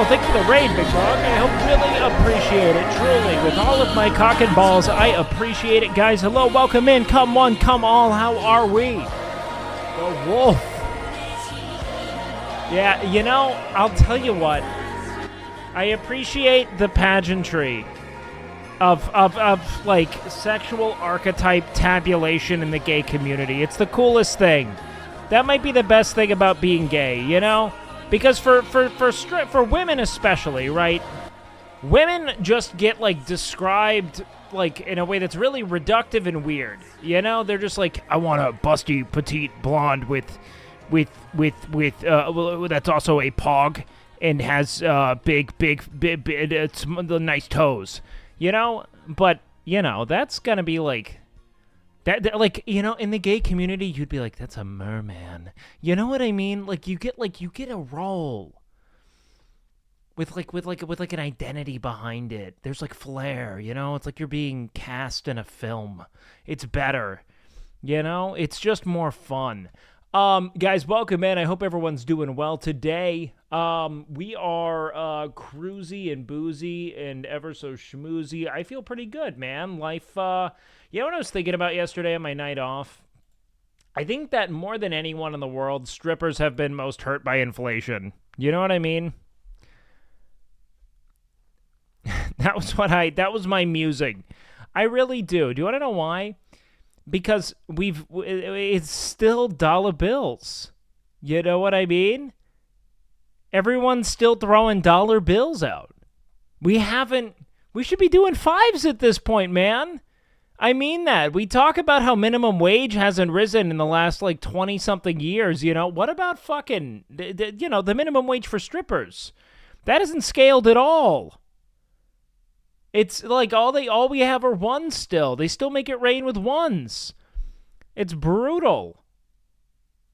thanks for the raid, Big Dog. I hope really appreciate it, truly. With all of my cock and balls, I appreciate it, guys. Hello, welcome in. Come one, come all. How are we? The wolf. Yeah, you know, I'll tell you what. I appreciate the pageantry of like sexual archetype tabulation in the gay community. It's the coolest thing. That might be the best thing about being gay, you know? Because for women especially, right? Women just get like described like in a way that's really reductive and weird. You know, they're just like, I want a busty petite blonde with that's also a pog and has big nice toes. You know, but you know that's gonna be like. That, like, you know, in the gay community, you'd be like, that's a merman. You know what I mean? Like, you get a role with an identity behind it. There's like flair, you know? It's like you're being cast in a film. It's better, you know? It's just more fun. Guys, welcome in. I hope everyone's doing well today. We are cruisy and boozy and ever so schmoozy. I feel pretty good, man. Life, you know what I was thinking about yesterday on my night off? I think that more than anyone in the world, strippers have been most hurt by inflation. You know what I mean? That was my musing. I really do. Do you want to know why? Because it's still dollar bills. You know what I mean? Everyone's still throwing dollar bills out. We should be doing fives at this point, man. I mean that. We talk about how minimum wage hasn't risen in the last, like, 20-something years, you know? What about fucking, the minimum wage for strippers? That isn't scaled at all. It's like all we have are ones still. They still make it rain with ones. It's brutal.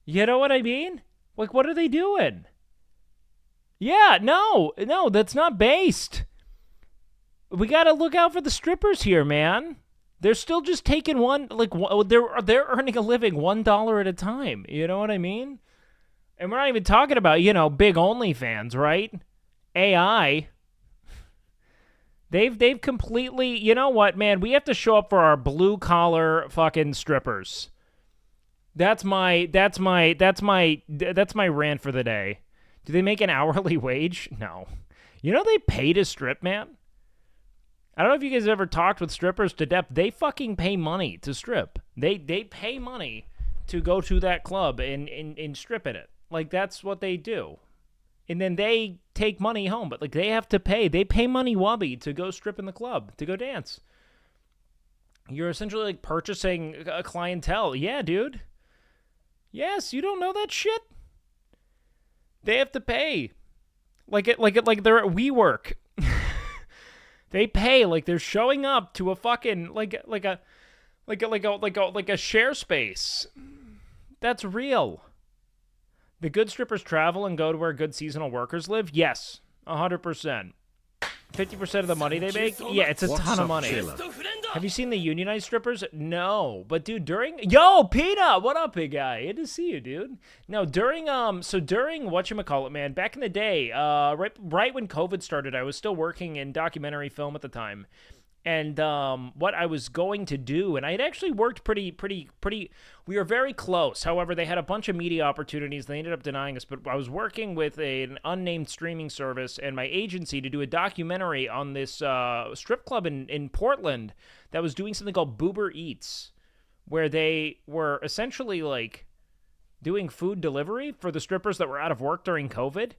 You know what I mean? Like, what are they doing? Yeah, no, that's not based. We got to look out for the strippers here, man. They're still just taking they're earning a living $1 at a time. You know what I mean? And we're not even talking about, big OnlyFans, right? AI. They've completely, you know what, man? We have to show up for our blue collar fucking strippers. That's my rant for the day. Do they make an hourly wage? No. You know they pay to strip, man? I don't know if you guys have ever talked with strippers to death. They fucking pay money to strip. They pay money to go to that club and strip in it. Like, that's what they do. And then they take money home. But, like, they have to pay. They pay money wubby to go strip in the club, to go dance. You're essentially, like, purchasing a clientele. Yeah, dude. Yes, you don't know that shit? They have to pay. Like they're at WeWork. They pay like they're showing up to a fucking like a share space. That's real. The good strippers travel and go to where good seasonal workers live? Yes, 100%. 50% of the money they make? Yeah, it's a ton of money. Have you seen the unionized strippers? No. But, dude, Yo, Peanut! What up, big guy? Good to see you, dude. No, during whatchamacallit, man, back in the day, right when COVID started, I was still working in documentary film at the time. And what I was going to do, and I had actually worked pretty, we were very close. However, they had a bunch of media opportunities. They ended up denying us, but I was working with an unnamed streaming service and my agency to do a documentary on this strip club in Portland that was doing something called Boober Eats, where they were essentially like doing food delivery for the strippers that were out of work during COVID.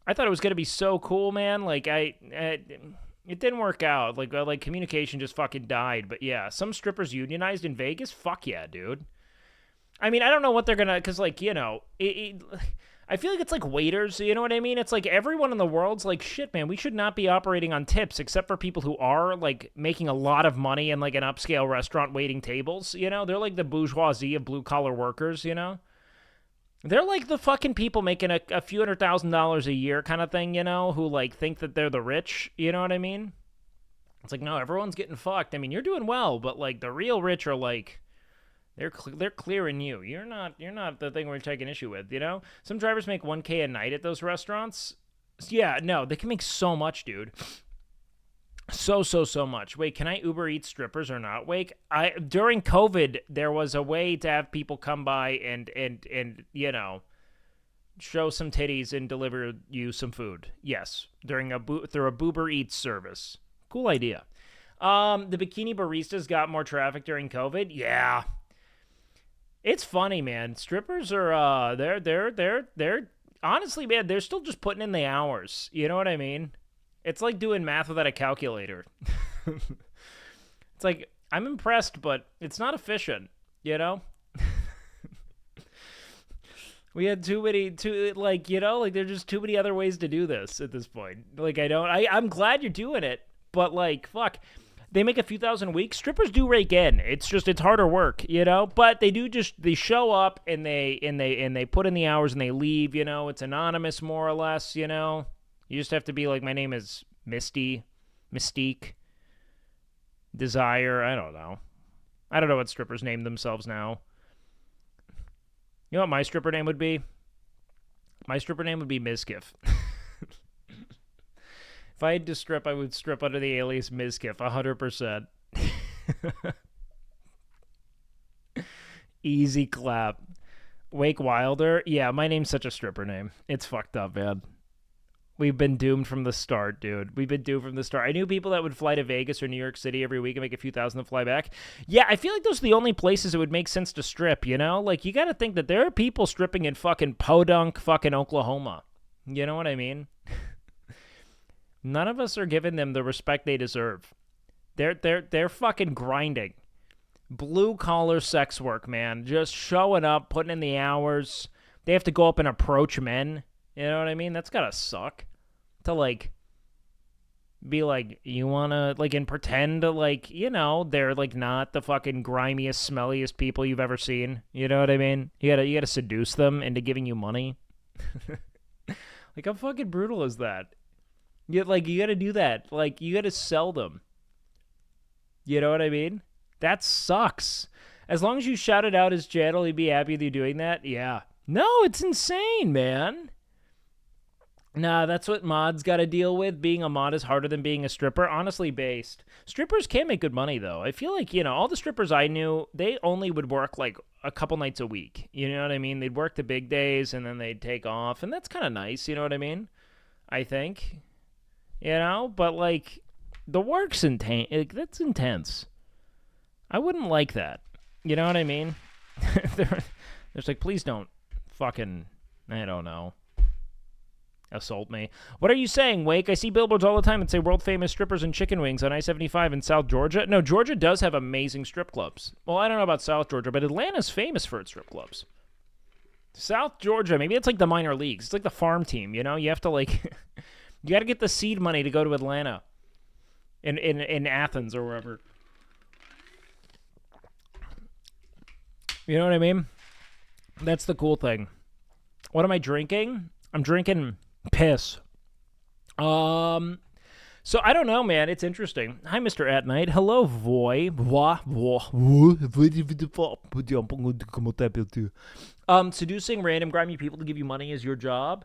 I thought it was going to be so cool, man. Like, it didn't work out. Like communication just fucking died. But yeah, some strippers unionized in Vegas? Fuck yeah, dude. I mean, I don't know what they're gonna, because, like, I feel like it's like waiters, you know what I mean? It's like everyone in the world's like, shit, man, we should not be operating on tips except for people who are, like, making a lot of money in, like, an upscale restaurant waiting tables, you know? They're like the bourgeoisie of blue-collar workers, you know? They're like the fucking people making a few $100,000 a year kind of thing, you know, who, like, think that they're the rich, you know what I mean? It's like, no, everyone's getting fucked. I mean, you're doing well, but, like, the real rich are, like, they're clearing you. You're not the thing we're taking issue with, you know? Some drivers make $1K a night at those restaurants. Yeah, no, they can make so much, dude. So much. Wait, can I Uber Eats strippers or not? Wake, I during COVID there was a way to have people come by and you know, show some titties and deliver you some food. Yes, through a Uber Eats service. Cool idea. The bikini baristas got more traffic during COVID. Yeah, it's funny, man. Strippers are they're honestly, man, they're still just putting in the hours. You know what I mean? It's like doing math without a calculator. It's like I'm impressed, but it's not efficient. You know? We had like there's just too many other ways to do this at this point. Like I'm glad you're doing it, but like fuck. They make a few thousand a week. Strippers do rake in. It's harder work, you know? But they show up and they put in the hours and they leave, you know? It's anonymous more or less, you know? You just have to be like, my name is Misty, Mystique, Desire, I don't know. I don't know what strippers name themselves now. You know what my stripper name would be? My stripper name would be Mizkif. If I had to strip, I would strip under the alias Mizkif, 100%. Easy clap. WakeWilder? Yeah, my name's such a stripper name. It's fucked up, man. We've been doomed from the start, dude. We've been doomed from the start. I knew people that would fly to Vegas or New York City every week and make a few thousand to fly back. Yeah, I feel like those are the only places it would make sense to strip, you know? Like, you gotta think that there are people stripping in fucking Podunk, fucking Oklahoma. You know what I mean? None of us are giving them the respect they deserve. They're fucking grinding. Blue collar sex work, man. Just showing up, putting in the hours. They have to go up and approach men. You know what I mean? That's gotta suck. To like be like, you wanna like and pretend to like, you know, they're like not the fucking grimiest, smelliest people you've ever seen. You know what I mean? You gotta seduce them into giving you money. Like, how fucking brutal is that? You gotta do that. Like, you gotta sell them. You know what I mean? That sucks. As long as you shout it out as channel, he'd be happy with you doing that. Yeah. No, it's insane, man. Nah, that's what mods gotta deal with. Being a mod is harder than being a stripper. Honestly based. Strippers can make good money, though. I feel like, you know, all the strippers I knew, they only would work, like, a couple nights a week. You know what I mean? They'd work the big days, and then they'd take off. And that's kind of nice, you know what I mean? I think. You know, but like the work's intense. That's intense. I wouldn't like that. You know what I mean? There's like, please don't fucking, I don't know, assault me. What are you saying, Wake? I see billboards all the time that say world famous strippers and chicken wings on I-75 in South Georgia. No, Georgia does have amazing strip clubs. Well, I don't know about South Georgia, but Atlanta's famous for its strip clubs. South Georgia, maybe it's like the minor leagues. It's like the farm team, you know? You have to like... You got to get the seed money to go to Atlanta, in Athens or wherever. You know what I mean? That's the cool thing. What am I drinking? I'm drinking piss. So I don't know, man. It's interesting. Hi, Mr. At Night. Hello, Voy. Seducing random grimy people to give you money is your job.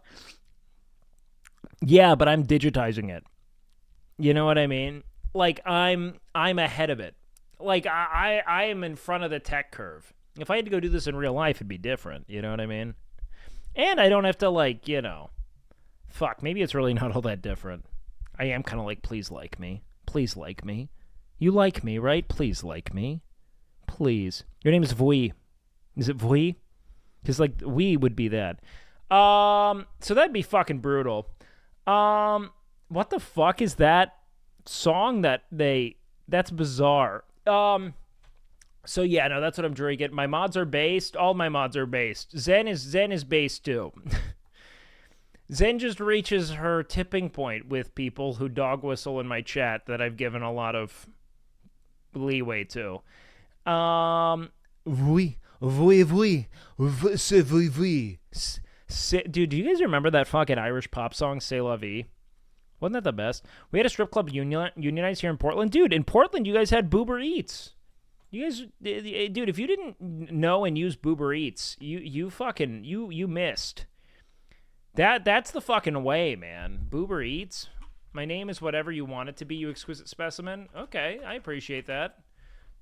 Yeah, but I'm digitizing it. You know what I mean? Like, I'm ahead of it. Like, I am in front of the tech curve. If I had to go do this in real life, it'd be different. You know what I mean? And I don't have to, like, you know, fuck, maybe it's really not all that different. I am kind of like, please like me. Please like me. You like me, right? Please like me. Please. Your name is Vui. Is it Vui? Because, like, we would be that. So that'd be fucking brutal. What the fuck is that song that's bizarre. So yeah, no, that's what I'm drinking. My mods are based. All my mods are based. Zen is based too. Zen just reaches her tipping point with people who dog whistle in my chat that I've given a lot of leeway to. Oui, c'est oui. Dude, do you guys remember that fucking Irish pop song, C'est La Vie? Wasn't that the best? We had a strip club unionized here in Portland. Dude, in Portland, you guys had Boober Eats. You guys, dude, if you didn't know and use Boober Eats, you missed. That's the fucking way, man. Boober Eats. My name is whatever you want it to be, you exquisite specimen. Okay, I appreciate that.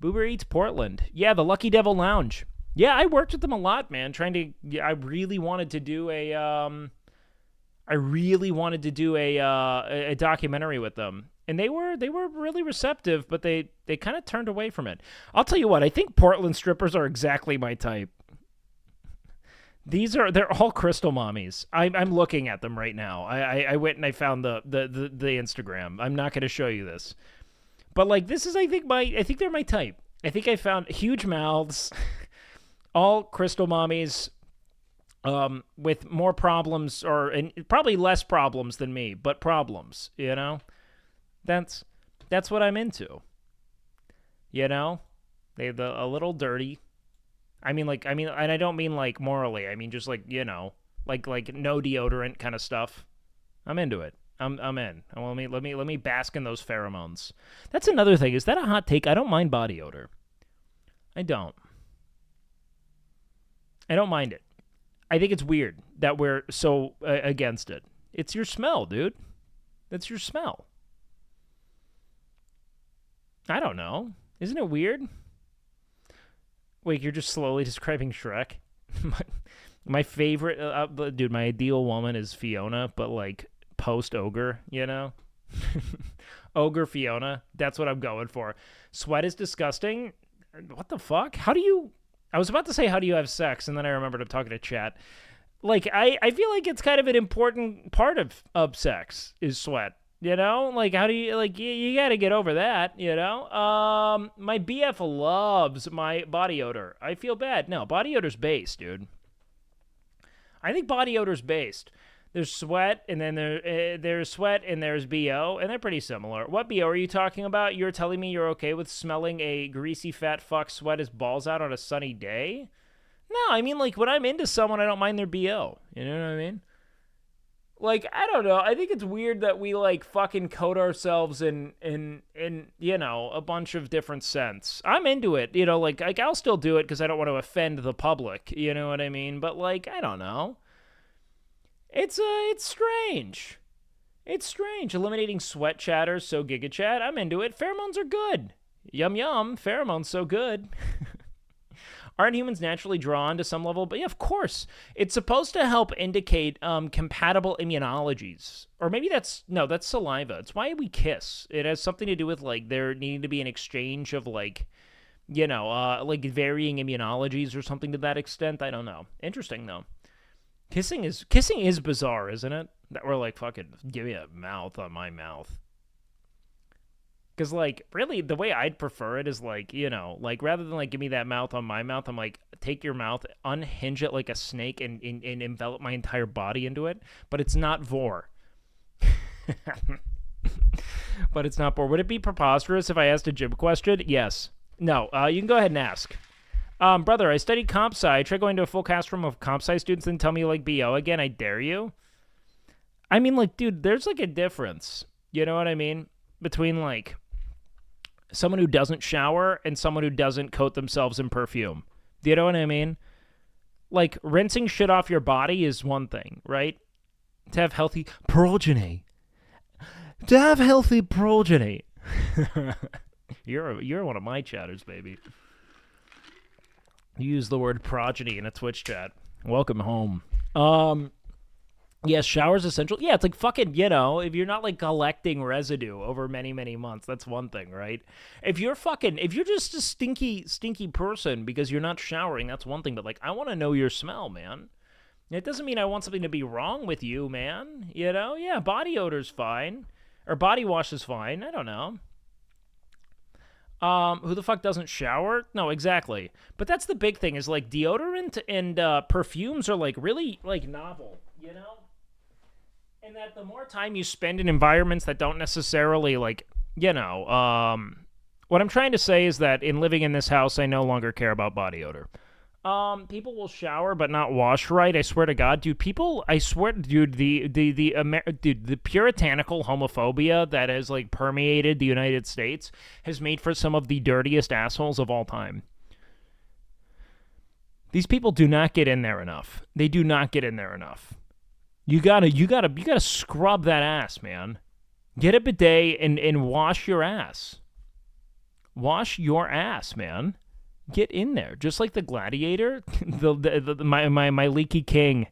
Boober Eats Portland. Yeah, the Lucky Devil Lounge. Yeah, I worked with them a lot, man. I really wanted to do a documentary with them, and they were really receptive, but they kind of turned away from it. I'll tell you what, I think Portland strippers are exactly my type. They're all crystal mommies. I'm looking at them right now. I went and I found the Instagram. I'm not going to show you this, but like this is I think they're my type. I think I found huge mouths, all crystal mommies, with more problems and probably less problems than me, but problems. You know, that's what I'm into. You know, they're a little dirty. I mean, and I don't mean like morally. I mean just like, you know, like no deodorant kind of stuff. I'm into it. I'm in. Well, let me bask in those pheromones. That's another thing. Is that a hot take? I don't mind body odor. I don't mind it. I think it's weird that we're so against it. It's your smell, dude. That's your smell. I don't know. Isn't it weird? Wait, you're just slowly describing Shrek? my favorite, dude, my ideal woman is Fiona, but like post-ogre, you know? Ogre Fiona, that's what I'm going for. Sweat is disgusting? What the fuck? I was about to say, how do you have sex? And then I remembered I'm talking to chat. Like, I feel like it's kind of an important part of sex, is sweat. You know, like, how do you, like, you got to get over that, you know? My BF loves my body odor. I feel bad. No, body odor's based, dude. I think body odor's based. There's sweat, and then there's sweat, and there's BO, and they're pretty similar. What BO are you talking about? You're telling me you're okay with smelling a greasy fat fuck sweat his balls out on a sunny day? No, I mean, like, when I'm into someone, I don't mind their BO. You know what I mean? Like, I don't know. I think it's weird that we, like, fucking coat ourselves in you know, a bunch of different scents. I'm into it. You know, like I'll still do it because I don't want to offend the public. You know what I mean? But, like, I don't know. It's strange. It's strange. Eliminating sweat chatter, so Giga Chat. I'm into it. Pheromones are good. Yum, yum. Pheromones so good. Aren't humans naturally drawn to some level? But yeah, of course. It's supposed to help indicate compatible immunologies. Or maybe that's saliva. It's why we kiss. It has something to do with, like, there needing to be an exchange of, like, you know, like varying immunologies or something to that extent. I don't know. Interesting, though. Kissing is bizarre, isn't it? That we're like, fucking give me a mouth on my mouth. Because, like, really, the way I'd prefer it is, like, you know, like, rather than, like, give me that mouth on my mouth, I'm like, take your mouth, unhinge it like a snake, and envelop my entire body into it. But it's not vor. But it's not vor. Would it be preposterous if I asked a gym question? Yes. No. You can go ahead and ask. Brother, I studied comp sci. I tried going to a full cast room of comp sci students and tell me you like BO again. I dare you. I mean, like, dude, there's, like, a difference. You know what I mean? Between, like, someone who doesn't shower and someone who doesn't coat themselves in perfume. Do you know what I mean? Like, rinsing shit off your body is one thing, right? To have healthy progeny. You're one of my chatters, baby. You use the word progeny in a Twitch chat. Welcome home. Yes, shower's essential. Yeah, it's like fucking, you know, if you're not, like, collecting residue over many, many months, that's one thing, right? If you're just a stinky person because you're not showering, that's one thing. But, like, I want to know your smell, man. It doesn't mean I want something to be wrong with you, man. You know? Yeah, body odor's fine. Or body wash is fine. I don't know. Who the fuck doesn't shower? No, exactly. But that's the big thing is, like, deodorant and perfumes are, like, really, like, novel, you know? And that the more time you spend in environments that don't necessarily, like, you know, what I'm trying to say is that in living in this house, I no longer care about body odor. People will shower but not wash right. I swear to God, dude. The puritanical homophobia that has, like, permeated the United States has made for some of the dirtiest assholes of all time. These people do not get in there enough. They do not get in there enough. You gotta scrub that ass, man. Get a bidet and wash your ass. Wash your ass, man. Get in there, just like the gladiator, my leaky king.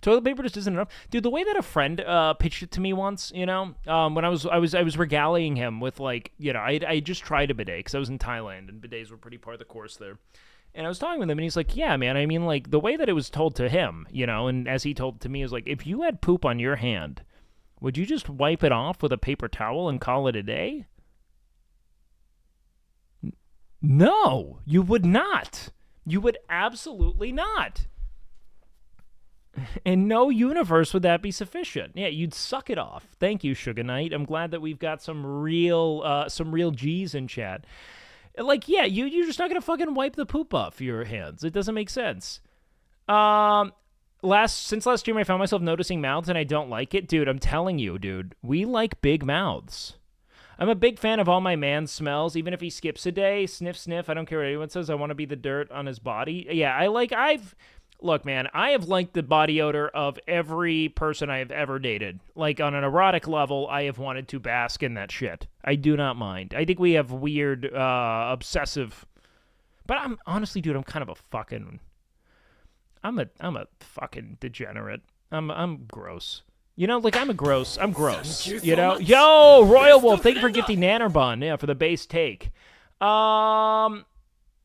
Toilet paper just isn't enough, dude. The way that a friend pitched it to me once, when I was regaling him with, like, I just tried a bidet because I was in Thailand and bidets were pretty part of the course there. And I was talking with him, and he's like, yeah, man, I mean, like, the way that it was told to him, and as he told it to me, is like, if you had poop on your hand, would you just wipe it off with a paper towel and call it a day? No, you would not. You would absolutely not. In no universe would that be sufficient. Yeah, you'd suck it off. Thank you, Sugar Knight. I'm glad that we've got some real G's in chat. Like, yeah, you're just not gonna fucking wipe the poop off your hands. It doesn't make sense. Since last stream, I found myself noticing mouths, and I don't like it, dude. I'm telling you, dude. We like big mouths. I'm a big fan of all my man's smells, even if he skips a day. Sniff, sniff. I don't care what anyone says. I want to be the dirt on his body. Yeah, look, man, I have liked the body odor of every person I have ever dated. Like, on an erotic level, I have wanted to bask in that shit. I do not mind. I think we have weird, obsessive... But I'm honestly, dude, I'm kind of a fucking... I'm a fucking degenerate. I'm gross. Like, I'm gross. Yo, Royal Wolf, thank you for gifting Nannerbun, yeah, for the base take. You are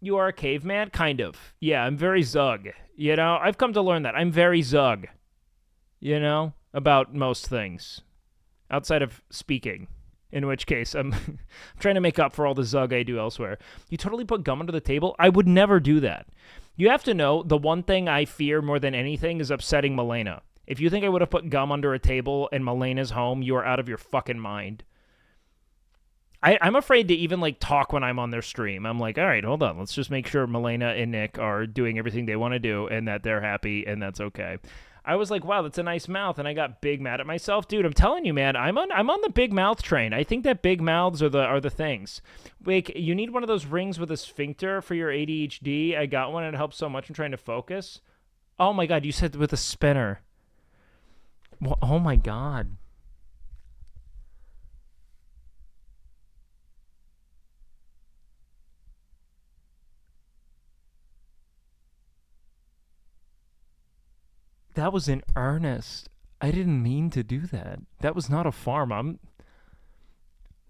a caveman? Kind of. Yeah, I'm very Zug. I've come to learn that. I'm very Zug. About most things. Outside of speaking. In which case, I'm trying to make up for all the Zug I do elsewhere. You totally put gum under the table? I would never do that. You have to know, the one thing I fear more than anything is upsetting Milena. If you think I would have put gum under a table in Milena's home, you are out of your fucking mind. I'm afraid to even, like, talk when I'm on their stream. I'm like, all right, hold on. Let's just make sure Milena and Nick are doing everything they want to do and that they're happy and that's okay. I was like, wow, that's a nice mouth, and I got big mad at myself. Dude, I'm telling you, man, I'm on the big mouth train. I think that big mouths are the things. Wake, you need one of those rings with a sphincter for your ADHD. I got one, and it helps so much in trying to focus. Oh, my God, you said with a spinner. Well, oh, my God. That was in earnest. I didn't mean to do that. That was not a farm.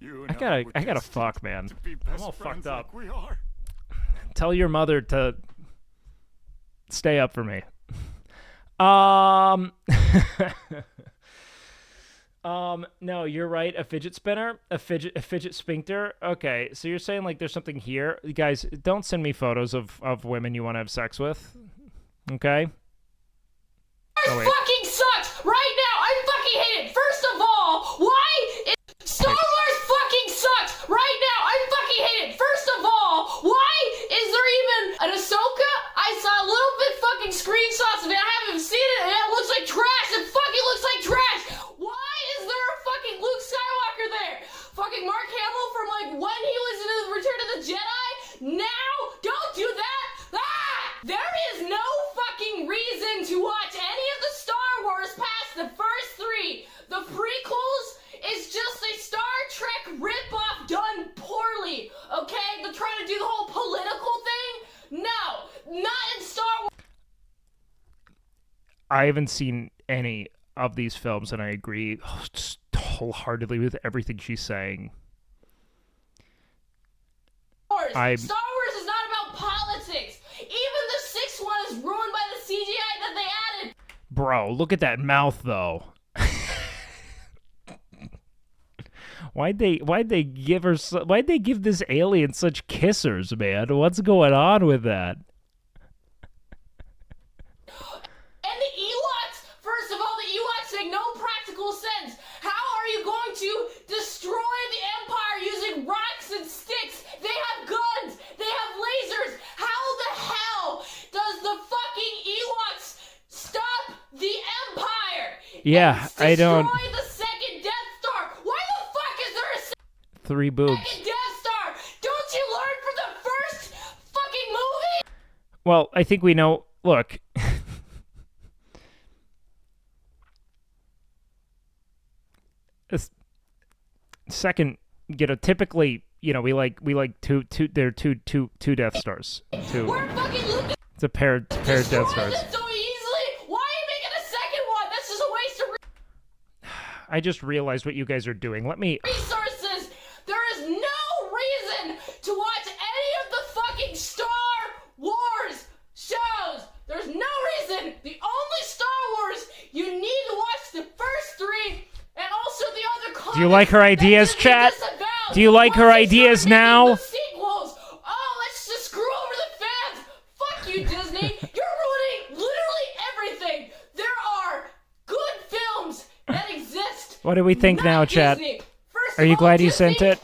I gotta fuck, man. I'm all fucked up. Like we are. Tell your mother to stay up for me. No, you're right. A fidget spinner, a fidget sphincter. Okay, so you're saying, like, there's something here, guys. Don't send me photos of women you want to have sex with. Okay. Fucking sucks right now. I fucking hate it. First of all, why is Star Wars fucking sucks right now? I fucking hate it. First of all, why is there even an Ahsoka? I saw a little bit fucking screenshots of it. I haven't seen it, and it looks like trash. It fucking looks like trash. Why is there a fucking Luke Skywalker there? Fucking Mark Hamill from, like, when he was in Return of the Jedi? Now? Don't do that. There is no fucking reason to watch any of the Star Wars past the first three. The prequels is just a Star Trek ripoff done poorly, okay? They're trying to do the whole political thing? No, not in Star Wars. I haven't seen any of these films, and I agree wholeheartedly with everything she's saying. Star Wars is not about politics. Even the sixth one is ruined by the CGI that they added. Bro, look at that mouth, though. Why'd they give this alien such kissers, man? What's going on with that? And the Ewoks, first of all, the Ewoks make no practical sense. How are you going to destroy the Empire using rocks and sticks? They have guns. They have lasers. How the hell does the fucking Ewoks stop the Empire? Yeah, I don't. Destroy the second Death Star. Why the fuck is there a 3 boobs? second Death Star? Don't you learn from the first fucking movie? Well, I think we know. Look. second, typically, we like two Death Stars. We're fucking looking. It's a pair of Death Stars. So easily. Why are you making a second one? That's just a waste of I just realized what you guys are doing. Let me. resources. There is no reason to watch any of the fucking Star Wars shows. There's no reason. The only Star Wars you need to watch the first 3 and also the other comics. Do you like her ideas, chat? Do you like her ideas now? The sequels. Oh, let's just screw over the fans. Fuck you, Disney. You're ruining literally everything. There are good films that exist. What do we think now, chat? Disney. First Are of you all, glad you Disney sent it?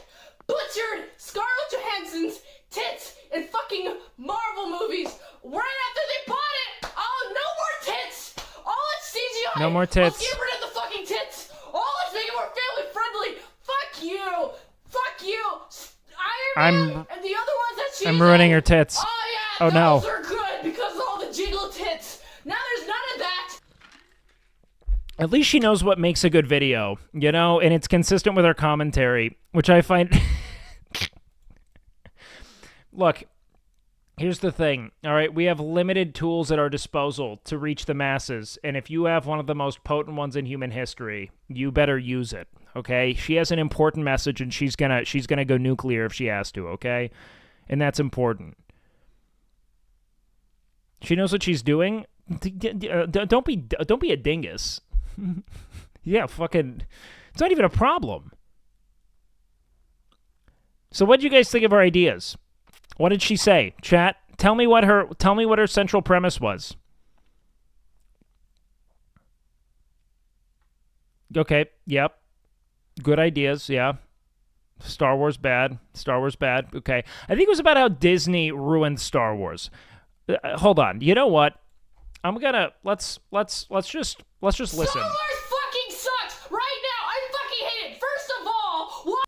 butchered Scarlett Johansson's tits in fucking Marvel movies right after they bought it. Oh, no more tits. All it's CGI. No more tits. Let's get rid of the fucking tits. Oh, let's make it more family friendly. Fuck you. Fuck you. Iron Man and the other ones that she's I'm ruining in. her tits. Oh yeah, Oh, no. those are good because of all the jiggle tits. Now there's none of that. At least she knows what makes a good video, and it's consistent with her commentary, which I find... Look, here's the thing, all right? We have limited tools at our disposal to reach the masses, and if you have one of the most potent ones in human history, you better use it, okay? She has an important message, and she's gonna go nuclear if she has to, okay? And that's important. She knows what she's doing. Don't be a dingus. Yeah, fucking... It's not even a problem. So what do you guys think of her ideas? What did she say? Chat, tell me what her central premise was. Okay, yep. Good ideas, yeah. Star Wars bad. Star Wars bad. Okay. I think it was about how Disney ruined Star Wars. Hold on. You know what? I'm gonna let's just listen. Star Wars fucking sucks right now. I fucking hate it. First of all, why?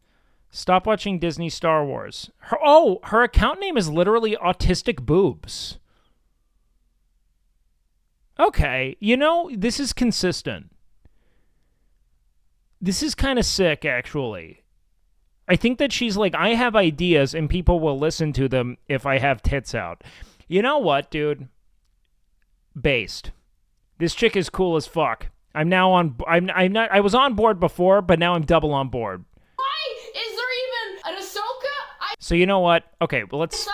Stop watching Disney Star Wars. Her account name is literally Autistic Boobs. Okay, this is consistent. This is kind of sick, actually. I think that she's like, I have ideas and people will listen to them if I have tits out. You know what, dude? Based. This chick is cool as fuck. I'm now on. I'm not. I was on board before, but now I'm double on board. Why is there even an Ahsoka? So you know what? Okay, well let's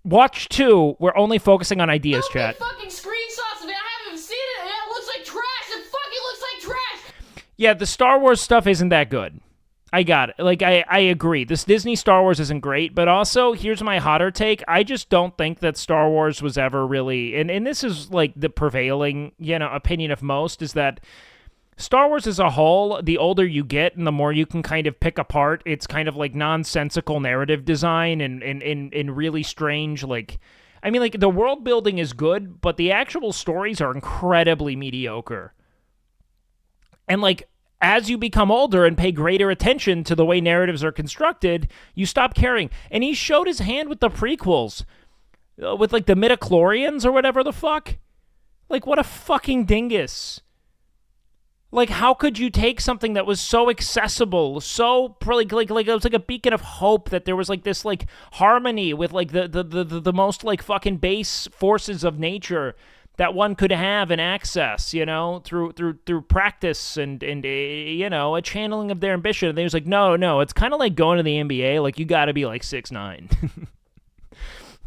watch 2. We're only focusing on ideas, chat. Fucking screenshots of it. I haven't seen it. And it looks like trash. It fucking looks like trash. Yeah, the Star Wars stuff isn't that good. I got it. Like, I agree. This Disney Star Wars isn't great, but also, here's my hotter take. I just don't think that Star Wars was ever really... And this is, like, the prevailing, opinion of most, is that Star Wars as a whole, the older you get and the more you can kind of pick apart, it's kind of, like, nonsensical narrative design and really strange, like... I mean, like, the world building is good, but the actual stories are incredibly mediocre. And, like... As you become older and pay greater attention to the way narratives are constructed, you stop caring. And he showed his hand with the prequels. With, like, the midichlorians or whatever the fuck. Like, what a fucking dingus. Like, how could you take something that was so accessible, so, like it was like a beacon of hope that there was, like, this, like, harmony with, like, the most, like, fucking base forces of nature that one could have and access, through practice and a channeling of their ambition. And they was like, no, it's kind of like going to the NBA. Like, you got to be like 6'9".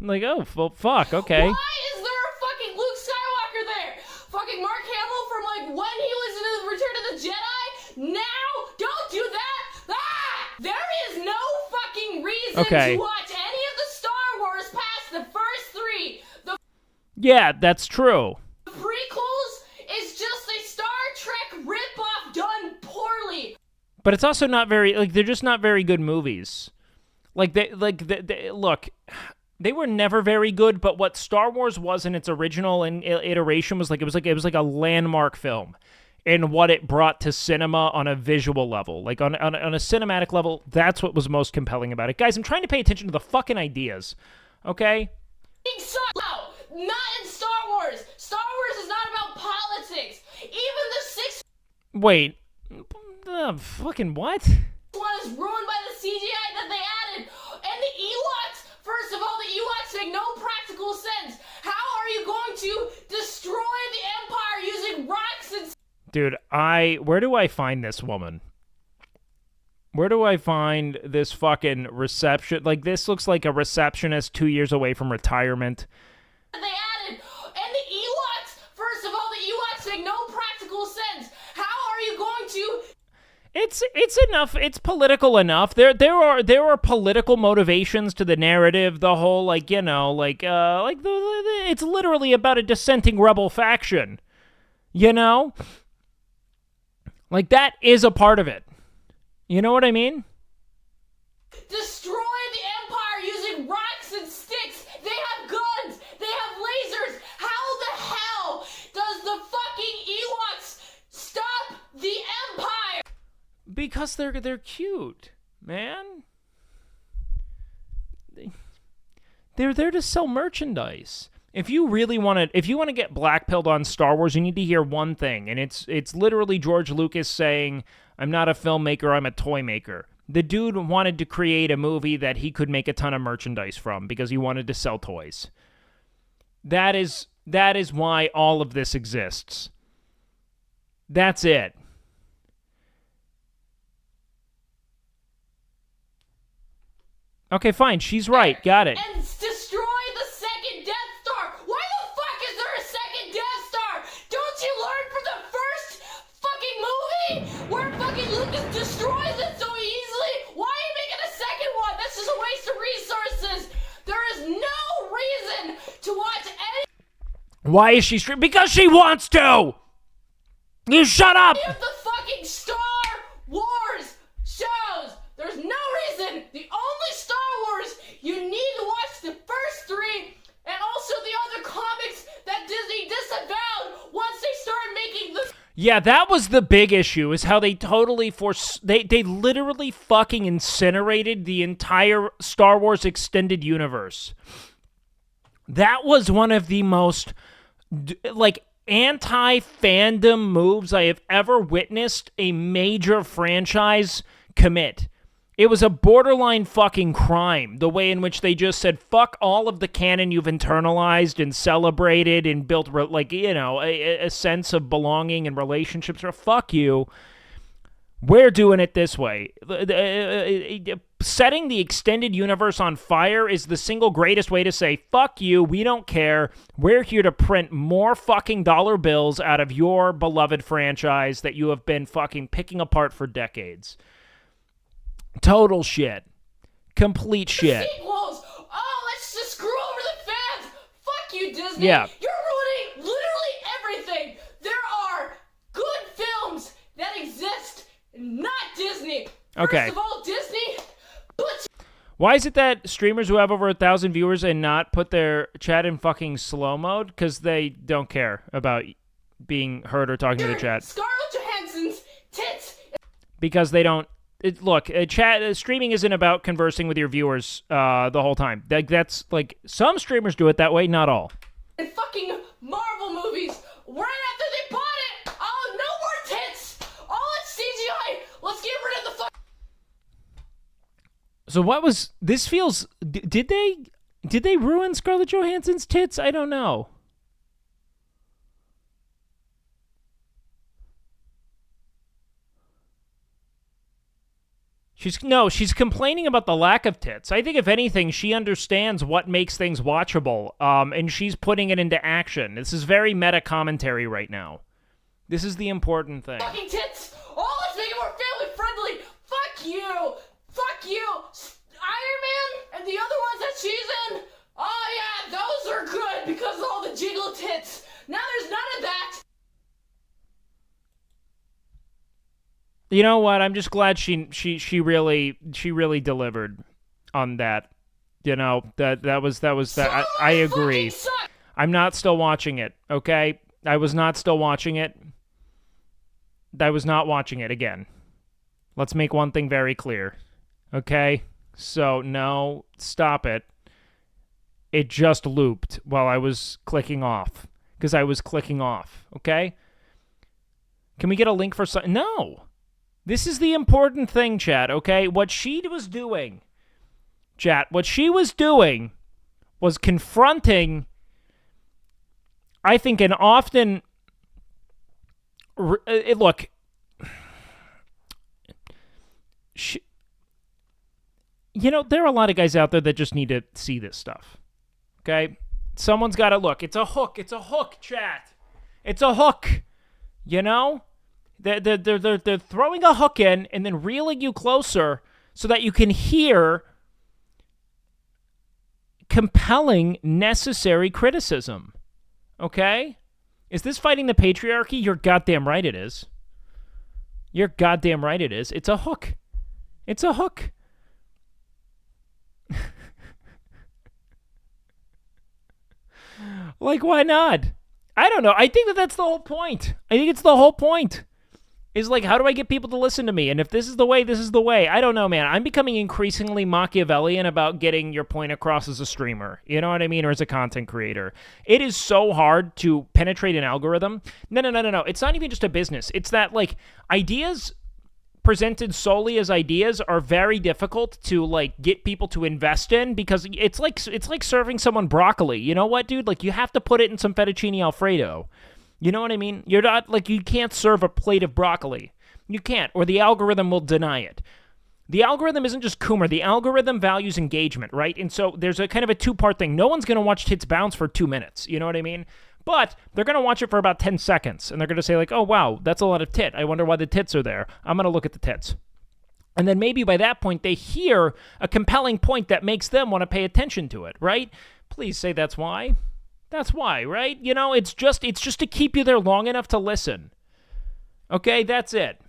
I'm like, oh, well, fuck, okay. Why is there a fucking Luke Skywalker there? Fucking Mark Hamill from, like, when he was in the Return of the Jedi? Now? Don't do that! Ah! There is no fucking reason to watch any of the Star Wars past the first 3. Yeah, that's true. The prequels is just a Star Trek ripoff done poorly. But it's also not very, like, they're just not very good movies. Look, they were never very good, but what Star Wars was in its original iteration was like, it was like a landmark film in what it brought to cinema on a visual level. Like, on a cinematic level, that's what was most compelling about it. Guys, I'm trying to pay attention to the fucking ideas, okay? No, not in Star Wars. Star Wars is not about politics. Even the 6... Wait. Fucking what? one is ruined by the CGI that they added. And the Ewoks, first of all, the Ewoks make no practical sense. How are you going to destroy the Empire using rocks and... Dude, where do I find this woman? Where do I find this fucking reception? Like, this looks like a receptionist 2 years away from retirement. They added. And the Ewoks, first of all, the Ewoks make no practical sense. How are you going to... It's enough. It's political enough. There are political motivations to the narrative. The whole, like, you know, like it's literally about a dissenting rebel faction. You know? Like, that is a part of it. You know what I mean? Destroy the Empire using rocks and sticks. They have guns. They have lasers. How the hell does the fucking Ewoks stop the Empire? Because they're cute, man. They're there to sell merchandise. If you want to get blackpilled on Star Wars, you need to hear one thing, and it's literally George Lucas saying, "I'm not a filmmaker, I'm a toy maker." The dude wanted to create a movie that he could make a ton of merchandise from because he wanted to sell toys. That is why all of this exists. That's it. Okay, fine. She's right. Got it. And destroy the second Death Star. Why the fuck is there a second Death Star? Don't you learn from the first fucking movie where fucking Lucas destroys it so easily? Why are you making a second one? That's just a waste of resources. There is no reason to watch any... Why is she streaming? Because she wants to! You shut up! of the fucking Star Wars shows. There's no reason. The only Star Wars you need to watch the first three and also the other comics that Disney disavowed once they started making the... Yeah, that was the big issue, is how they totally they literally fucking incinerated the entire Star Wars extended universe. That was one of the most, like, anti-fandom moves I have ever witnessed a major franchise commit. It was a borderline fucking crime, the way in which they just said, fuck all of the canon you've internalized and celebrated and built, like, you know, a sense of belonging and relationships. Or fuck you. We're doing it this way. Setting the extended universe on fire is the single greatest way to say, fuck you, we don't care. We're here to print more fucking dollar bills out of your beloved franchise that you have been fucking picking apart for decades. Total shit. Complete shit. Sequels. Oh, let's just screw over the fans. Fuck you, Disney. Yeah. You're ruining literally everything. There are good films that exist, not Disney. Okay. First of all, Disney. Why is it that streamers who have over 1,000 viewers and not put their chat in fucking slow mode? Because they don't care about being heard or talking to the chat. Scarlett Johansson's tits. Because they don't... Look, streaming isn't about conversing with your viewers the whole time. That's, like, some streamers do it that way, not all. And fucking Marvel movies. Right after they bought it. Oh, no more tits. All it's CGI. Let's get rid of the fuck. So what was... This feels... Did they ruin Scarlett Johansson's tits? I don't know. She's complaining about the lack of tits. I think, if anything, she understands what makes things watchable, and she's putting it into action. This is very meta commentary right now. This is the important thing. Fucking tits. Oh, let's make it more family friendly. Fuck you. Fuck you. Iron Man and the other ones that she's in. Oh yeah, those are good because of all the jiggle tits. Now there's none of that. You know what? I'm just glad she really delivered on that. You know, that was that. I agree. I'm not still watching it, okay? I was not still watching it. I was not watching it again. Let's make one thing very clear. Okay? So, no, stop it. It just looped while I was clicking off. Because I was clicking off, okay? Can we get a link for some... No! This is the important thing, chat, okay? What she was doing, chat, what she was doing was confronting, I think, an often... look, you know, there are a lot of guys out there that just need to see this stuff, okay? Someone's got to look. It's a hook. It's a hook, chat. It's a hook, you know? They're throwing a hook in and then reeling you closer so that you can hear compelling, necessary criticism. Okay? Is this fighting the patriarchy? You're goddamn right it is. You're goddamn right it is. It's a hook. It's a hook. Like, why not? I don't know. I think that that's the whole point. I think it's the whole point. Is like, how do I get people to listen to me? And if this is the way, this is the way. I don't know, man. I'm becoming increasingly Machiavellian about getting your point across as a streamer. You know what I mean? Or as a content creator. It is so hard to penetrate an algorithm. No. It's not even just a business. It's that, like, ideas presented solely as ideas are very difficult to, like, get people to invest in because it's like serving someone broccoli. You know what, dude? Like, you have to put it in some fettuccine Alfredo. You know what I mean? You're not, like, you can't serve a plate of broccoli. You can't, or the algorithm will deny it. The algorithm isn't just Coomer. The algorithm values engagement, right? And so there's a kind of a two-part thing. No one's going to watch tits bounce for 2 minutes. You know what I mean? But they're going to watch it for about 10 seconds, and they're going to say, like, oh, wow, that's a lot of tit. I wonder why the tits are there. I'm going to look at the tits. And then maybe by that point, they hear a compelling point that makes them want to pay attention to it, right? Please say that's why. That's why, right? You know, it's just to keep you there long enough to listen. Okay, that's it.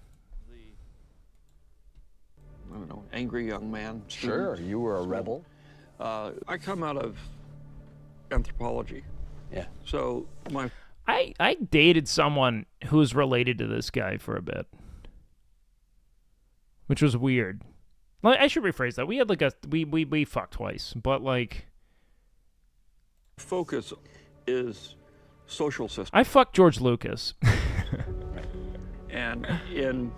I don't know, angry young man. Sure, you were a rebel. I come out of anthropology. Yeah. So I dated someone who's related to this guy for a bit, which was weird. I should rephrase that. We had like we fucked twice, but like focus is social system. I fucked George Lucas. And in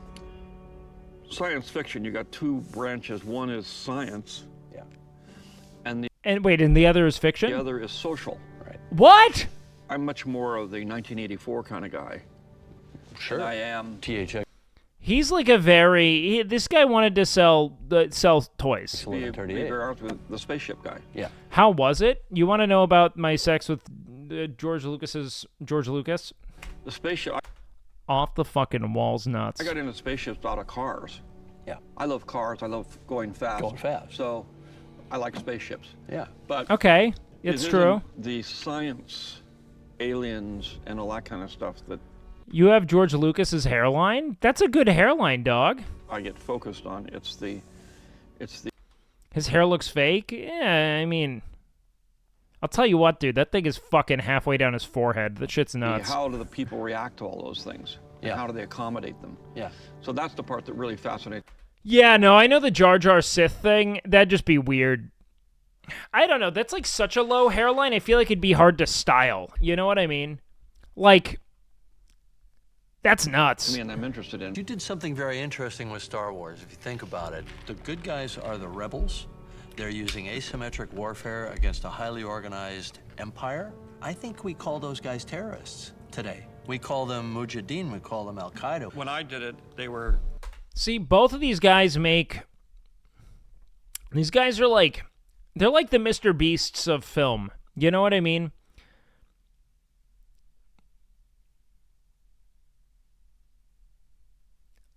science fiction, you got two branches. One is science. Yeah. And the other is fiction? the other is social. Right. What? I'm much more of the 1984 kind of guy. Sure. than I am THX. He's like a this guy wanted to sell toys. be very honest with the spaceship guy. Yeah. How was it? You want to know about my sex with George Lucas? The spaceship. Off the fucking walls nuts. I got into spaceships out of cars. Yeah. I love cars. I love going fast. Going fast. So I like spaceships. Yeah. But Okay, it it's true. isn't the science, aliens, and all that kind of stuff that You have George Lucas's hairline? That's a good hairline, dog. I get focused on. It's the His hair looks fake? Yeah, I mean, I'll tell you what, dude. That thing is fucking halfway down his forehead. That shit's nuts. how do the people react to all those things? And Yeah. how do they accommodate them? Yeah. So that's the part that really fascinates. Yeah, no, I know the Jar Jar Sith thing. That'd just be weird. I don't know. That's like such a low hairline. I feel like it'd be hard to style. You know what I mean? Like, that's nuts. I mean, I'm interested in. You did something very interesting with Star Wars, if you think about it. The good guys are the rebels. They're using asymmetric warfare against a highly organized empire. I think we call those guys terrorists today. We call them Mujahideen, we call them Al-Qaeda. When I did it, they were. See, both of these guys These guys are like... They're like the Mr. Beasts of film. You know what I mean?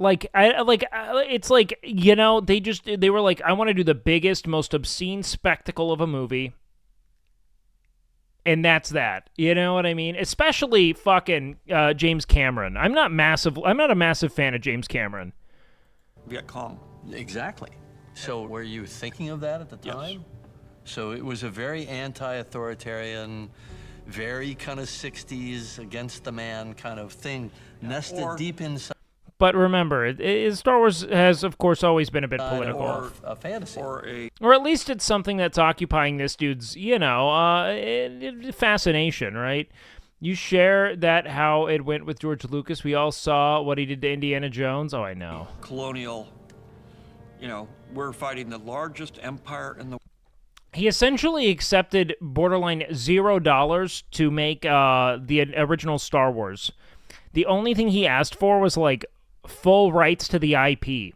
It's like, you know, they were like, I want to do the biggest, most obscene spectacle of a movie. And that's that. You know what I mean? Especially fucking James Cameron. I'm not a massive fan of James Cameron. Vietcong. Exactly. So were you thinking of that at the time? Yes. So it was a very anti-authoritarian, very kind of 60s against the man kind of thing, nested deep inside. But remember, Star Wars has, of course, always been a bit political. Or a fantasy. Or at least it's something that's occupying this dude's, you know, fascination, right? You share that how it went with George Lucas. We all saw what he did to Indiana Jones. Oh, I know. Colonial, we're fighting the largest empire in the He essentially accepted borderline $0 to make the original Star Wars. The only thing he asked for was like full rights to the IP.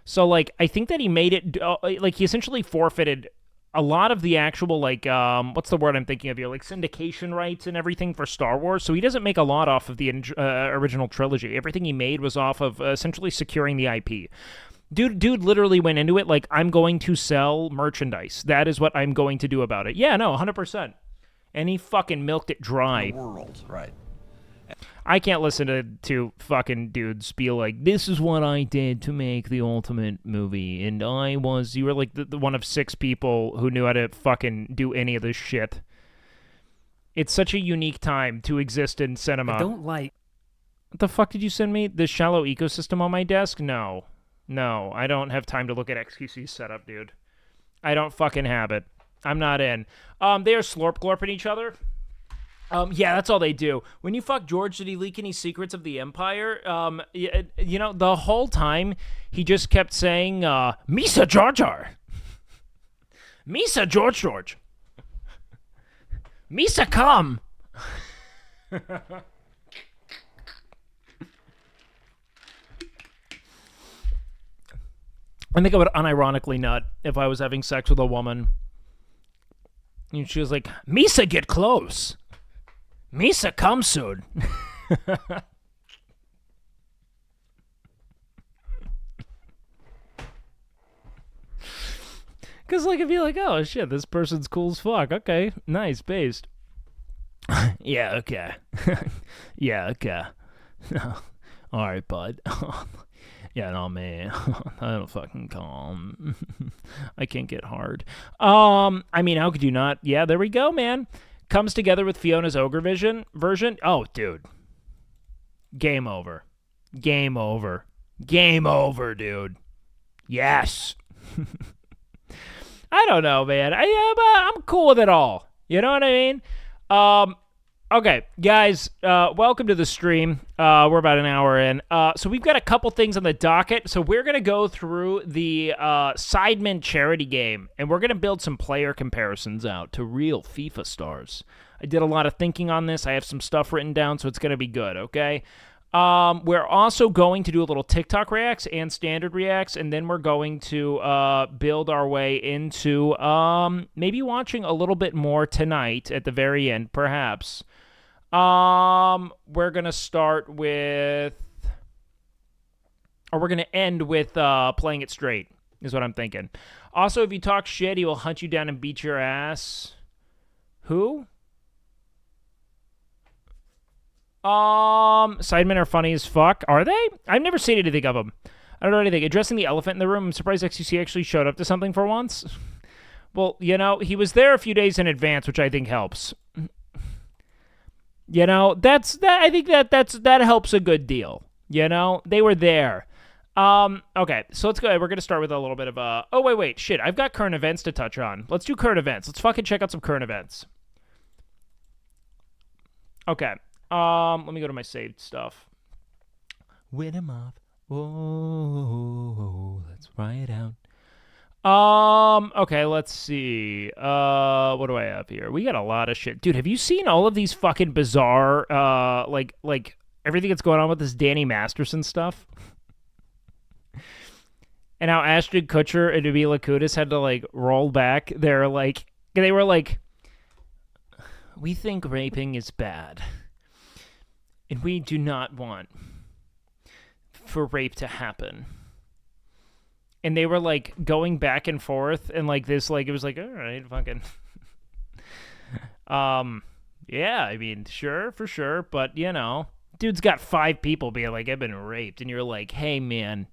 So like I think that he made it like he essentially forfeited a lot of the actual like what's the word I'm thinking of here, like syndication rights and everything for Star Wars. So he doesn't make a lot off of the original trilogy. Everything he made was off of essentially securing the IP. Dude literally went into it like, I'm going to sell merchandise. That is what I'm going to do about it. Yeah, no, 100%. And he fucking milked it dry. World, right? I can't listen to fucking dudes be like, this is what I did to make the ultimate movie. And you were like the one of 6 people who knew how to fucking do any of this shit. It's such a unique time to exist in cinema. I don't like... What the fuck did you send me? This shallow ecosystem on my desk? No, I don't have time to look at XQC's setup, dude. I don't fucking have it. I'm not in. They are slorp-glorping each other. Yeah, that's all they do. When you fuck George, did he leak any secrets of the Empire? The whole time, he just kept saying, Misa Jar Jar. Misa George. Misa come. I think I would unironically nut if I was having sex with a woman. And she was like, Misa, get close. Misa, come soon. Because, like, it'd be like, oh, shit, this person's cool as fuck. Okay, nice, based. Yeah, okay. Yeah, okay. All right, bud. Yeah, no, man. I don't fucking calm. I can't get hard. I mean, how could you not? Yeah, there we go, man. Comes together with Fiona's Ogre version. Oh, dude. Game over. Game over, dude. Yes. I don't know, man. I'm cool with it all. You know what I mean? Okay, guys, welcome to the stream. We're about an hour in. So we've got a couple things on the docket. So we're going to go through the Sidemen charity game, and we're going to build some player comparisons out to real FIFA stars. I did a lot of thinking on this. I have some stuff written down, so it's going to be good, okay? We're also going to do a little TikTok reacts and standard reacts, and then we're going to build our way into maybe watching a little bit more tonight at the very end, perhaps. We're going to start with... Or we're going to end with playing it straight, is what I'm thinking. Also, if you talk shit, he will hunt you down and beat your ass. Who? Sidemen are funny as fuck. Are they? I've never seen anything of them. I don't know anything. Addressing the elephant in the room, I'm surprised XQC actually showed up to something for once. Well, you know, he was there a few days in advance, which I think helps. You know, I think that helps a good deal. You know, they were there. Okay, so let's go ahead. We're going to start with a little bit of oh, wait, shit. I've got current events to touch on. Let's do current events. Let's fucking check out some current events. Okay. Let me go to my saved stuff. Win 'em off. Oh, let's write out. Okay, let's see. What do I have here? We got a lot of shit. Dude, have you seen all of these fucking bizarre, like everything that's going on with this Danny Masterson stuff? And how Ashton Kutcher and Nabila Kudus had to, like, roll back. They were like, we think raping is bad. And we do not want for rape to happen. And they were, like, going back and forth, and, like, this, like, it was like, all right, fucking... yeah, I mean, sure, for sure, but, you know, dude's got 5 people being like, I've been raped, and you're like, hey, man,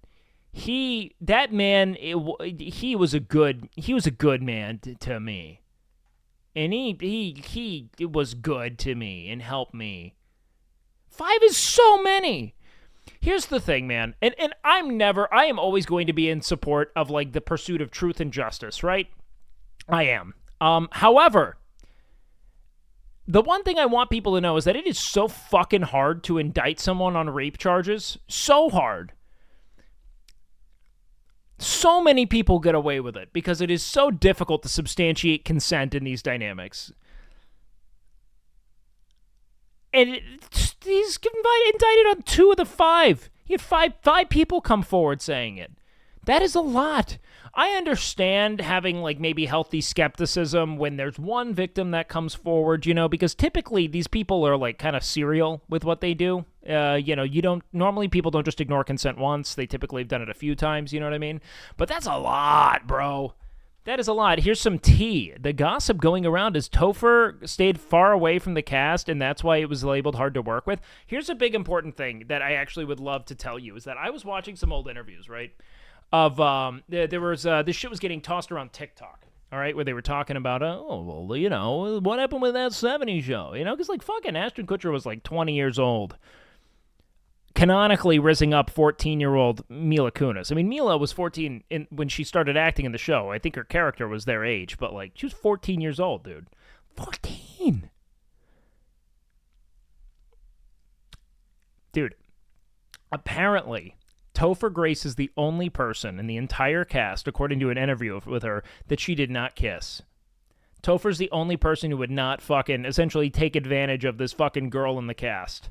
he was a good man to me. And he was good to me and helped me. 5 is so many. Here's the thing, man. And I am always going to be in support of, like, the pursuit of truth and justice, right? I am. However, The one thing I want people to know is that it is so fucking hard to indict someone on rape charges. So hard. So many people get away with it because it is so difficult to substantiate consent in these dynamics. And he's indicted on 2 of the 5. He had five people come forward saying it. That is a lot. I understand having, like, maybe healthy skepticism when there's one victim that comes forward, you know, because typically these people are, like, kind of serial with what they do. You know, normally people don't just ignore consent once. They typically have done it a few times, you know what I mean? But that's a lot, bro. That is a lot. Here's some tea. The gossip going around is Topher stayed far away from the cast, and that's why it was labeled hard to work with. Here's a big important thing that I actually would love to tell you, is that I was watching some old interviews, right? Of there was this shit was getting tossed around TikTok, all right, where they were talking about oh, well, you know, what happened with that 70s show, you know, because like fucking Ashton Kutcher was like 20 years old, canonically rising up 14-year-old Mila Kunis. I mean, Mila was 14 when she started acting in the show. I think her character was their age, but like she was 14 years old, dude. 14, dude. Apparently, Topher Grace is the only person in the entire cast, according to an interview with her, that she did not kiss. Topher's the only person who would not fucking essentially take advantage of this fucking girl in the cast.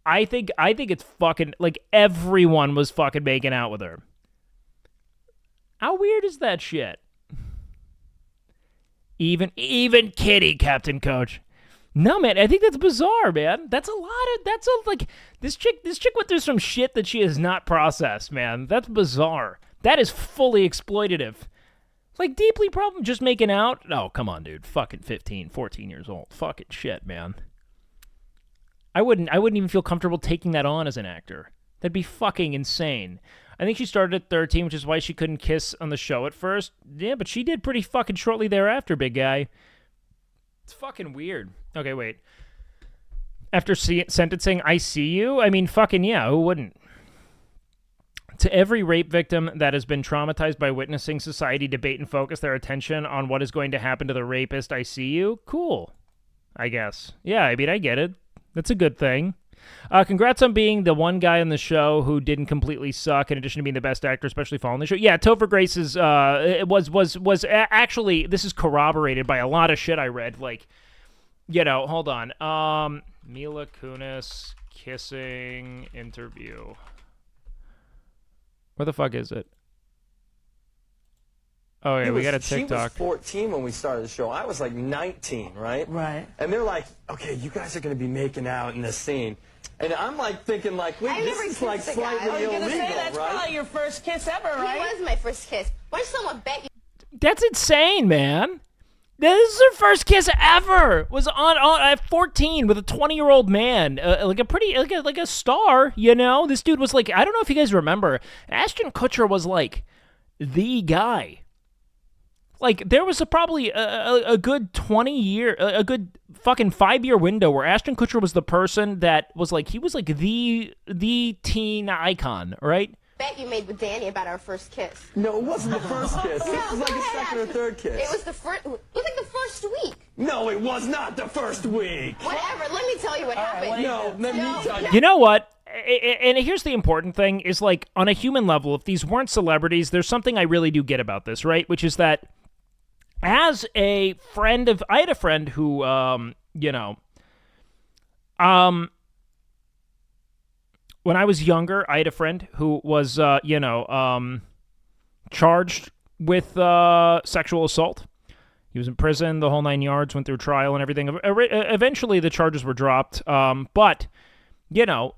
I think it's fucking, like, everyone was fucking making out with her. How weird is that shit? Even Kitty, Captain Coach. No, man, I think that's bizarre, man. That's like, this chick went through some shit that she has not processed, man. That's bizarre. That is fully exploitative. Like, deeply problem, just making out? Oh, come on, dude. Fucking 15, 14 years old. Fucking shit, man. I wouldn't even feel comfortable taking that on as an actor. That'd be fucking insane. I think she started at 13, which is why she couldn't kiss on the show at first. Yeah, but she did pretty fucking shortly thereafter, big guy. It's fucking weird. Okay, wait. After sentencing, I see you? I mean, fucking yeah, who wouldn't? To every rape victim that has been traumatized by witnessing society debate and focus their attention on what is going to happen to the rapist, I see you? Cool, I guess. Yeah, I mean, I get it. That's a good thing. Congrats on being the one guy on the show who didn't completely suck, in addition to being the best actor, especially following the show. Yeah, Topher Grace is, actually, this is corroborated by a lot of shit I read. Like, you know, hold on. Mila Kunis kissing interview. Where the fuck is it? Oh, yeah, we got a TikTok. She was 14 when we started the show. I was like 19, right? Right. And they're like, okay, you guys are going to be making out in this scene. And I'm like thinking, like, wait, this is like slightly illegal, say, that's right? probably your first kiss ever, right? He was my first kiss. Why does someone bet you? That's insane, man. This is her first kiss ever. Was on at 14 with a 20-year-old man, like a pretty like a star. You know, this dude was like, I don't know if you guys remember, Ashton Kutcher was like the guy. Like, there was probably a good 20-year, a good fucking 5-year window where Ashton Kutcher was the person that was like, he was like the teen icon, right? Bet you made with Danny about our first kiss. No, it wasn't the first kiss. It was like go the ahead, second or Ashton. third kiss. It was the first. It was like the first week. No, it was not the first week. Whatever. Let me tell you what happened. No, let me tell you. You know what? And here's the important thing is, like, on a human level, if these weren't celebrities, there's something I really do get about this, right? Which is that as a friend of, I had a friend who, when I was younger, I had a friend who was, charged with sexual assault. He was in prison, the whole 9 yards, went through trial and everything. Eventually, the charges were dropped. But, you know,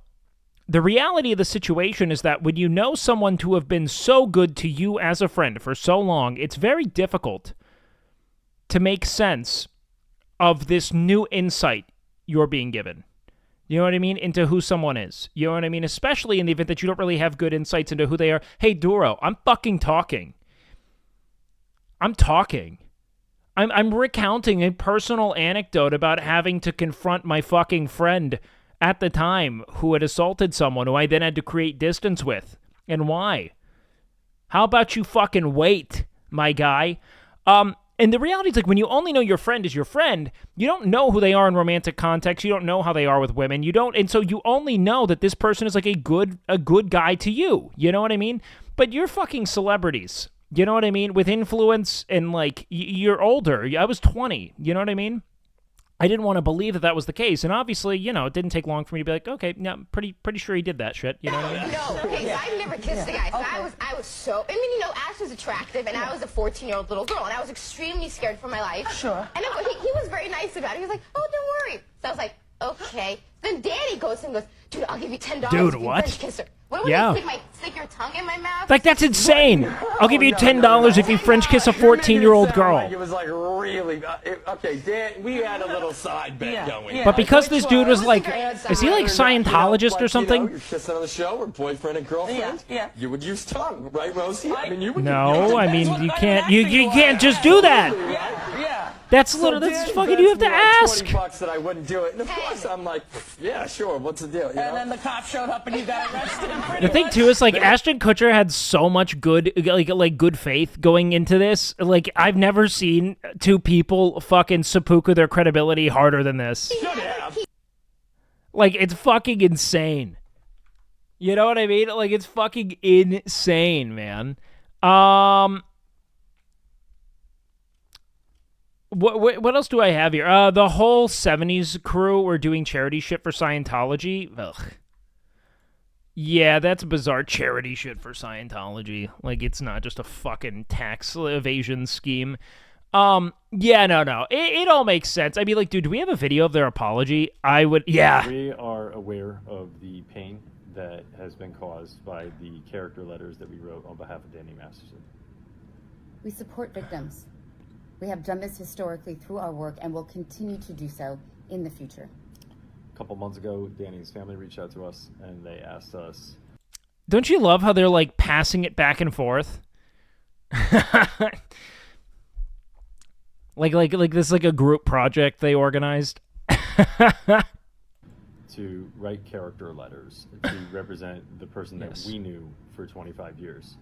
the reality of the situation is that when you know someone to have been so good to you as a friend for so long, it's very difficult to make sense of this new insight you're being given. You know what I mean? Into who someone is. You know what I mean? Especially in the event that you don't really have good insights into who they are. Hey, Duro, I'm fucking talking. I'm recounting a personal anecdote about having to confront my fucking friend at the time who had assaulted someone who I then had to create distance with. And why? How about you fucking wait, my guy? And the reality is, like, when you only know your friend is your friend, you don't know who they are in romantic context. You don't know how they are with women. You don't, and so you only know that this person is like a good guy to you. You know what I mean? But you're fucking celebrities. You know what I mean? With influence and like you're older. I was 20. You know what I mean? I didn't want to believe that was the case, and obviously, you know, it didn't take long for me to be like, okay, no, I'm pretty sure he did that shit. You know what I mean? No, okay, so I've never kissed a guy. So I was so, I mean, you know, Ash was attractive, and I was a 14-year-old little girl, and I was extremely scared for my life. Sure. And he was very nice about it. He was like, oh, don't worry. So I was like, okay. Then Danny goes and goes, dude, I'll give you $10 Dude, if you what? French kiss her. What would Yeah. stick your tongue in my mouth? Like, that's insane. I'll give you $10 if you French kiss a 14-year-old girl. Like it was like really okay. Dan, we had a little side bet going. But because this dude was like, is he like Scientologist or something? You're kissing on the show, or boyfriend and girlfriend. Yeah. You would use tongue, right, Rosie? I mean, you would. No, I mean you can't. You can't just do that. Yeah. That's little. That's fucking. You have to ask. $20 that I wouldn't do it, and of course I'm like, yeah, sure. What's the deal? You know? And then the cop showed up and you got arrested. The thing too is like Ashton Kutcher had so much good like good faith going into this. Like I've never seen two people fucking seppuku their credibility harder than this. Like it's fucking insane. You know what I mean? Like it's fucking insane, man. What else do I have here? The whole 70s crew were doing charity shit for Scientology. Ugh. Yeah, that's bizarre charity shit for Scientology. Like, it's not just a fucking tax evasion scheme. Yeah, no. It all makes sense. I mean, like, dude, do we have a video of their apology? I would, yeah. We are aware of the pain that has been caused by the character letters that we wrote on behalf of Danny Masterson. We support victims. We have done this historically through our work and will continue to do so in the future. A couple months ago, Danny's family reached out to us and they asked us. Don't you love how they're like passing it back and forth? like this is like a group project they organized. To write character letters to represent the person that we knew for 25 years.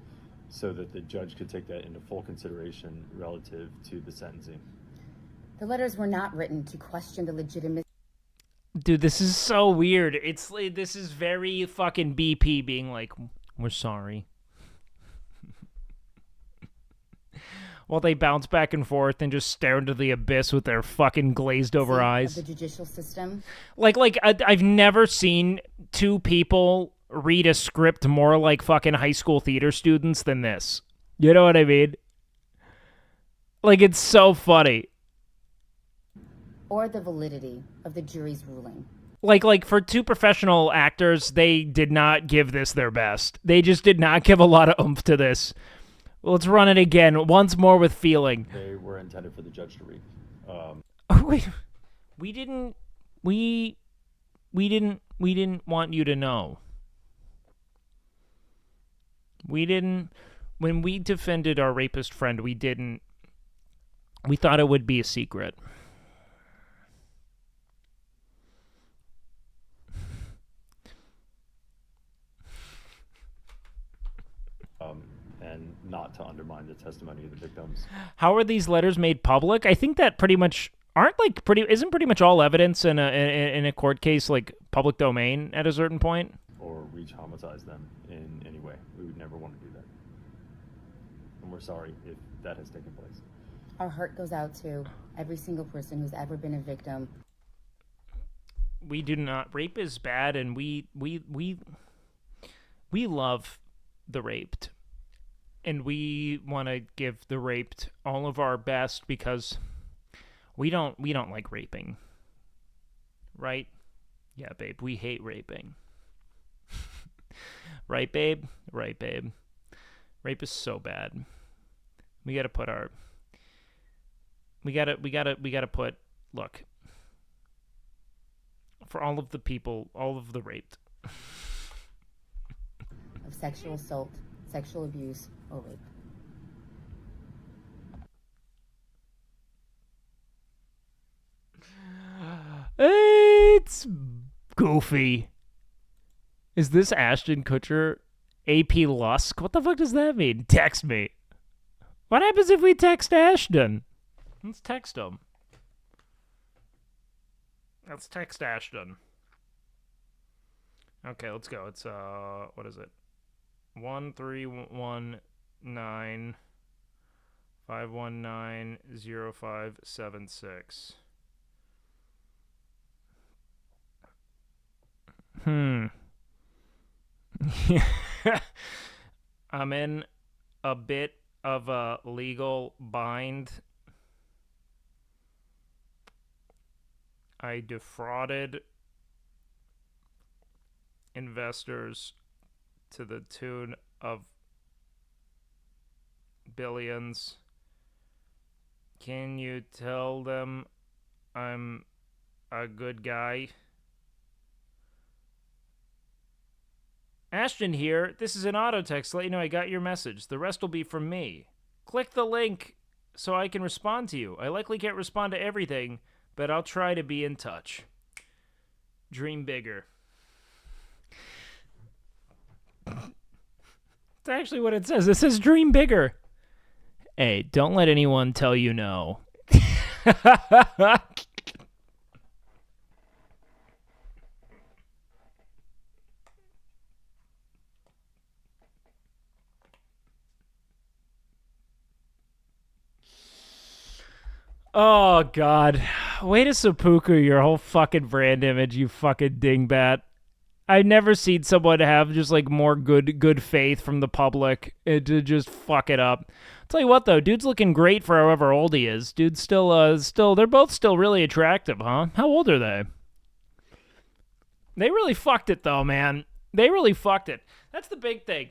So that the judge could take that into full consideration relative to the sentencing. The letters were not written to question the legitimacy. Dude, this is so weird. It's like, this is very fucking BP being like, we're sorry. While they bounce back and forth and just stare into the abyss with their fucking glazed over eyes. The judicial system. Like I've never seen two people read a script more like fucking high school theater students than this. You know what I mean? Like, it's so funny. Or the validity of the jury's ruling. Like for two professional actors, they did not give this their best. They just did not give a lot of oomph to this. Let's run it again, once more with feeling. They were intended for the judge to read. Wait, we didn't want you to know. When we defended our rapist friend, we thought it would be a secret. And not to undermine the testimony of the victims. How are these letters made public? I think that pretty much isn't pretty much all evidence in a court case like public domain at a certain point? Or re-traumatize them in any way. We would never want to do that. And we're sorry if that has taken place. Our heart goes out to every single person who's ever been a victim. We do not. Rape is bad, and we love the raped. And we want to give the raped all of our best because we don't like raping. Right? Yeah, babe, we hate raping. Right, babe? Right, babe. Rape is so bad. We gotta put look, for all of the people, all of the raped. Of sexual assault, sexual abuse, or rape. It's goofy. Is this Ashton Kutcher? AP Lusk? What the fuck does that mean? Text me. What happens if we text Ashton? Let's text him. Let's text Ashton. Okay, let's go. It's what is it? 1319-519-0576. I'm in a bit of a legal bind. I defrauded investors to the tune of billions. Can you tell them I'm a good guy? Ashton here. This is an auto text to let you know I got your message. The rest will be from me. Click the link so I can respond to you. I likely can't respond to everything, but I'll try to be in touch. Dream bigger. It's actually what it says. It says dream bigger. Hey, don't let anyone tell you no. Oh, God. Way to seppuku your whole fucking brand image, you fucking dingbat. I've never seen someone have just, like, more good faith from the public to just fuck it up. I'll tell you what, though. Dude's looking great for however old he is. Dude's still, they're both still really attractive, huh? How old are they? They really fucked it, though, man. They really fucked it. That's the big thing.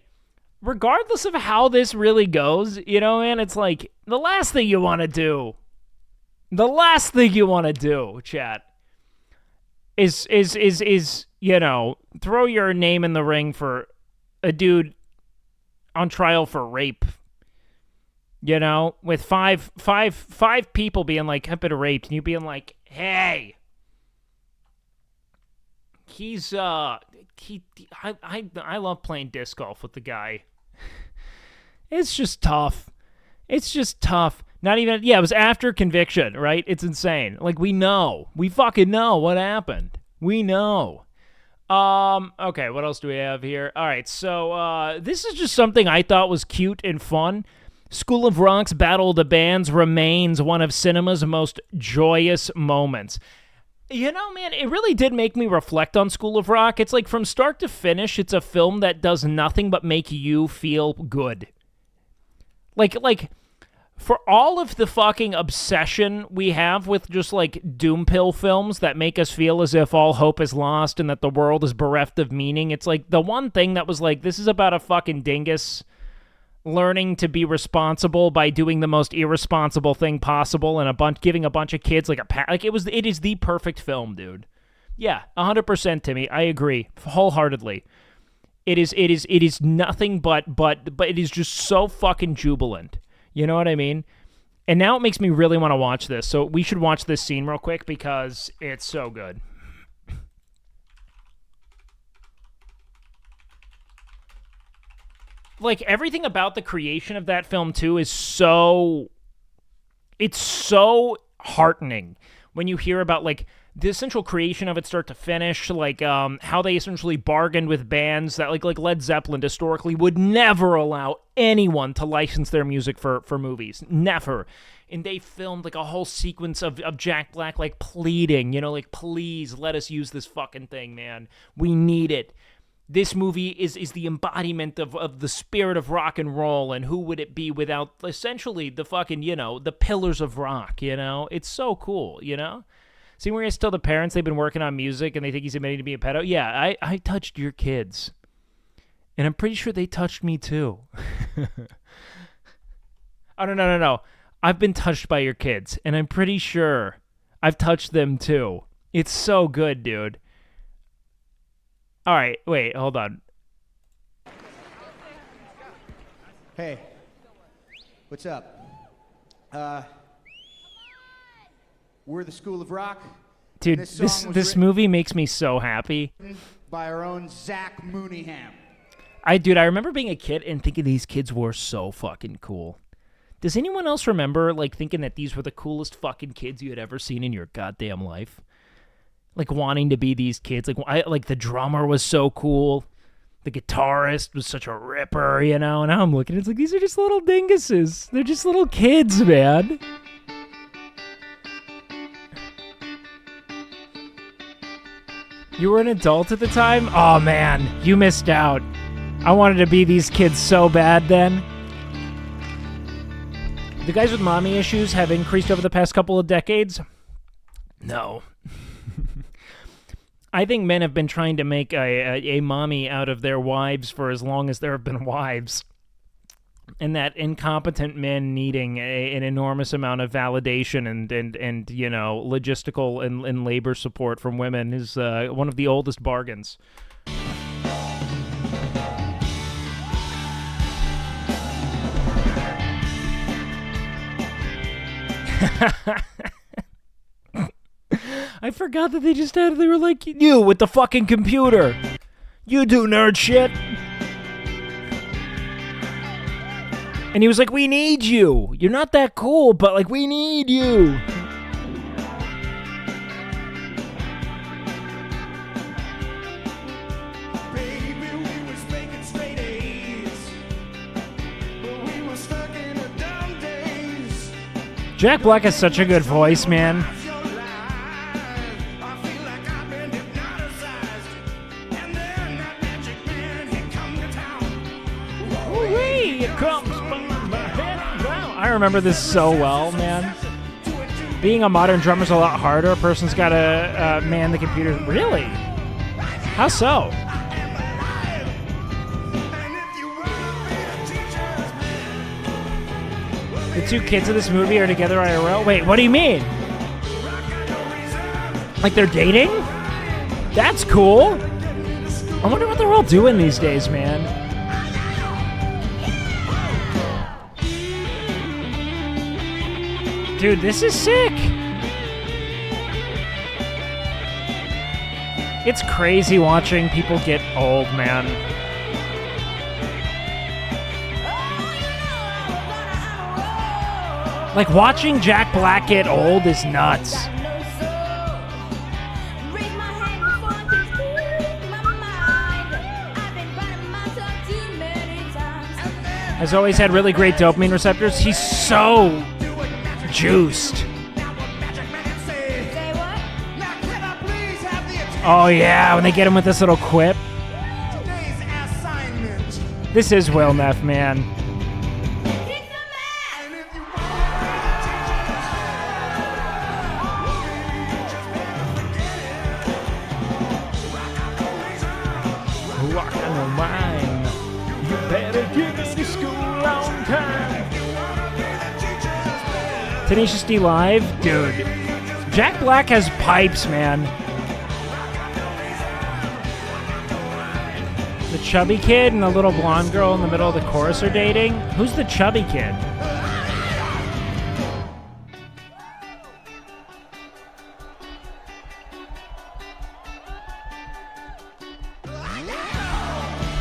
Regardless of how this really goes, you know, man, it's like, the last thing you want to do, chat, is you know, throw your name in the ring for a dude on trial for rape. You know, with five people being like, I've been raped, and you being like, hey, I love playing disc golf with the guy. It's just tough. Not even, it was after conviction, right? It's insane. Like, we fucking know what happened. We know. Okay, what else do we have here? All right, so, this is just something I thought was cute and fun. School of Rock's Battle of the Bands remains one of cinema's most joyous moments. You know, man, it really did make me reflect on School of Rock. It's like, from start to finish, it's a film that does nothing but make you feel good. Like, for all of the fucking obsession we have with just, like, doom pill films that make us feel as if all hope is lost and that the world is bereft of meaning, it's like the one thing that was like, this is about a fucking dingus learning to be responsible by doing the most irresponsible thing possible and giving a bunch of kids like it is the perfect film, dude. Yeah, 100%, Timmy. I agree wholeheartedly. It is nothing but it is just so fucking jubilant. You know what I mean? And now it makes me really want to watch this. So we should watch this scene real quick because it's so good. Like, everything about the creation of that film, too, is so heartening when you hear about, like, the essential creation of it start to finish, like, how they essentially bargained with bands that, like Led Zeppelin historically would never allow anyone to license their music for movies. Never. And they filmed, like, a whole sequence of Jack Black, like, pleading, you know, like, please let us use this fucking thing, man. We need it. This movie is the embodiment of the spirit of rock and roll, and who would it be without, essentially, the fucking, you know, the pillars of rock, you know? It's so cool, you know? See where he's tell the parents they've been working on music and they think he's admitting to be a pedo? Yeah, I touched your kids. And I'm pretty sure they touched me too. Oh, no. I've been touched by your kids, and I'm pretty sure I've touched them too. It's so good, dude. All right, wait, hold on. Hey, what's up? We're the School of Rock. Dude, this movie makes me so happy. By our own Zach Mooneyham. I remember being a kid and thinking these kids were so fucking cool. Does anyone else remember, like, thinking that these were the coolest fucking kids you had ever seen in your goddamn life? Like, wanting to be these kids. Like the drummer was so cool. The guitarist was such a ripper, you know? And now I'm looking, it's like, these are just little dinguses. They're just little kids, man. You were an adult at the time? Oh, man, you missed out. I wanted to be these kids so bad then. The guys with mommy issues have increased over the past couple of decades? No. I think men have been trying to make a mommy out of their wives for as long as there have been wives. And that incompetent men needing an enormous amount of validation and you know, logistical and labor support from women is one of the oldest bargains. I forgot that they were like, you with the fucking computer. You do nerd shit. And he was like, we need you. You're not that cool, but like, we need you. Jack Black has such a good voice, man. I remember this so well, man. Being a modern drummer's a lot harder. A person's got to man the computer. Really? How so? The two kids in this movie are together IRL? Wait, what do you mean? Like they're dating? That's cool. I wonder what they're all doing these days, man. Dude, this is sick. It's crazy watching people get old, man. Like, watching Jack Black get old is nuts. Has always had really great dopamine receptors. He's so juiced. Oh yeah, when they get him with this little quip. This is Will Neff, man. Walking on mine. You better get to school on time. Tenacious D Live? Dude. Jack Black has pipes, man. The chubby kid and the little blonde girl in the middle of the chorus are dating? Who's the chubby kid?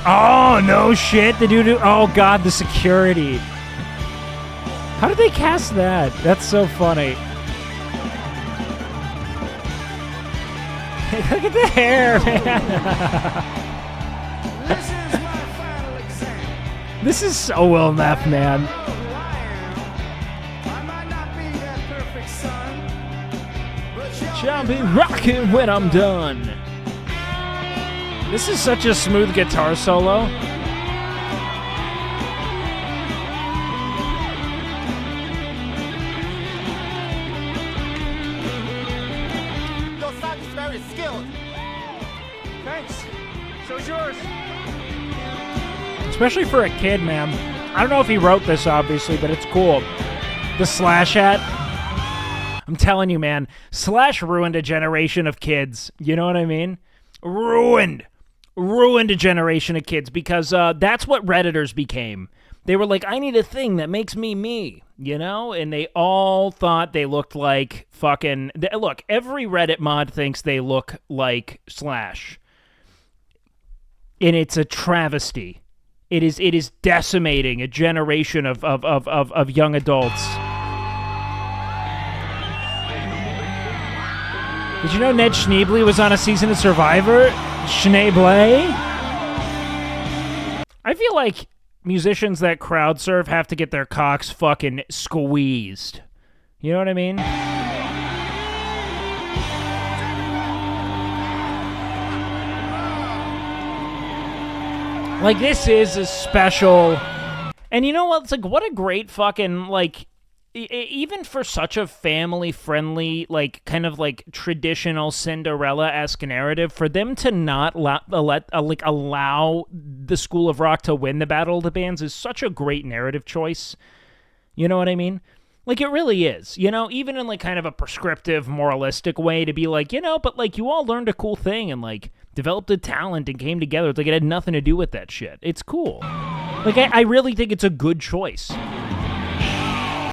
Oh, no shit. The dude. Oh, God, the security. How did they cast that? That's so funny. Look at the hair, man. This is so Will Neff, man. Shall be rocking when I'm done. This is such a smooth guitar solo. Especially for a kid, man. I don't know if he wrote this, obviously, but it's cool. The Slash hat. I'm telling you, man. Slash ruined a generation of kids. You know what I mean? Ruined a generation of kids because that's what Redditors became. They were like, I need a thing that makes me me, you know? And they all thought they looked like fucking... Look, every Reddit mod thinks they look like Slash. And it's a travesty. It is decimating a generation of young adults. Did you know Ned Schneebly was on a season of Survivor? Schneebly? I feel like musicians that crowd surf have to get their cocks fucking squeezed. You know what I mean? Like, this is a special... And you know what? It's like, what a great fucking, like... Even for such a family-friendly, like, kind of, like, traditional Cinderella-esque narrative, for them to not allow the School of Rock to win the Battle of the Bands is such a great narrative choice. You know what I mean? Like, it really is. You know, even in, like, kind of a prescriptive, moralistic way to be like, you know, but, like, you all learned a cool thing and, like, developed a talent and came together. It's like it had nothing to do with that shit. It's cool. Like, I really think it's a good choice.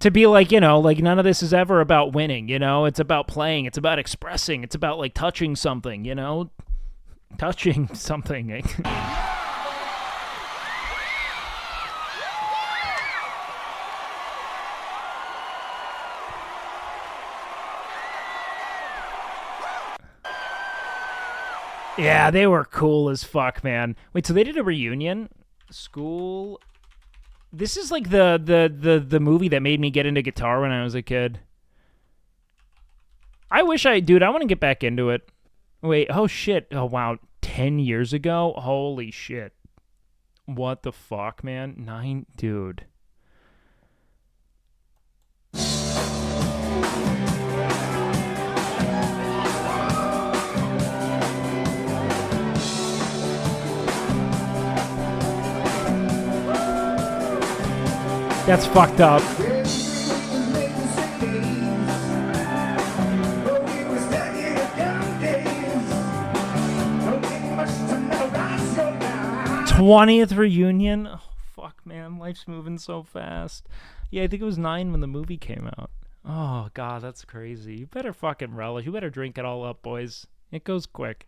To be like, you know, like, none of this is ever about winning, you know? It's about playing. It's about expressing. It's about, like, touching something, you know? Touching something. Yeah, they were cool as fuck, man. Wait, so they did a reunion? School... This is like the movie that made me get into guitar when I was a kid. I wish dude, I want to get back into it. Wait, oh shit. Oh wow, 10 years ago? Holy shit. What the fuck, man? Dude. That's fucked up. '20th reunion? Oh, fuck, man. Life's moving so fast. Yeah, I think it was 9 when the movie came out. Oh, God, that's crazy. You better fucking relish. You better drink it all up, boys. It goes quick.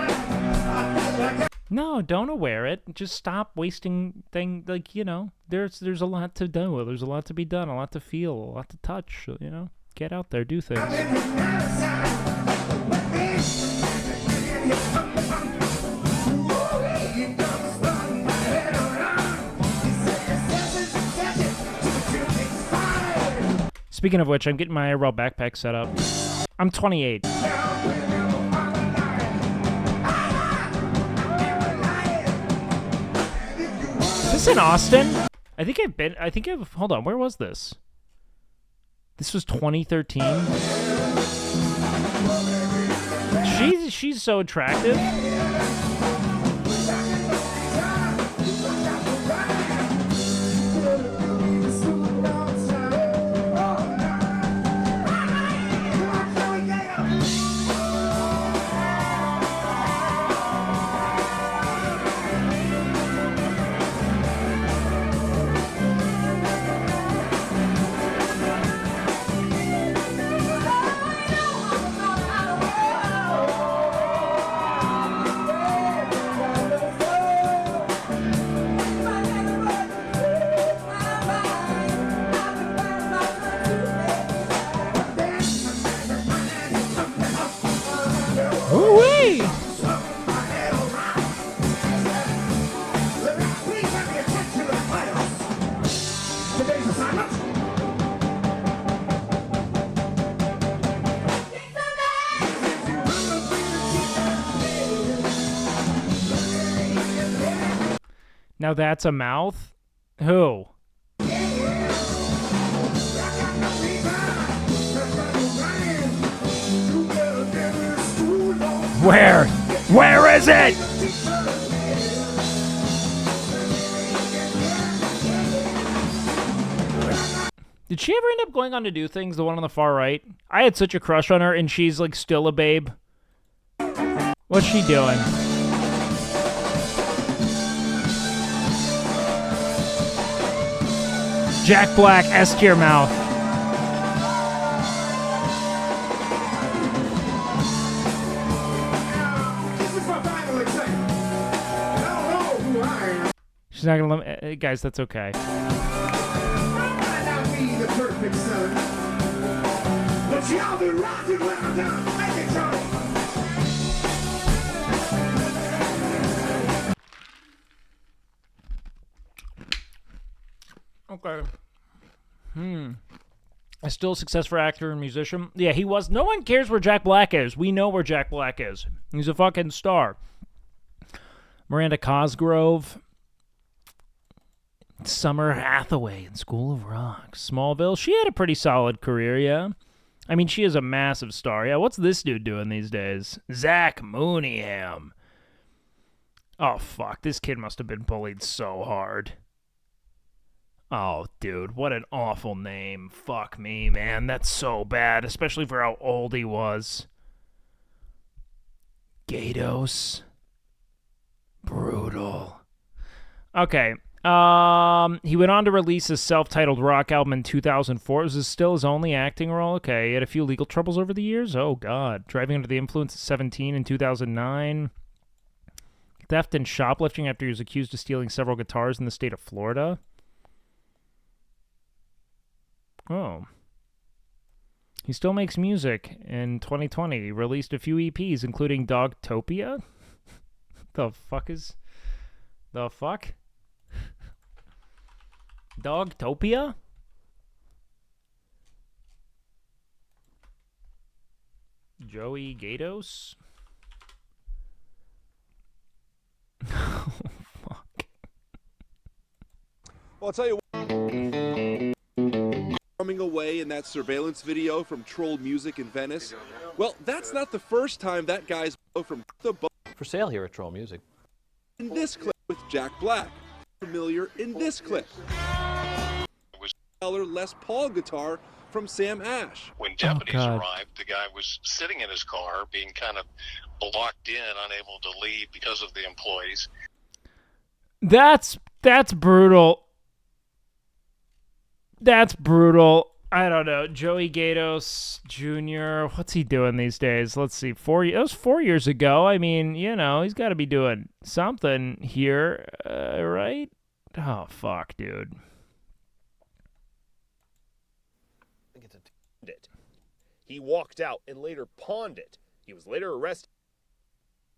No, don't wear it. Just stop wasting things. Like, you know, there's a lot to do. There's a lot to be done, a lot to feel, a lot to touch. You know, get out there, do things. Speaking of which, I'm getting my IRL backpack set up. I'm 28. Is this in Austin? Hold on, where was this? This was 2013? She's so attractive. Ooh-wee! Now that's a mouth? Who? Where? Where is it? Did she ever end up going on to do things, the one on the far right? I had such a crush on her, and she's, like, still a babe. What's she doing? Jack Black, S to your mouth. She's not gonna let me, guys, that's okay. I might not be the perfect son, but y'all been rocking well done. Thank you, Charlie. Okay. Still a success for actor and musician. Yeah, he was. No one cares where Jack Black is. We know where Jack Black is. He's a fucking star. Miranda Cosgrove. Summer Hathaway in School of Rock. Smallville. She had a pretty solid career, yeah. I mean, she is a massive star. Yeah, what's this dude doing these days? Zach Mooneyham. Oh, fuck. This kid must have been bullied so hard. Oh, dude, what an awful name. Fuck me, man. That's so bad, especially for how old he was. Gatos. Brutal. Okay. He went on to release his self-titled rock album in 2004. Was this still his only acting role? Okay. He had a few legal troubles over the years. Oh, God. Driving under the influence at 17 in 2009. Theft and shoplifting after he was accused of stealing several guitars in the state of Florida. Oh. He still makes music. In 2020, he released a few EPs, including Dogtopia. The fuck is... The fuck? Dogtopia? Joey Gatos? Oh, fuck. Well, I'll tell you what. Coming away in that surveillance video from Troll Music in Venice. Well, that's not the first time that guy's from the For sale here at Troll Music. In this clip with Jack Black. Familiar in this clip. Les Paul guitar from Sam Ash. When deputies arrived, the guy was sitting in his car, being kind of blocked in, unable to leave because of the employees. That's brutal. That's brutal. I don't know. Joey Gatos Jr., what's he doing these days? Let's see. That was 4 years ago. I mean, you know, he's got to be doing something here, right? Oh, fuck, dude. He walked out and later pawned it. He was later arrested.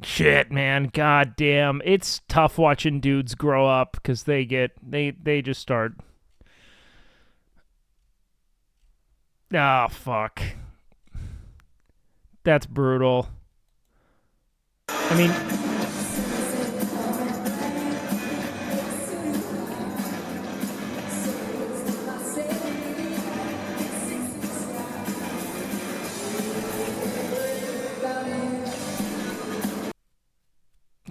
Shit, man. God damn. It's tough watching dudes grow up because they just start... Ah, fuck. That's brutal. I mean...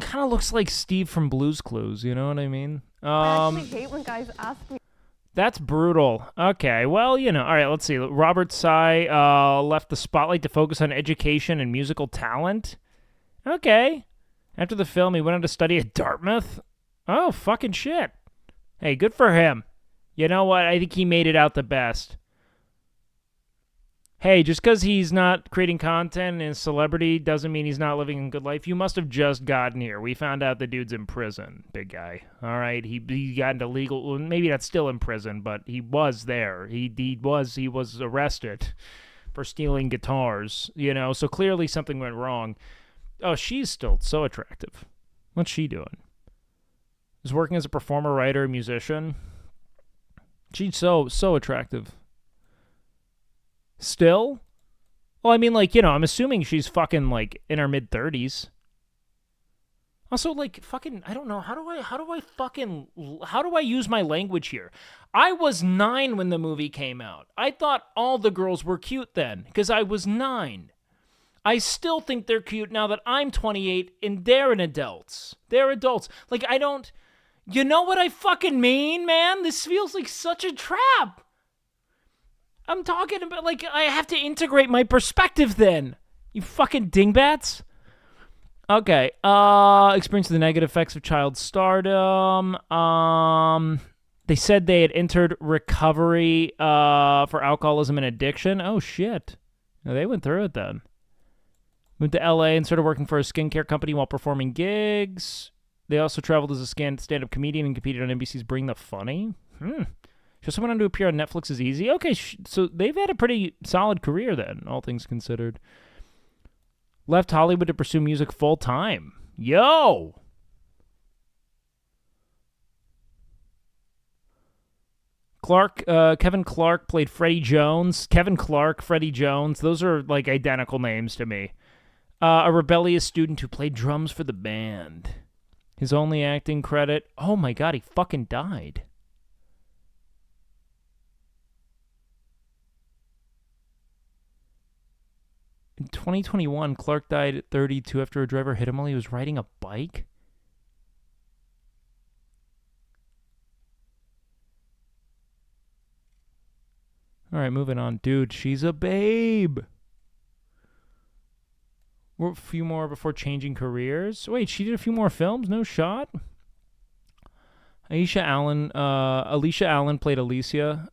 kind of looks like Steve from Blue's Clues, you know what I mean? I actually hate when guys ask me. That's brutal. Okay, well, you know, all right, let's see. Robert Sy left the spotlight to focus on education and musical talent. Okay. After the film, he went on to study at Dartmouth. Oh, fucking shit. Hey, good for him. You know what? I think he made it out the best. Hey, just because he's not creating content and is a celebrity doesn't mean he's not living a good life. You must have just gotten here. We found out the dude's in prison, big guy. All right, he got into legal. Well, maybe not still in prison, but he was there. He was arrested for stealing guitars. You know, so clearly something went wrong. Oh, she's still so attractive. What's she doing? Is working as a performer, writer, musician. She's so attractive. Still? Well, I mean, like, you know, I'm assuming she's fucking, like, in her mid-30s. Also, like, fucking, I don't know, how do I use my language here? I was 9 when the movie came out. I thought all the girls were cute then, because I was 9. I still think they're cute now that I'm 28 and they're adults. They're adults. Like, you know what I fucking mean, man? This feels like such a trap. I'm talking about, like, I have to integrate my perspective then. You fucking dingbats. Okay. Experience the negative effects of child stardom. They said they had entered recovery for alcoholism and addiction. Oh, shit. No, they went through it then. Moved to LA and started working for a skincare company while performing gigs. They also traveled as a stand-up comedian and competed on NBC's Bring the Funny. For someone to appear on Netflix is easy? Okay, so they've had a pretty solid career then, all things considered. Left Hollywood to pursue music full-time. Yo! Kevin Clark played Freddie Jones. Kevin Clark, Freddie Jones, those are like identical names to me. A rebellious student who played drums for the band. His only acting credit, oh my god, he fucking died. In 2021, Clark died at 32 after a driver hit him while he was riding a bike. All right, moving on. Dude, she's a babe. We're a few more before changing careers. Wait, she did a few more films? No shot? Alicia Allen played Alicia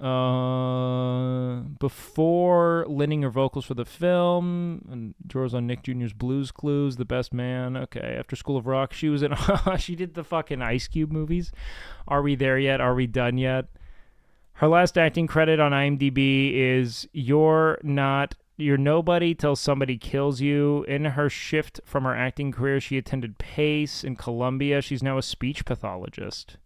before lending her vocals for the film, and draws on Nick Jr.'s Blues Clues, The Best Man. Okay, after School of Rock, she was in. She did the fucking Ice Cube movies. Are we there yet? Are we done yet? Her last acting credit on IMDb is You're Nobody Till Somebody Kills You. In her shift from her acting career, she attended Pace in Columbia. She's now a speech pathologist.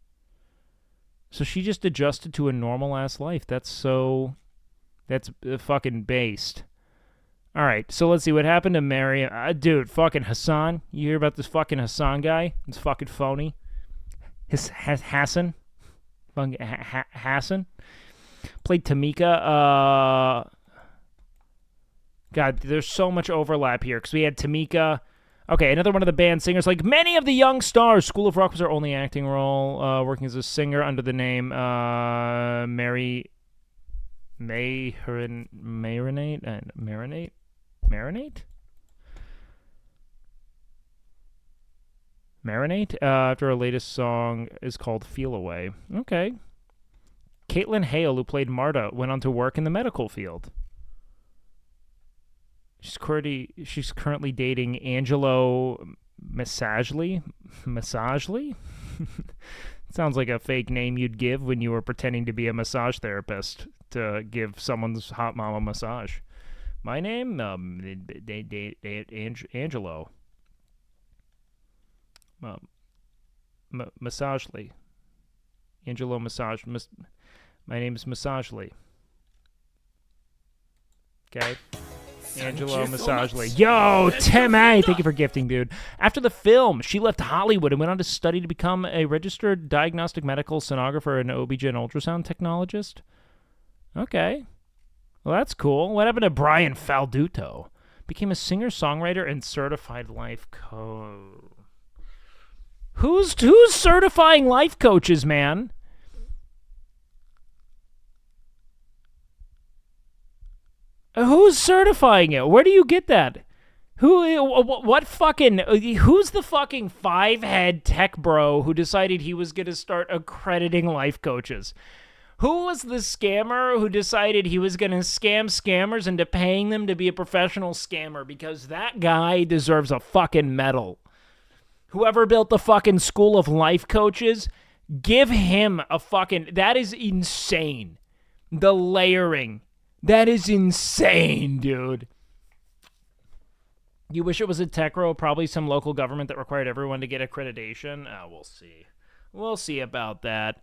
So she just adjusted to a normal-ass life. That's fucking based. All right, so let's see what happened to Mary. Dude, fucking Hassan. You hear about this fucking Hassan guy? It's fucking phony. Hassan. Hassan. Played Tamika. God, there's so much overlap here because we had Tamika. Okay, another one of the band singers. Like many of the young stars, School of Rock was her only acting role, working as a singer under the name Marinate. After her latest song is called Feel Away. Okay. Caitlin Hale, who played Marta, went on to work in the medical field. She's currently dating Angelo Massagely. Sounds like a fake name you'd give when you were pretending to be a massage therapist to give someone's hot mama massage. My name, Angelo. Massagely. Angelo Massage. My name is Massagely. Okay. Angelo Massagely. Yo, Tim A. Thank you for gifting, dude. After the film, she left Hollywood and went on to study to become a registered diagnostic medical sonographer and OB-GYN ultrasound technologist. Okay. Well, that's cool. What happened to Brian Falduto? Became a singer-songwriter and certified life coach. Who's certifying life coaches, man? Who's certifying it? Where do you get that? Who's the fucking five-head tech bro who decided he was going to start accrediting life coaches? Who was the scammer who decided he was going to scam scammers into paying them to be a professional scammer? Because that guy deserves a fucking medal. Whoever built the fucking school of life coaches, give him a fucking... That is insane. The layering. That is insane, dude. You wish it was a tech row, probably some local government that required everyone to get accreditation? We'll see. We'll see about that.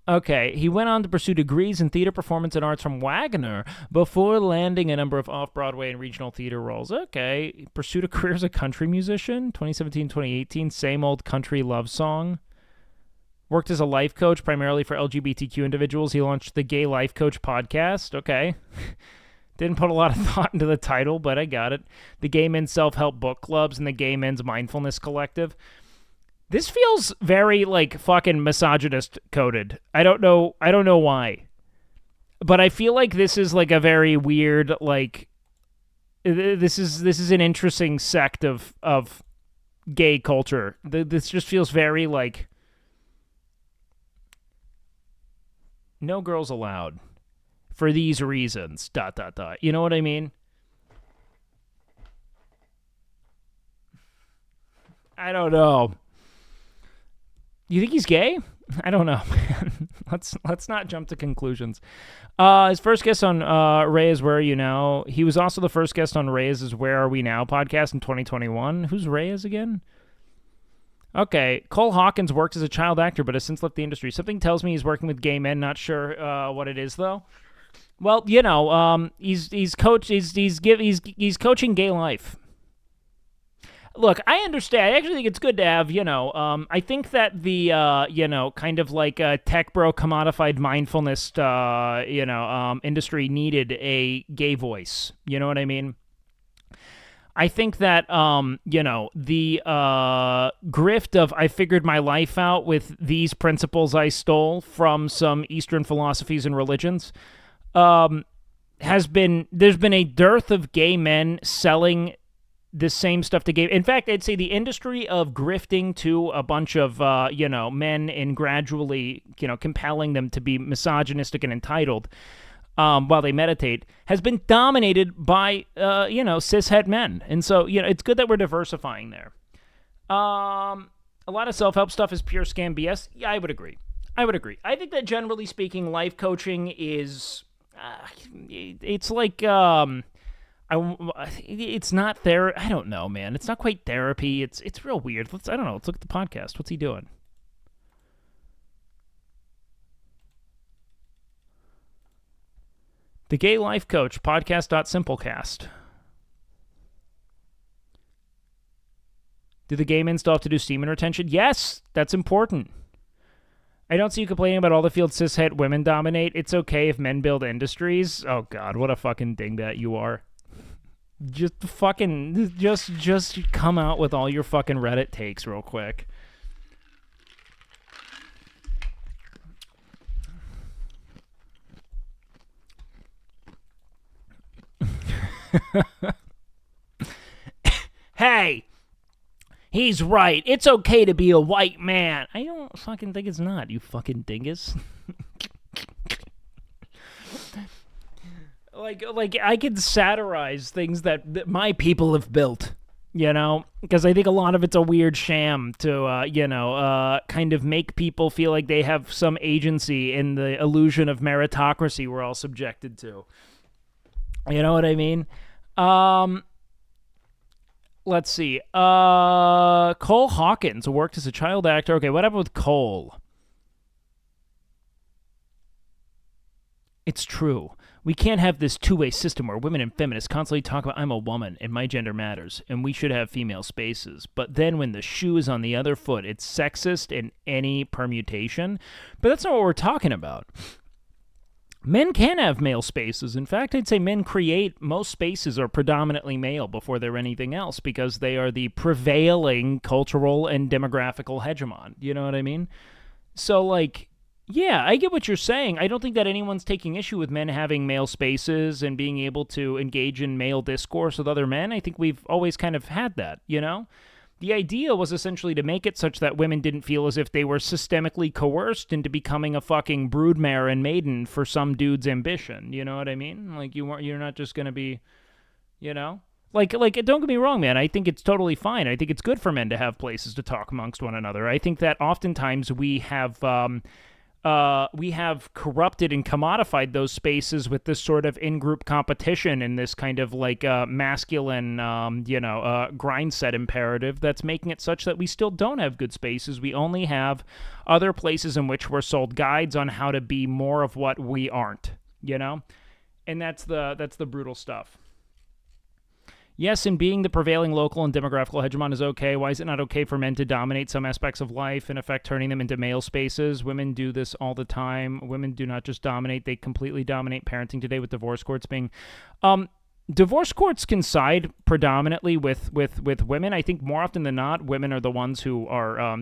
Okay, he went on to pursue degrees in theater performance and arts from Wagner before landing a number of off-Broadway and regional theater roles. Okay, he pursued a career as a country musician, 2017-2018, same old country love song. Worked as a life coach, primarily for LGBTQ individuals. He launched the Gay Life Coach podcast. Okay. Didn't put a lot of thought into the title, but I got it. The Gay Men's Self-Help Book Clubs and the Gay Men's Mindfulness Collective. This feels very, like, fucking misogynist coded. I don't know why. But I feel like this is, like, a very weird, like... This is an interesting sect of gay culture. This just feels very, like... No girls allowed. For these reasons, ... You know what I mean? I don't know. You think he's gay? I don't know, man. Let's not jump to conclusions. His first guest on Ray is Where Are You Now? He was also the first guest on Ray is Where Are We Now podcast in 2021. Who's Ray is again? Okay, Cole Hawkins worked as a child actor, but has since left the industry. Something tells me he's working with gay men. Not sure what it is though. Well, you know, he's coaching gay life. Look, I understand. I actually think it's good to have, you know, I think that the, you know, kind of like tech bro commodified mindfulness, you know, industry needed a gay voice. You know what I mean? I think that, you know, the grift of I figured my life out with these principles I stole from some Eastern philosophies and religions there's been a dearth of gay men selling the same stuff to gay. In fact, I'd say the industry of grifting to a bunch of, you know, men and gradually, you know, compelling them to be misogynistic and entitled while they meditate has been dominated by, you know, cishet men. And so, you know, it's good that we're diversifying there. A lot of self-help stuff is pure scam BS. Yeah, I would agree. I think that generally speaking, life coaching is, it's like, it's not there. I don't know, man. It's not quite therapy. It's real weird. I don't know. Let's look at the podcast. What's he doing? The Gay Life Coach podcast.simplecast. Do the gay men still have to do semen retention? Yes, that's important. I don't see you complaining about all the fields cishet women dominate. It's okay if men build industries. Oh God, what a fucking dingbat you are. Just come out with all your fucking Reddit takes real quick. Hey, he's right. It's okay to be a white man. I don't fucking think it's not, you fucking dingus. Like I can satirize things that my people have built, you know, because I think a lot of it's a weird sham to, you know, kind of make people feel like they have some agency in the illusion of meritocracy we're all subjected to. You know what I mean? Let's see. Cole Hawkins worked as a child actor. Okay, what happened with Cole? It's true. We can't have this two-way system where women and feminists constantly talk about I'm a woman and my gender matters and we should have female spaces. But then when the shoe is on the other foot, it's sexist in any permutation. But that's not what we're talking about. Men can have male spaces. In fact, I'd say men create most spaces are predominantly male before they're anything else because they are the prevailing cultural and demographical hegemon. You know what I mean? So, like, yeah, I get what you're saying. I don't think that anyone's taking issue with men having male spaces and being able to engage in male discourse with other men. I think we've always kind of had that, you know? The idea was essentially to make it such that women didn't feel as if they were systemically coerced into becoming a fucking broodmare and maiden for some dude's ambition. You know what I mean? Like, you're not just going to be, you know? Like, don't get me wrong, man. I think it's totally fine. I think it's good for men to have places to talk amongst one another. I think that oftentimes we have corrupted and commodified those spaces with this sort of in-group competition and this kind of like masculine, grind set imperative that's making it such that we still don't have good spaces. We only have other places in which we're sold guides on how to be more of what we aren't, you know? And that's the brutal stuff. Yes, and being the prevailing local and demographical hegemon is okay. Why is it not okay for men to dominate some aspects of life, in effect turning them into male spaces? Women do this all the time. Women do not just dominate, they completely dominate parenting today with divorce courts being... divorce courts can side predominantly with women. I think more often than not, women are the ones who are,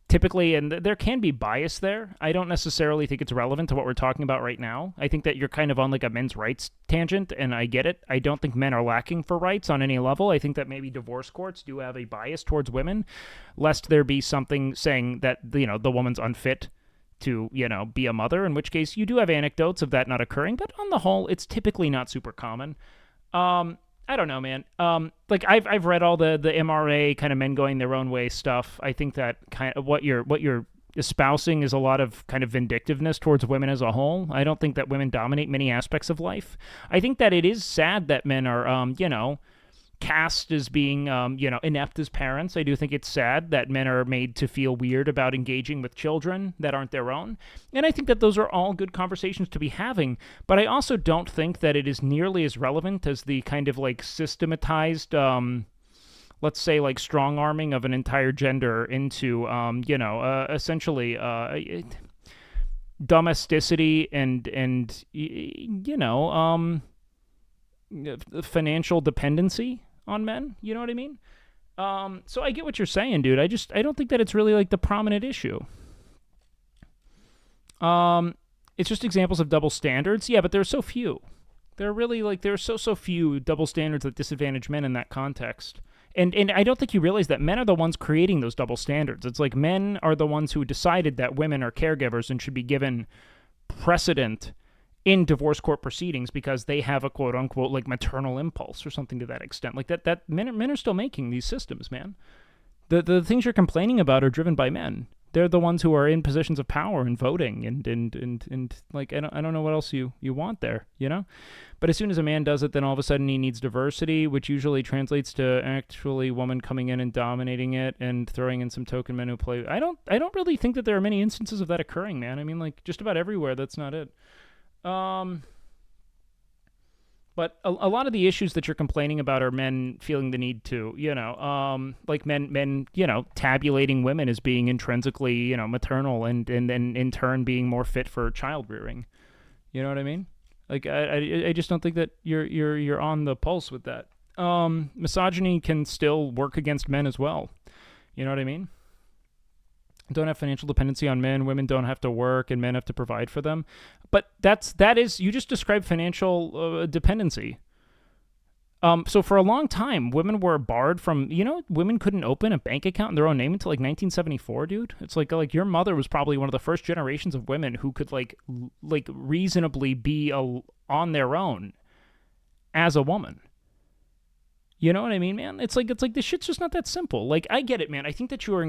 typically, and there can be bias there. I don't necessarily think it's relevant to what we're talking about right now. I think that you're kind of on like a men's rights tangent, and I get it. I don't think men are lacking for rights on any level. I think that maybe divorce courts do have a bias towards women, lest there be something saying that, you know, the woman's unfit to, you know, be a mother, in which case you do have anecdotes of that not occurring, but on the whole, it's typically not super common. I don't know, man. Like I've read all the MRA kind of men going their own way stuff. I think that kind of what you're espousing is a lot of kind of vindictiveness towards women as a whole. I don't think that women dominate many aspects of life. I think that it is sad that men are, cast as being, inept as parents. I do think it's sad that men are made to feel weird about engaging with children that aren't their own. And I think that those are all good conversations to be having. But I also don't think that it is nearly as relevant as the kind of like systematized, let's say like strong arming of an entire gender into, essentially, domesticity and financial dependency on men. You know what I mean? So I get what you're saying, dude. I don't think that it's really like the prominent issue. It's just examples of double standards. Yeah, but there are so few. There are so few double standards that disadvantage men in that context. And I don't think you realize that men are the ones creating those double standards. It's like men are the ones who decided that women are caregivers and should be given precedent in divorce court proceedings because they have a quote-unquote like maternal impulse or something to that extent. Like that men are still making these systems, man. The things you're complaining about are driven by men. They're the ones who are in positions of power and voting and like I don't know what else you want there, you know? But as soon as a man does it, then all of a sudden he needs diversity, which usually translates to actually woman coming in and dominating it and throwing in some token men who play. I don't really think that there are many instances of that occurring, man. I mean, like just about everywhere that's not it. But a lot of the issues that you're complaining about are men feeling the need to, like men, tabulating women as being intrinsically, maternal and then in turn being more fit for child rearing. You know what I mean? Like I just don't think that you're on the pulse with that. Misogyny can still work against men as well. You know what I mean? Don't have financial dependency on men. Women don't have to work, and men have to provide for them. But that is you just described financial dependency. So for a long time, women were barred from, women couldn't open a bank account in their own name until like 1974, dude. It's like your mother was probably one of the first generations of women who could like reasonably be on their own as a woman. You know what I mean, man? It's like this shit's just not that simple. Like, I get it, man. I think that you are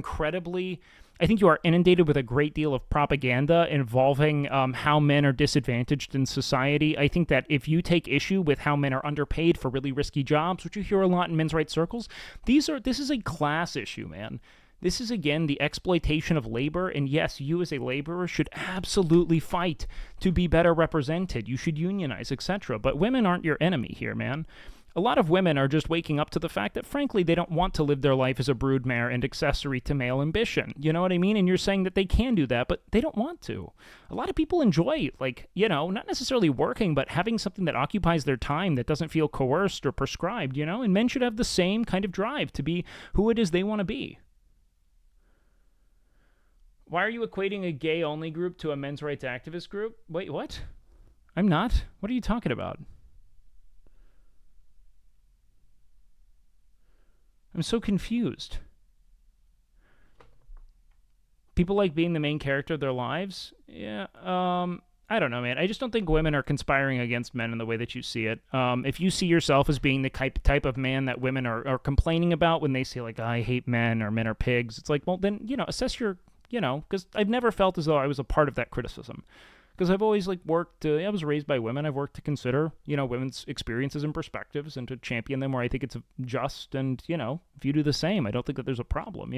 inundated with a great deal of propaganda involving how men are disadvantaged in society. I think that if you take issue with how men are underpaid for really risky jobs, which you hear a lot in men's rights circles, this is a class issue, man. This is, again, the exploitation of labor, and yes, you as a laborer should absolutely fight to be better represented. You should unionize, etc. But women aren't your enemy here, man. A lot of women are just waking up to the fact that, frankly, they don't want to live their life as a broodmare and accessory to male ambition. You know what I mean? And you're saying that they can do that, but they don't want to. A lot of people enjoy, not necessarily working, but having something that occupies their time that doesn't feel coerced or prescribed, and men should have the same kind of drive to be who it is they want to be. Why are you equating a gay-only group to a men's rights activist group? Wait, what? I'm not. What are you talking about? I'm so confused. People like being the main character of their lives? Yeah, I don't know, man. I just don't think women are conspiring against men in the way that you see it. If you see yourself as being the type of man that women are complaining about when they say, like, I hate men or men are pigs, it's like, well, then, assess your, because I've never felt as though I was a part of that criticism. Because I've always worked I was raised by women. I've worked to consider, women's experiences and perspectives and to champion them where I think it's just. And, if you do the same, I don't think that there's a problem,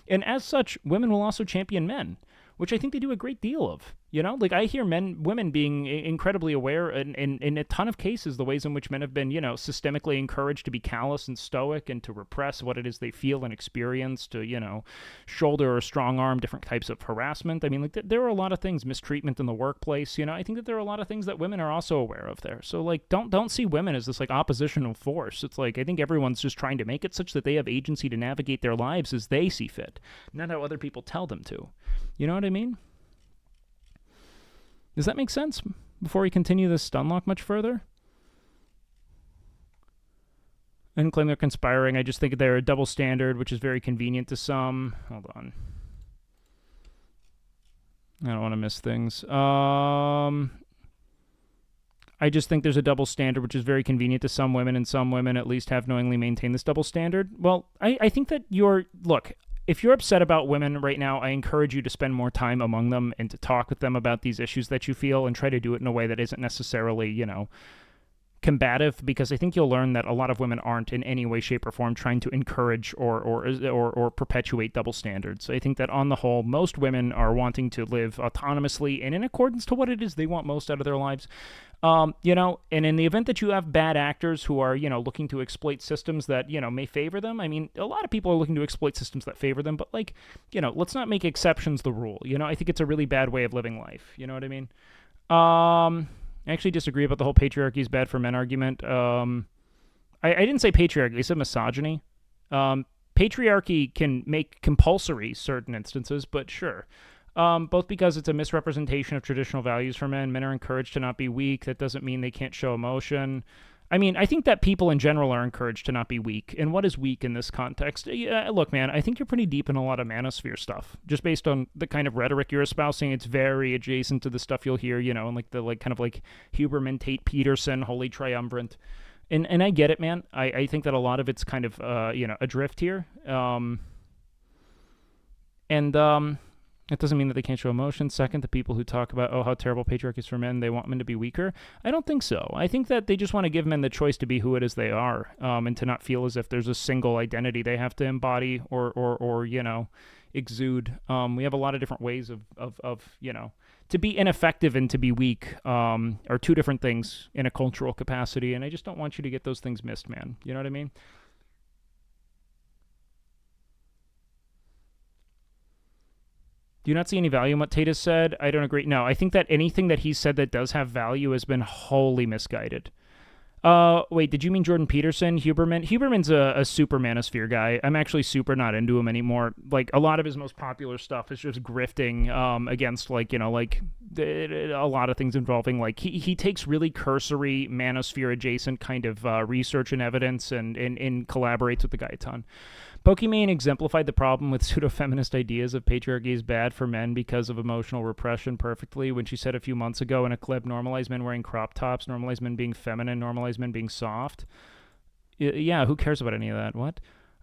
And as such, women will also champion men, which I think they do a great deal of. I hear women being incredibly aware in a ton of cases, the ways in which men have been, systemically encouraged to be callous and stoic and to repress what it is they feel and experience, to, shoulder or strong arm different types of harassment. I mean, there are a lot of things, mistreatment in the workplace, I think that there are a lot of things that women are also aware of there. So, don't see women as this, oppositional force. It's I think everyone's just trying to make it such that they have agency to navigate their lives as they see fit, not how other people tell them to. You know what I mean? Does that make sense? Before we continue this stunlock much further? I didn't claim they're conspiring. I just think they're a double standard, which is very convenient to some. Hold on. I don't want to miss things. I just think there's a double standard, which is very convenient to some women, and some women at least have knowingly maintained this double standard. Well, I think that look, if you're upset about women right now, I encourage you to spend more time among them and to talk with them about these issues that you feel and try to do it in a way that isn't necessarily, combative, because I think you'll learn that a lot of women aren't in any way, shape, or form trying to encourage or perpetuate double standards. I think that on the whole, most women are wanting to live autonomously and in accordance to what it is they want most out of their lives. And in the event that you have bad actors who are, looking to exploit systems that, may favor them, I mean, a lot of people are looking to exploit systems that favor them, but let's not make exceptions the rule. I think it's a really bad way of living life. You know what I mean? I actually disagree about the whole patriarchy is bad for men argument. I didn't say patriarchy, I said misogyny. Patriarchy can make compulsory certain instances, but sure. Both because it's a misrepresentation of traditional values for men. Men are encouraged to not be weak. That doesn't mean they can't show emotion. I mean, I think that people in general are encouraged to not be weak. And what is weak in this context? Look, man, I think you're pretty deep in a lot of manosphere stuff. Just based on the kind of rhetoric you're espousing, it's very adjacent to the stuff you'll hear, and the kind of Huberman, Tate Peterson, Holy Triumvirate. And I get it, man. I think that a lot of it's kind of, adrift here. It doesn't mean that they can't show emotion. Second, the people who talk about, how terrible patriarchy is for men, they want men to be weaker. I don't think so. I think that they just want to give men the choice to be who it is they are, and to not feel as if there's a single identity they have to embody or exude. We have a lot of different ways of to be ineffective and to be weak are two different things in a cultural capacity, and I just don't want you to get those things missed, man. You know what I mean? Do you not see any value in what Tate has said? I don't agree. No, I think that anything that he's said that does have value has been wholly misguided. Wait, did you mean Jordan Peterson? Huberman? Huberman's a super manosphere guy. I'm actually super not into him anymore. A lot of his most popular stuff is just grifting against, a lot of things involving, he takes really cursory manosphere-adjacent kind of research and evidence and collaborates with the guy a ton. Pokimane exemplified the problem with pseudo-feminist ideas of patriarchy is bad for men because of emotional repression perfectly when she said a few months ago in a clip, normalize men wearing crop tops, normalize men being feminine, normalize men being soft. Yeah, who cares about any of that? What?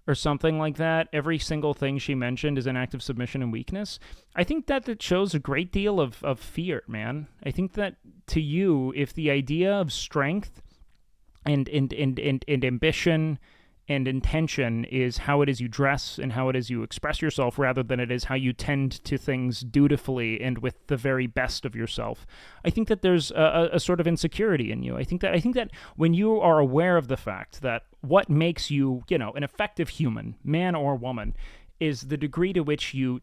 Or something like that. Every single thing she mentioned is an act of submission and weakness. I think that shows a great deal of fear, man. I think that to you, if the idea of strength and ambition and intention is how it is you dress and how it is you express yourself rather than it is how you tend to things dutifully and with the very best of yourself, I think that there's a sort of insecurity in you. I think that when you are aware of the fact that what makes you, an effective human, man or woman, is the degree to which you,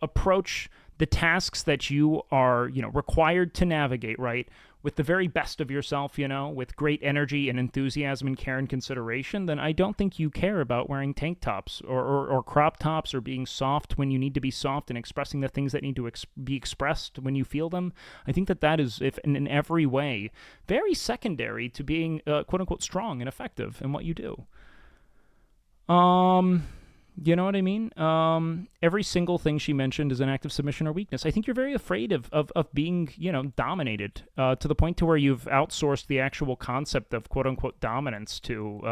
approach the tasks that you are, required to navigate, right, with the very best of yourself, with great energy and enthusiasm and care and consideration, then I don't think you care about wearing tank tops or crop tops or being soft when you need to be soft and expressing the things that need to be expressed when you feel them. I think that is, if in every way, very secondary to being, quote-unquote, strong and effective in what you do. You know what I mean? Every single thing she mentioned is an act of submission or weakness. I think you're very afraid of being, dominated to the point to where you've outsourced the actual concept of quote-unquote dominance to,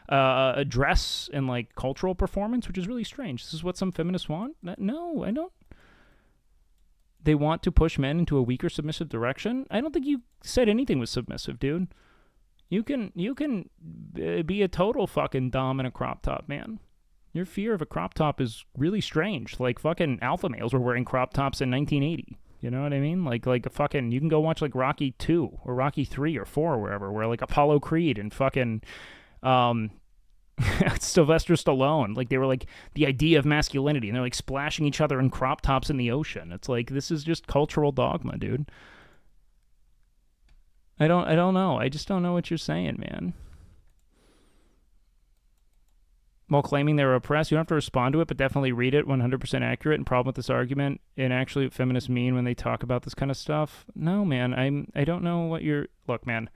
a dress and, cultural performance, which is really strange. This is what some feminists want? No, I don't. They want to push men into a weaker, submissive direction? I don't think you said anything was submissive, dude. You can be a total fucking dom in a crop top, man. Your fear of a crop top is really strange. Fucking alpha males were wearing crop tops in 1980. You know what I mean? A fucking, you can go watch Rocky 2 or Rocky 3 or 4 or wherever, where Apollo Creed and fucking Sylvester Stallone, they were the idea of masculinity, and they're splashing each other in crop tops in the ocean. It's this is just cultural dogma, dude. I don't know. I just don't know what you're saying, man. While claiming they were oppressed, you don't have to respond to it, but definitely read it. 100% accurate. And problem with this argument, and actually what feminists mean when they talk about this kind of stuff. No, man. I don't know what you're... Look, man.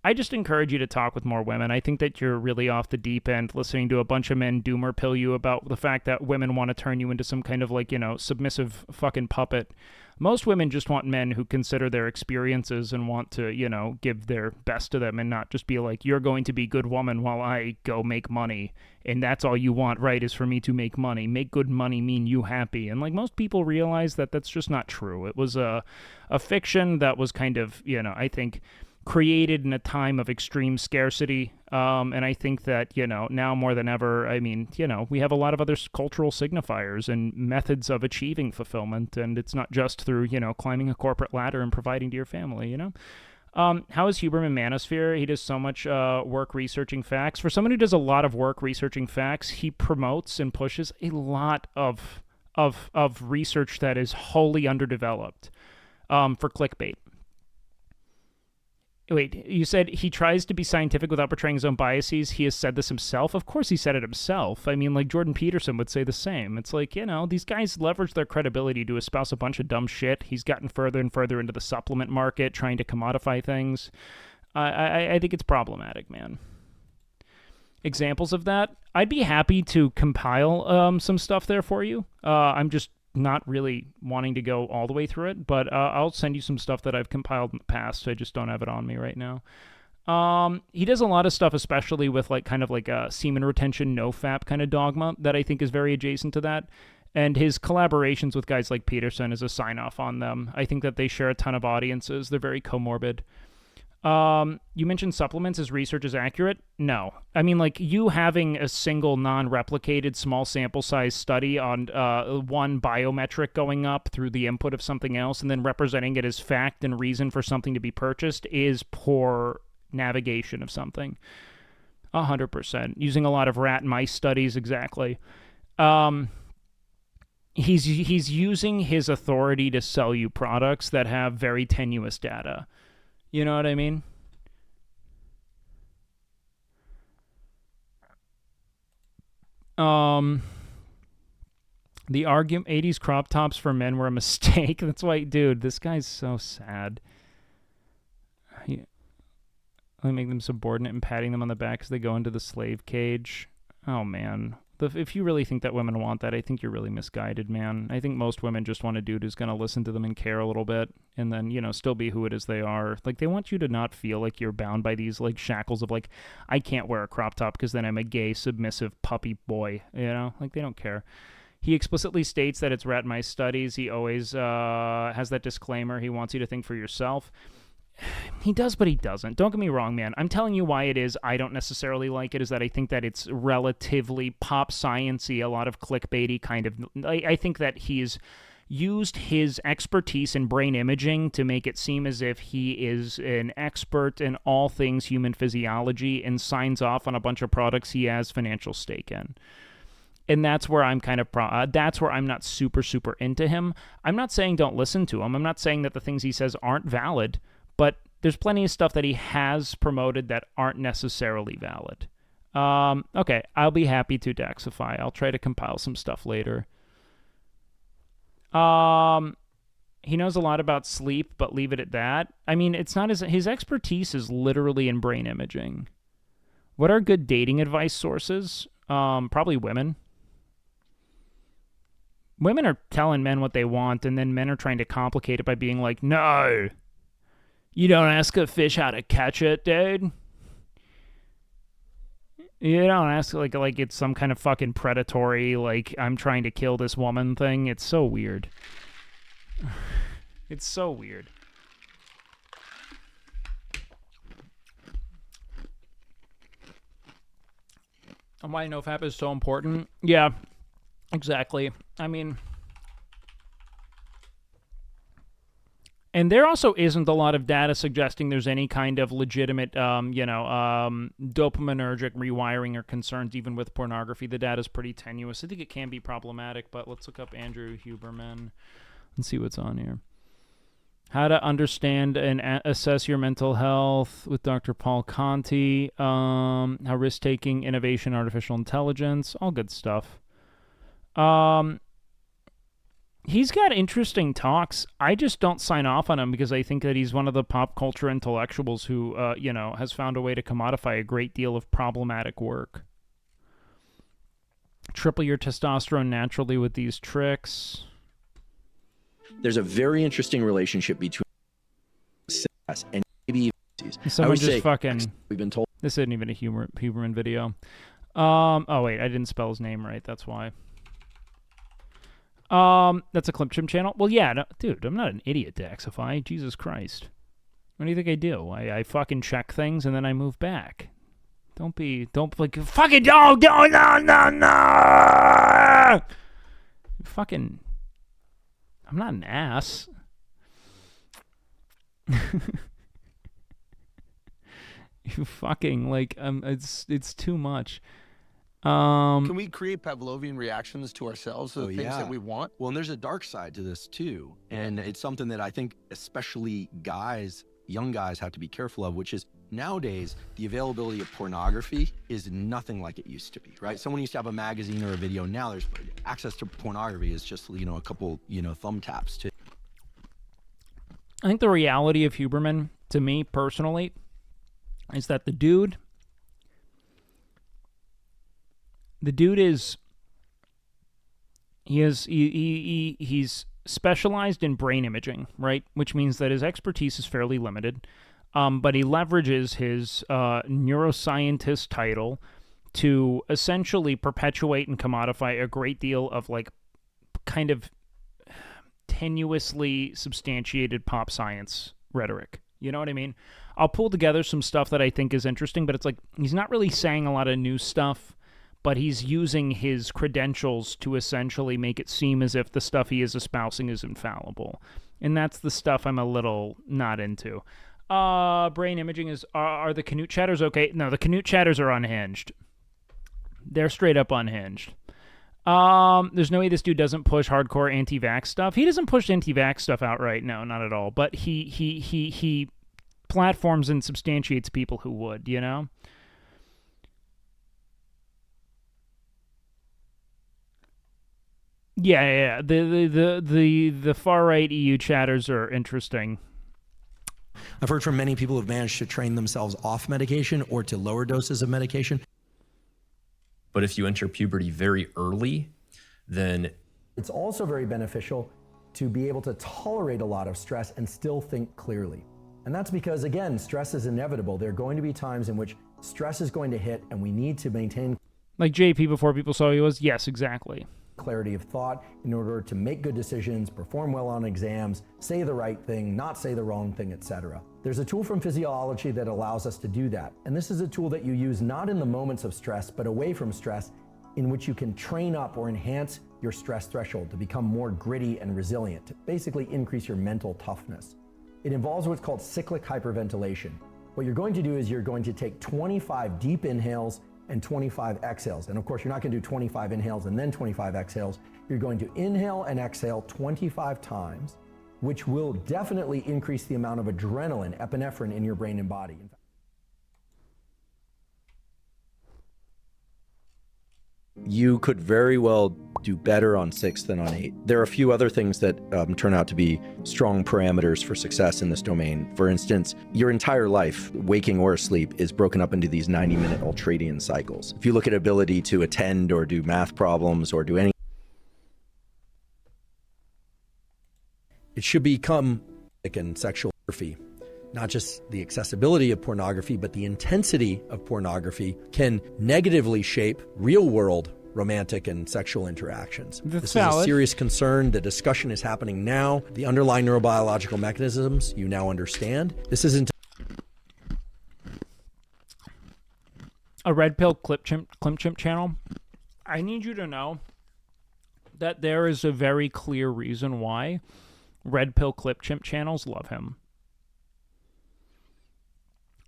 I just encourage you to talk with more women. I think that you're really off the deep end listening to a bunch of men doomer pill you about the fact that women want to turn you into some kind of submissive fucking puppet. Most women just want men who consider their experiences and want to, you know, give their best to them and not just be like, you're going to be good woman while I go make money. And that's all you want, right, is for me to make money. Make good money mean you happy. And, like, most people realize that that's just not true. It was a fiction that was kind of, you know, I think created in a time of extreme scarcity. And I think that, you know, now more than ever, I mean, you know, we have a lot of other cultural signifiers and methods of achieving fulfillment. And it's not just through, you know, climbing a corporate ladder and providing to your family, you know? How is Huberman Manosphere? He does so much work researching facts. For someone who does a lot of work researching facts, he promotes and pushes a lot of research that is wholly underdeveloped for clickbait. Wait, you said he tries to be scientific without portraying his own biases. He has said this himself. Of course he said it himself. I mean, like, Jordan Peterson would say the same. It's like, you know, these guys leverage their credibility to espouse a bunch of dumb shit. He's gotten further and further into the supplement market, trying to commodify things. I think it's problematic, man. Examples of that? I'd be happy to compile some stuff there for you. I'm just not really wanting to go all the way through it, but I'll send you some stuff that I've compiled in the past. I just don't have it on me right now. He does a lot of stuff, especially with like kind of like a semen retention, no-fap kind of dogma that I think is very adjacent to that. And his collaborations with guys like Peterson is a sign-off on them. I think that they share a ton of audiences. They're very comorbid. You mentioned supplements. His research is accurate? No. I mean, like, you having a single non-replicated small sample size study on one biometric going up through the input of something else and then representing it as fact and reason for something to be purchased is poor navigation of something. 100%. Using a lot of rat and mice studies, exactly. He's using his authority to sell you products that have very tenuous data. You know what I mean? The argument 80s crop tops for men were a mistake. That's why, dude, this guy's so sad. Let me make them subordinate and patting them on the back as they go into the slave cage. Oh, man. If you really think that women want that, I think you're really misguided, man. I think most women just want a dude who's going to listen to them and care a little bit and then, you know, still be who it is they are. Like, they want you to not feel like you're bound by these, like, shackles of, like, I can't wear a crop top because then I'm a gay, submissive puppy boy, you know? Like, they don't care. He explicitly states that it's rat mice studies. He always has that disclaimer. He wants you to think for yourself. He does, but he doesn't. Don't get me wrong, man. I'm telling you why it is I don't necessarily like it, is that I think that it's relatively pop science-y, a lot of clickbaity kind of... I think that he's used his expertise in brain imaging to make it seem as if he is an expert in all things human physiology and signs off on a bunch of products he has financial stake in. And that's where I'm kind of that's where I'm not super into him. I'm not saying don't listen to him. I'm not saying that the things he says aren't valid, but there's plenty of stuff that he has promoted that aren't necessarily valid. Okay, I'll be happy to Daxify. I'll try to compile some stuff later. He knows a lot about sleep, but leave it at that. I mean, it's not his expertise is literally in brain imaging. What are good dating advice sources? Probably women. Women are telling men what they want, and then men are trying to complicate it by being like, no, you don't ask a fish how to catch it, dude. You don't ask like it's some kind of fucking predatory, like, I'm trying to kill this woman thing. It's so weird. It's so weird. And why NoFap is so important? Yeah, exactly. I mean... And there also isn't a lot of data suggesting there's any kind of legitimate, dopaminergic rewiring or concerns, even with pornography. The data's pretty tenuous. I think it can be problematic, but let's look up Andrew Huberman and see what's on here. How to understand and assess your mental health with Dr. Paul Conti. How risk-taking, innovation, artificial intelligence. All good stuff. He's got interesting talks. I just don't sign off on him because I think that he's one of the pop culture intellectuals who, has found a way to commodify a great deal of problematic work. Triple your testosterone naturally with these tricks. there's a very interesting relationship between success and maybe even Someone just fucking. We've been told this isn't even a Huberman video. Oh wait, I didn't spell his name right. That's why. That's a Clip Chimp channel. Well, yeah, no, dude, I'm not an idiot, Daxify. Jesus Christ. What do you think I do? I fucking check things and then I move back. Don't like fucking no. Fucking, I'm not an ass. You fucking like it's too much. Can we create Pavlovian reactions to ourselves to the things that we want? Well, and there's a dark side to this too, and it's something that I think especially young guys have to be careful of, which is nowadays the availability of pornography is nothing like it used to be, right? Someone used to have a magazine or a video. Now there's access to pornography is just, you know, a couple, you know, thumb taps to. I think the reality of Huberman, to me personally, is that the dude is he's specialized in brain imaging, right? Which means that his expertise is fairly limited, but he leverages his neuroscientist title to essentially perpetuate and commodify a great deal of like kind of tenuously substantiated pop science rhetoric. You know what I mean? I'll pull together some stuff that I think is interesting, but it's like he's not really saying a lot of new stuff, but he's using his credentials to essentially make it seem as if the stuff he is espousing is infallible. And that's the stuff I'm a little not into. Brain imaging is... Are the Canute chatters okay? No, the Canute chatters are unhinged. They're straight up unhinged. There's no way this dude doesn't push hardcore anti-vax stuff. He doesn't push anti-vax stuff outright, no, not at all. But he platforms and substantiates people who would, you know? Yeah. The far right EU chatters are interesting. I've heard from many people who've managed to train themselves off medication or to lower doses of medication. But if you enter puberty very early, then it's also very beneficial to be able to tolerate a lot of stress and still think clearly. And that's because, again, stress is inevitable. There are going to be times in which stress is going to hit and we need to maintain... Like JP before people saw he was? Yes, exactly. ...clarity of thought in order to make good decisions, perform well on exams, say the right thing, not say the wrong thing, etc. There's a tool from physiology that allows us to do that. And this is a tool that you use not in the moments of stress, but away from stress, in which you can train up or enhance your stress threshold to become more gritty and resilient, to basically increase your mental toughness. It involves what's called cyclic hyperventilation. What you're going to do is you're going to take 25 deep inhales and 25 exhales. And of course, you're not going to do 25 inhales and then 25 exhales. You're going to inhale and exhale 25 times, which will definitely increase the amount of adrenaline, epinephrine in your brain and body. You could very well do better on 6 than on 8. There are a few other things that turn out to be strong parameters for success in this domain. For instance, your entire life, waking or asleep, is broken up into these 90-minute ultradian cycles. If you look at ability to attend or do math problems or do any... It should become and sexual pornography. Not just the accessibility of pornography, but the intensity of pornography can negatively shape real-world romantic and sexual interactions. This is a serious concern. The discussion is happening now. The underlying neurobiological mechanisms you now understand. This isn't a Red Pill Clip Chimp channel. I need you to know that there is a very clear reason why Red Pill Clip Chimp channels love him.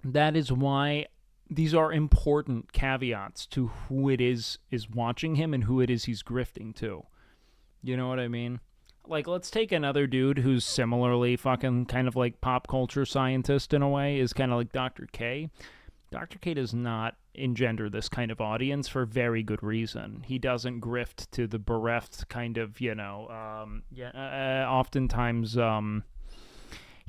That is why these are important caveats to who it is watching him and who it is he's grifting to. You know what I mean? Like, let's take another dude who's similarly fucking kind of like pop culture scientist in a way, is kind of like Dr. K. Dr. K does not engender this kind of audience for very good reason. He doesn't grift to the bereft kind of, you know, oftentimes...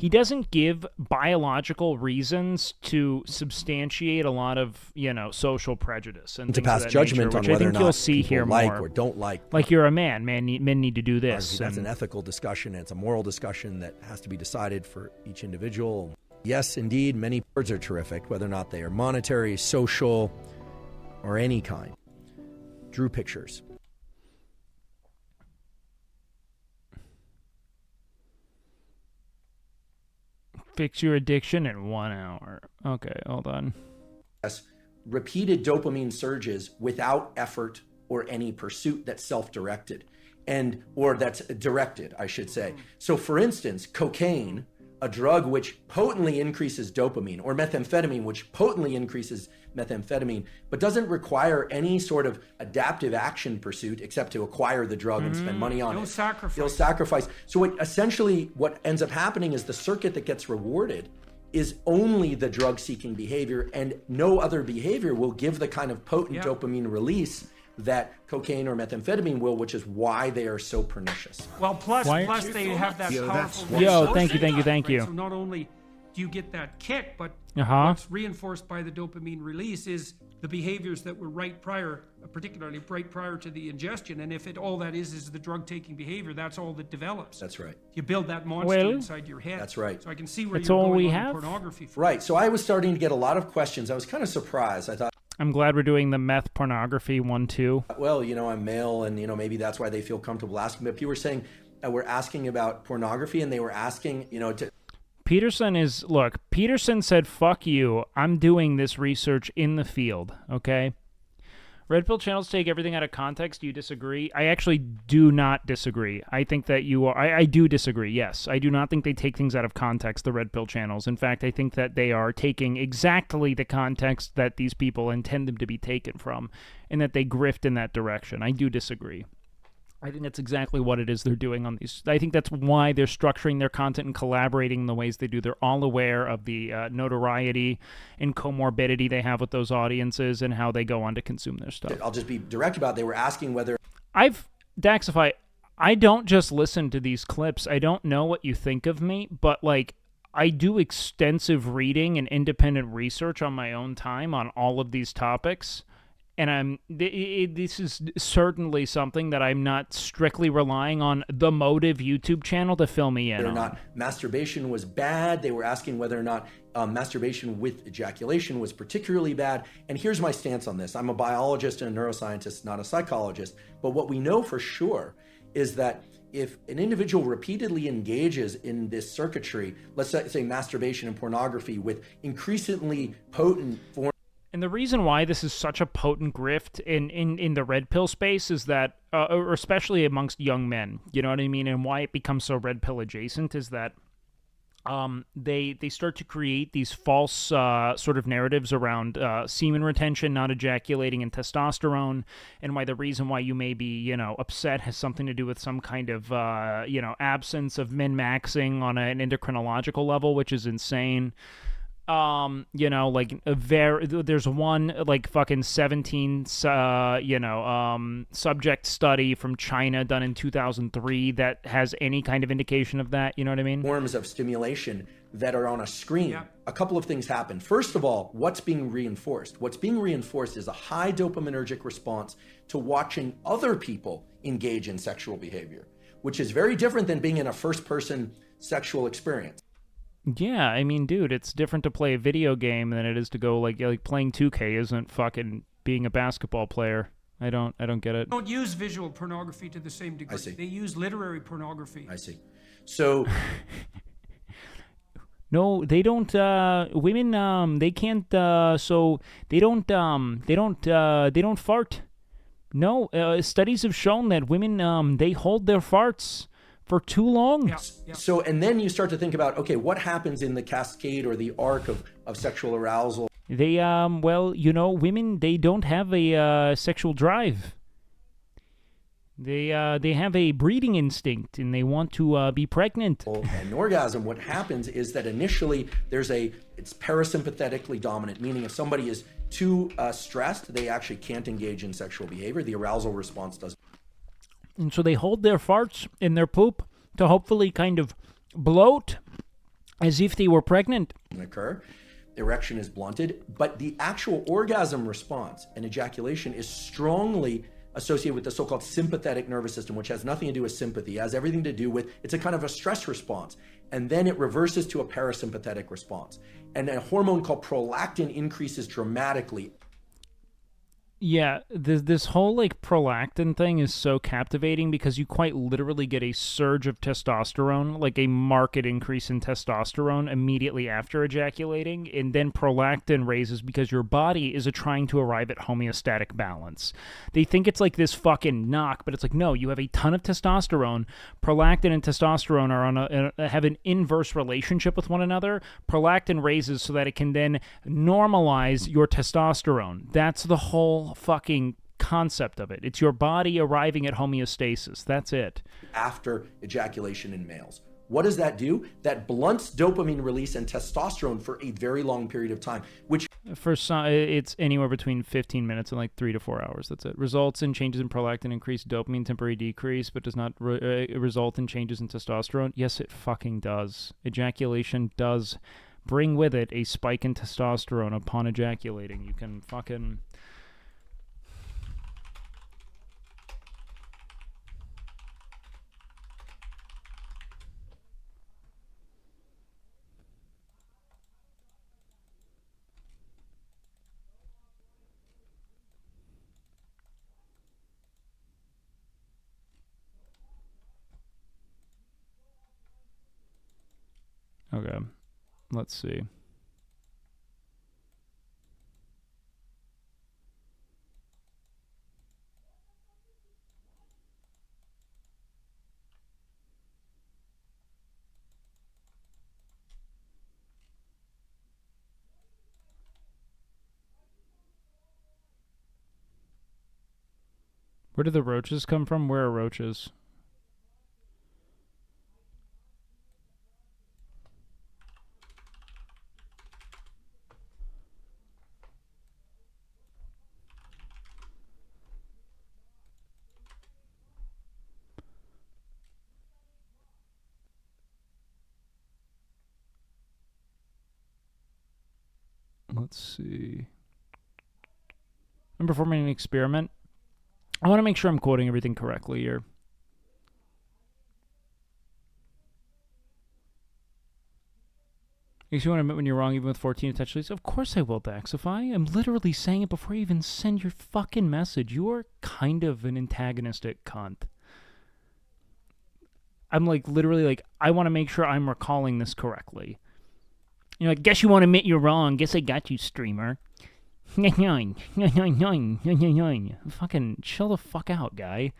he doesn't give biological reasons to substantiate a lot of, social prejudice and to things of pass that judgment nature, on which I whether or think not you'll see people here like more. or don't like. Like you're a man. Men need to do this. That's an ethical discussion. It's a moral discussion that has to be decided for each individual. Yes, indeed, many birds are terrific, whether or not they are monetary, social, or any kind. Drew pictures. Fix your addiction in 1 hour. Okay, hold on. Yes, repeated dopamine surges without effort or any pursuit that's self-directed or that's directed, I should say. So for instance, cocaine, a drug which potently increases dopamine, or methamphetamine, which potently increases methamphetamine, but doesn't require any sort of adaptive action pursuit except to acquire the drug and spend money on it. No sacrifice. So essentially what ends up happening is the circuit that gets rewarded is only the drug-seeking behavior, and no other behavior will give the kind of potent dopamine release that cocaine or methamphetamine will, which is why they are so pernicious. Well, plus they have that powerful... Thank you. Right? So not only do you get that kick, but what's reinforced by the dopamine release is the behaviors that were particularly right prior to the ingestion. And if all that is the drug-taking behavior, that's all that develops. That's right. You build that monster inside your head. That's right. So I can see where That's you're all going we on have? pornography. Right. So I was starting to get a lot of questions. I was kind of surprised. I thought, I'm glad we're doing the meth pornography one too. well, I'm male, and maybe that's why they feel comfortable asking. But people were saying we're asking about pornography, and they were asking, Peterson said, fuck you, I'm doing this research in the field, okay? Red pill channels take everything out of context. Do you disagree? I actually do not disagree. I think that you are... I do disagree, yes. I do not think they take things out of context, the red pill channels. In fact, I think that they are taking exactly the context that these people intend them to be taken from, and that they grift in that direction. I do disagree. I think that's exactly what it is they're doing on these. I think that's why they're structuring their content and collaborating in the ways they do. They're all aware of the notoriety and comorbidity they have with those audiences and how they go on to consume their stuff. I'll just be direct about it. They were asking whether... Daxify, I don't just listen to these clips. I don't know what you think of me, but I do extensive reading and independent research on my own time on all of these topics. And this is certainly something that I'm not strictly relying on the Motive YouTube channel to fill me in whether on. or not masturbation was bad. They were asking whether or not masturbation with ejaculation was particularly bad. And here's my stance on this. I'm a biologist and a neuroscientist, not a psychologist. But what we know for sure is that if an individual repeatedly engages in this circuitry, let's say masturbation and pornography with increasingly potent forms. And the reason why this is such a potent grift in the red pill space is that, or especially amongst young men, you know what I mean, and why it becomes so red pill adjacent is that they start to create these false sort of narratives around semen retention, not ejaculating, and testosterone, and why the reason why you may be upset has something to do with some kind of absence of min-maxing on an endocrinological level, which is insane. There's one fucking 17 subject study from China done in 2003 that has any kind of indication of that, you know what I mean? Forms of stimulation that are on a screen. A couple of things happen. First of all, what's being reinforced? What's being reinforced is a high dopaminergic response to watching other people engage in sexual behavior, which is very different than being in a first-person sexual experience. Yeah, I mean, dude, it's different to play a video game than it is to go like playing 2K isn't fucking being a basketball player. I don't get it. They don't use visual pornography to the same degree. I see. They use literary pornography. I see. So no, they don't. Women, they can't. So they don't fart. No, studies have shown that women, they hold their farts for too long. So, and then you start to think about, okay, what happens in the cascade or the arc of sexual arousal? They, women, they don't have a sexual drive. They have a breeding instinct, and they want to be pregnant. And orgasm, what happens is that initially it's parasympathetically dominant, meaning if somebody is too stressed, they actually can't engage in sexual behavior. The arousal response doesn't. And so they hold their farts in their poop to hopefully kind of bloat As if they were pregnant. Occur. Erection is blunted, but the actual orgasm response and ejaculation is strongly associated with the so-called sympathetic nervous system, which has nothing to do with sympathy. It has everything to do with, it's a kind of a stress response. And then it reverses to a parasympathetic response. And a hormone called prolactin increases dramatically. Yeah, this whole like prolactin thing is so captivating because you quite literally get a surge of testosterone, like a marked increase in testosterone immediately after ejaculating, and then prolactin raises because your body is trying to arrive at homeostatic balance. They think it's like this fucking knock, but it's like, no, you have a ton of testosterone. Prolactin and testosterone are on have an inverse relationship with one another. Prolactin raises so that it can then normalize your testosterone. That's the whole fucking concept of it. It's your body arriving at homeostasis. That's it. After ejaculation in males. What does that do? That blunts dopamine release and testosterone for a very long period of time, which for some, it's anywhere between 15 minutes and like 3 to 4 hours. That's it. Results in changes in prolactin, increased dopamine, temporary decrease, but does not result in changes in testosterone. Yes, it fucking does. Ejaculation does bring with it a spike in testosterone upon ejaculating. You can fucking... Okay, let's see. Where do the roaches come from? Where are roaches? Let's see. I'm performing an experiment. I want to make sure I'm quoting everything correctly here. You want to admit when you're wrong even with 14 intentionally? Of course I will, Daxify. I'm literally saying it before you even send your fucking message. You are kind of an antagonistic cunt. I'm like, literally like, I want to make sure I'm recalling this correctly. You're like, guess you want to admit you're wrong. Guess I got you, streamer. Fucking chill the fuck out, guy.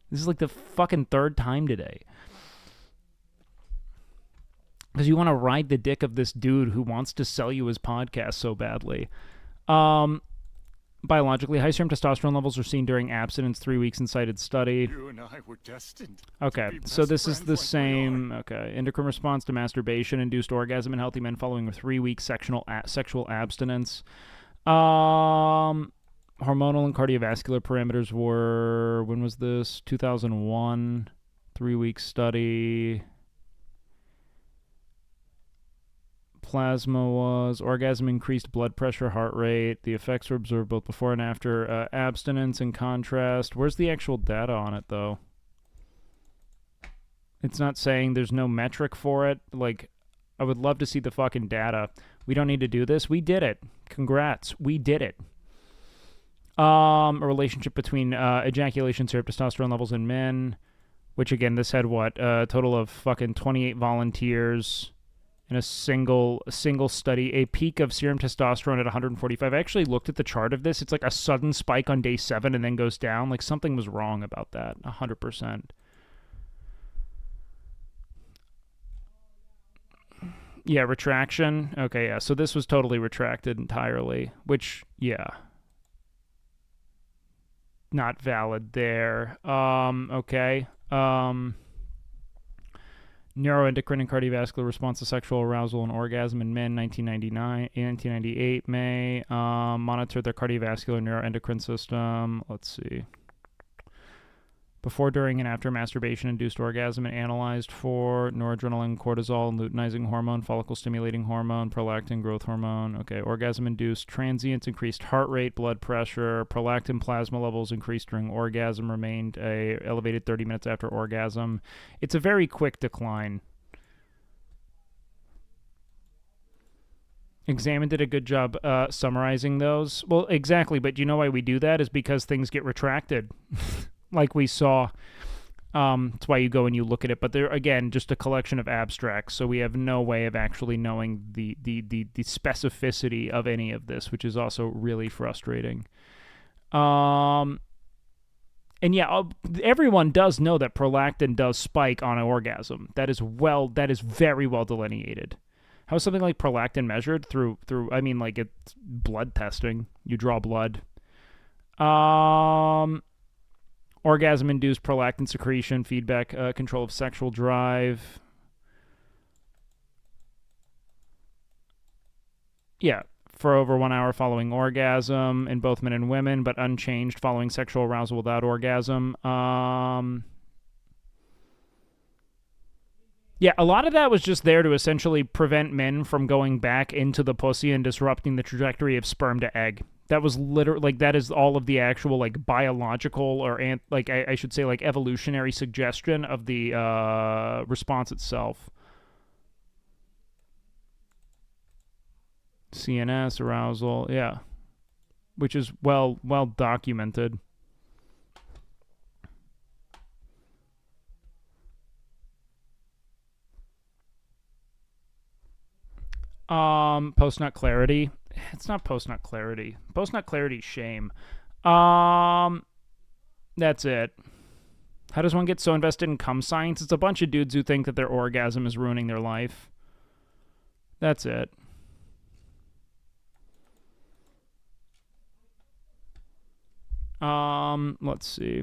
This is like the fucking third time today. Because you want to ride the dick of this dude who wants to sell you his podcast so badly. Biologically, high serum testosterone levels are seen during abstinence, 3 weeks in cited study. You and I were destined. Okay, so this is the same. Okay, endocrine response to masturbation induced orgasm in healthy men following a 3-week sexual abstinence. Hormonal and cardiovascular parameters were, when was this? 2001, 3-week study. Plasma was orgasm, increased blood pressure, heart rate. The effects were observed both before and after abstinence. In contrast, where's the actual data on it though? It's not saying, there's no metric for it. Like, I would love to see the fucking data. We don't need to do this. We did it. Congrats. We did it. A relationship between ejaculation, serum testosterone levels in men, which again, this had what? A total of fucking 28 volunteers. In a single study, a peak of serum testosterone at 145. I actually looked at the chart of this. It's like a sudden spike on day 7 and then goes down. Like something was wrong about that. 100%. Yeah, retraction. Okay, yeah. So this was totally retracted entirely, which, yeah. Not valid there. Okay. Neuroendocrine and cardiovascular response to sexual arousal and orgasm in men, 1998, May. Monitored their cardiovascular neuroendocrine system. Let's see. before, during, and after masturbation-induced orgasm, and analyzed for noradrenaline, cortisol, luteinizing hormone, follicle-stimulating hormone, prolactin, growth hormone. Okay, orgasm-induced transients, increased heart rate, blood pressure, prolactin plasma levels increased during orgasm, remained elevated 30 minutes after orgasm. It's a very quick decline. Examine did a good job summarizing those. Well, exactly, but you know why we do that is because things get retracted, like we saw. That's why you go and you look at it. But they're, again, just a collection of abstracts, so we have no way of actually knowing the specificity of any of this, which is also really frustrating. And yeah, everyone does know that prolactin does spike on an orgasm. That is very well delineated. How is something like prolactin measured? Through I mean, like, it's blood testing. You draw blood. Orgasm-induced prolactin secretion, feedback, control of sexual drive. Yeah, for over 1 hour following orgasm in both men and women, but unchanged following sexual arousal without orgasm. Yeah, a lot of that was just there to essentially prevent men from going back into the pussy and disrupting the trajectory of sperm to egg. That was literally, like, that is all of the actual, like, biological or, I should say, like, evolutionary suggestion of the response itself. CNS, arousal, yeah. Which is well documented. Post-nut clarity. It's not post-nut clarity. Post-nut clarity is shame. That's it. How does one get so invested in cum science? It's a bunch of dudes who think that their orgasm is ruining their life. That's it. Let's see.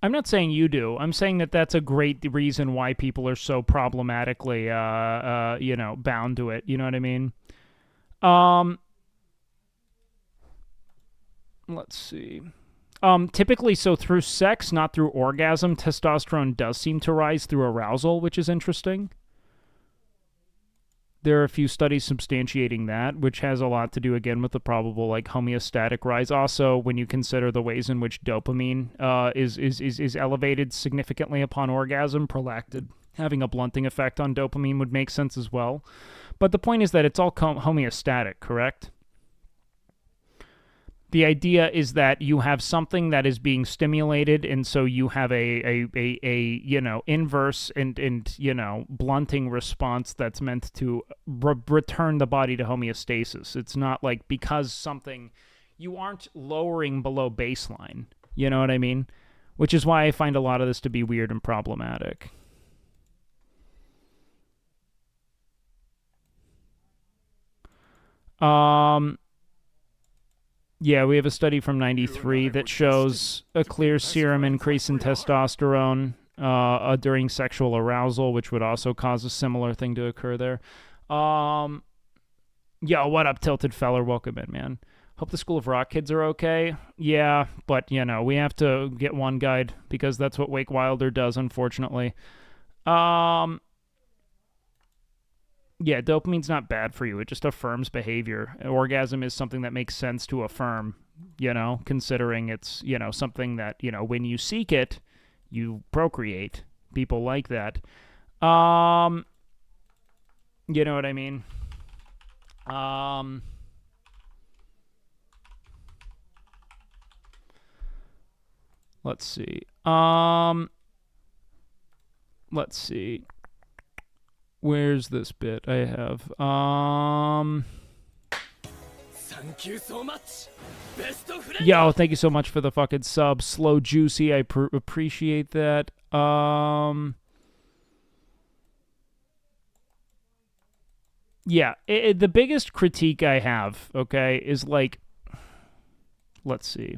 I'm not saying you do. I'm saying that that's a great reason why people are so problematically, bound to it. You know what I mean? Let's see. Typically, so through sex, not through orgasm, testosterone does seem to rise through arousal, which is interesting. There are a few studies substantiating that, which has a lot to do, again, with the probable, like, homeostatic rise. Also, when you consider the ways in which dopamine is elevated significantly upon orgasm, prolactin having a blunting effect on dopamine would make sense as well. But the point is that it's all homeostatic, correct? The idea is that you have something that is being stimulated, and so you have a inverse and blunting response that's meant to return the body to homeostasis. It's not like because something, you aren't lowering below baseline. You know what I mean? Which is why I find a lot of this to be weird and problematic. Yeah, we have a study from 93 that shows a clear serum increase in testosterone during sexual arousal, which would also cause a similar thing to occur there. Yo, what up, Tilted Feller? Welcome in, man. Hope the School of Rock kids are okay. Yeah, but, we have to get one guide because that's what WakeWilder does, unfortunately. Yeah, dopamine's not bad for you. It just affirms behavior. Orgasm is something that makes sense to affirm, considering it's, something that, when you seek it, you procreate. People like that. You know what I mean? Let's see. Let's see. Where's this bit I have? Thank you so much. Best of friends. Yo, thank you so much for the fucking sub. Slow Juicy, I appreciate that. Yeah, the biggest critique I have, okay, is like let's see.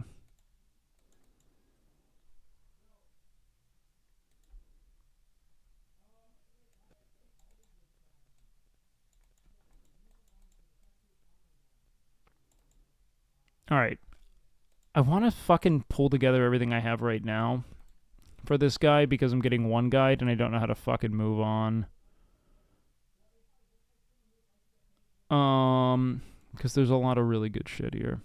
All right. I want to fucking pull together everything I have right now for this guy because I'm getting one guide and I don't know how to fucking move on. Because there's a lot of really good shit here.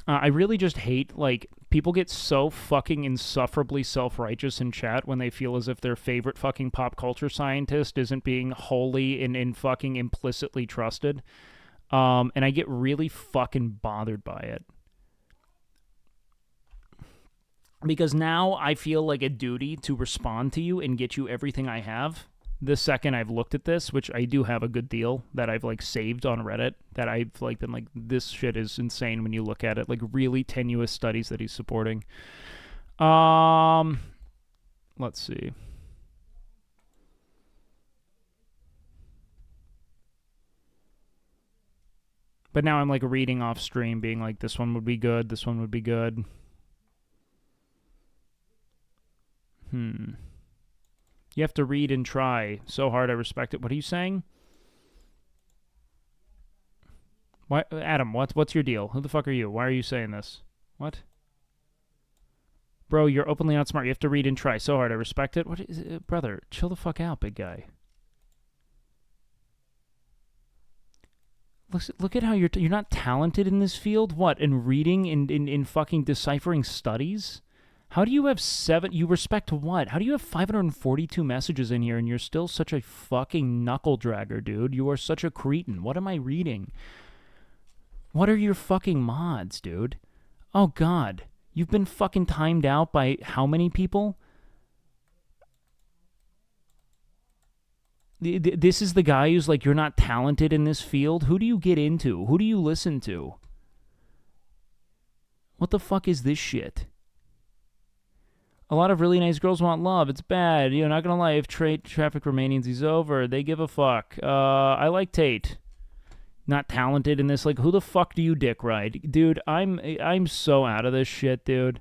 I really just hate, like, people get so fucking insufferably self-righteous in chat when they feel as if their favorite fucking pop culture scientist isn't being wholly and fucking implicitly trusted. And I get really fucking bothered by it. Because now I feel like a duty to respond to you and get you everything I have. The second I've looked at this, which I do have a good deal that I've, like, saved on Reddit, that I've, like, been like, this shit is insane when you look at it. Like, really tenuous studies that he's supporting. Let's see. But now I'm, like, reading off stream, being like, this one would be good, this one would be good. You have to read and try. So hard, I respect it. What are you saying? What, Adam, what's your deal? Who the fuck are you? Why are you saying this? What? Bro, you're openly not smart. You have to read and try. So hard, I respect it. What is it? Brother, chill the fuck out, big guy. Look at how you're not talented in this field? What, in reading, in fucking deciphering studies? How do you have you respect what? How do you have 542 messages in here and you're still such a fucking knuckle dragger, dude? You are such a cretin. What am I reading? What are your fucking mods, dude? Oh, God. You've been fucking timed out by how many people? This is the guy who's like, you're not talented in this field? Who do you get into? Who do you listen to? What the fuck is this shit? A lot of really nice girls want love. It's bad. You know, not gonna lie, if traffic Romanians is over, they give a fuck. I like Tate. Not talented in this. Like, who the fuck do you dick ride? Dude, I'm so out of this shit, dude.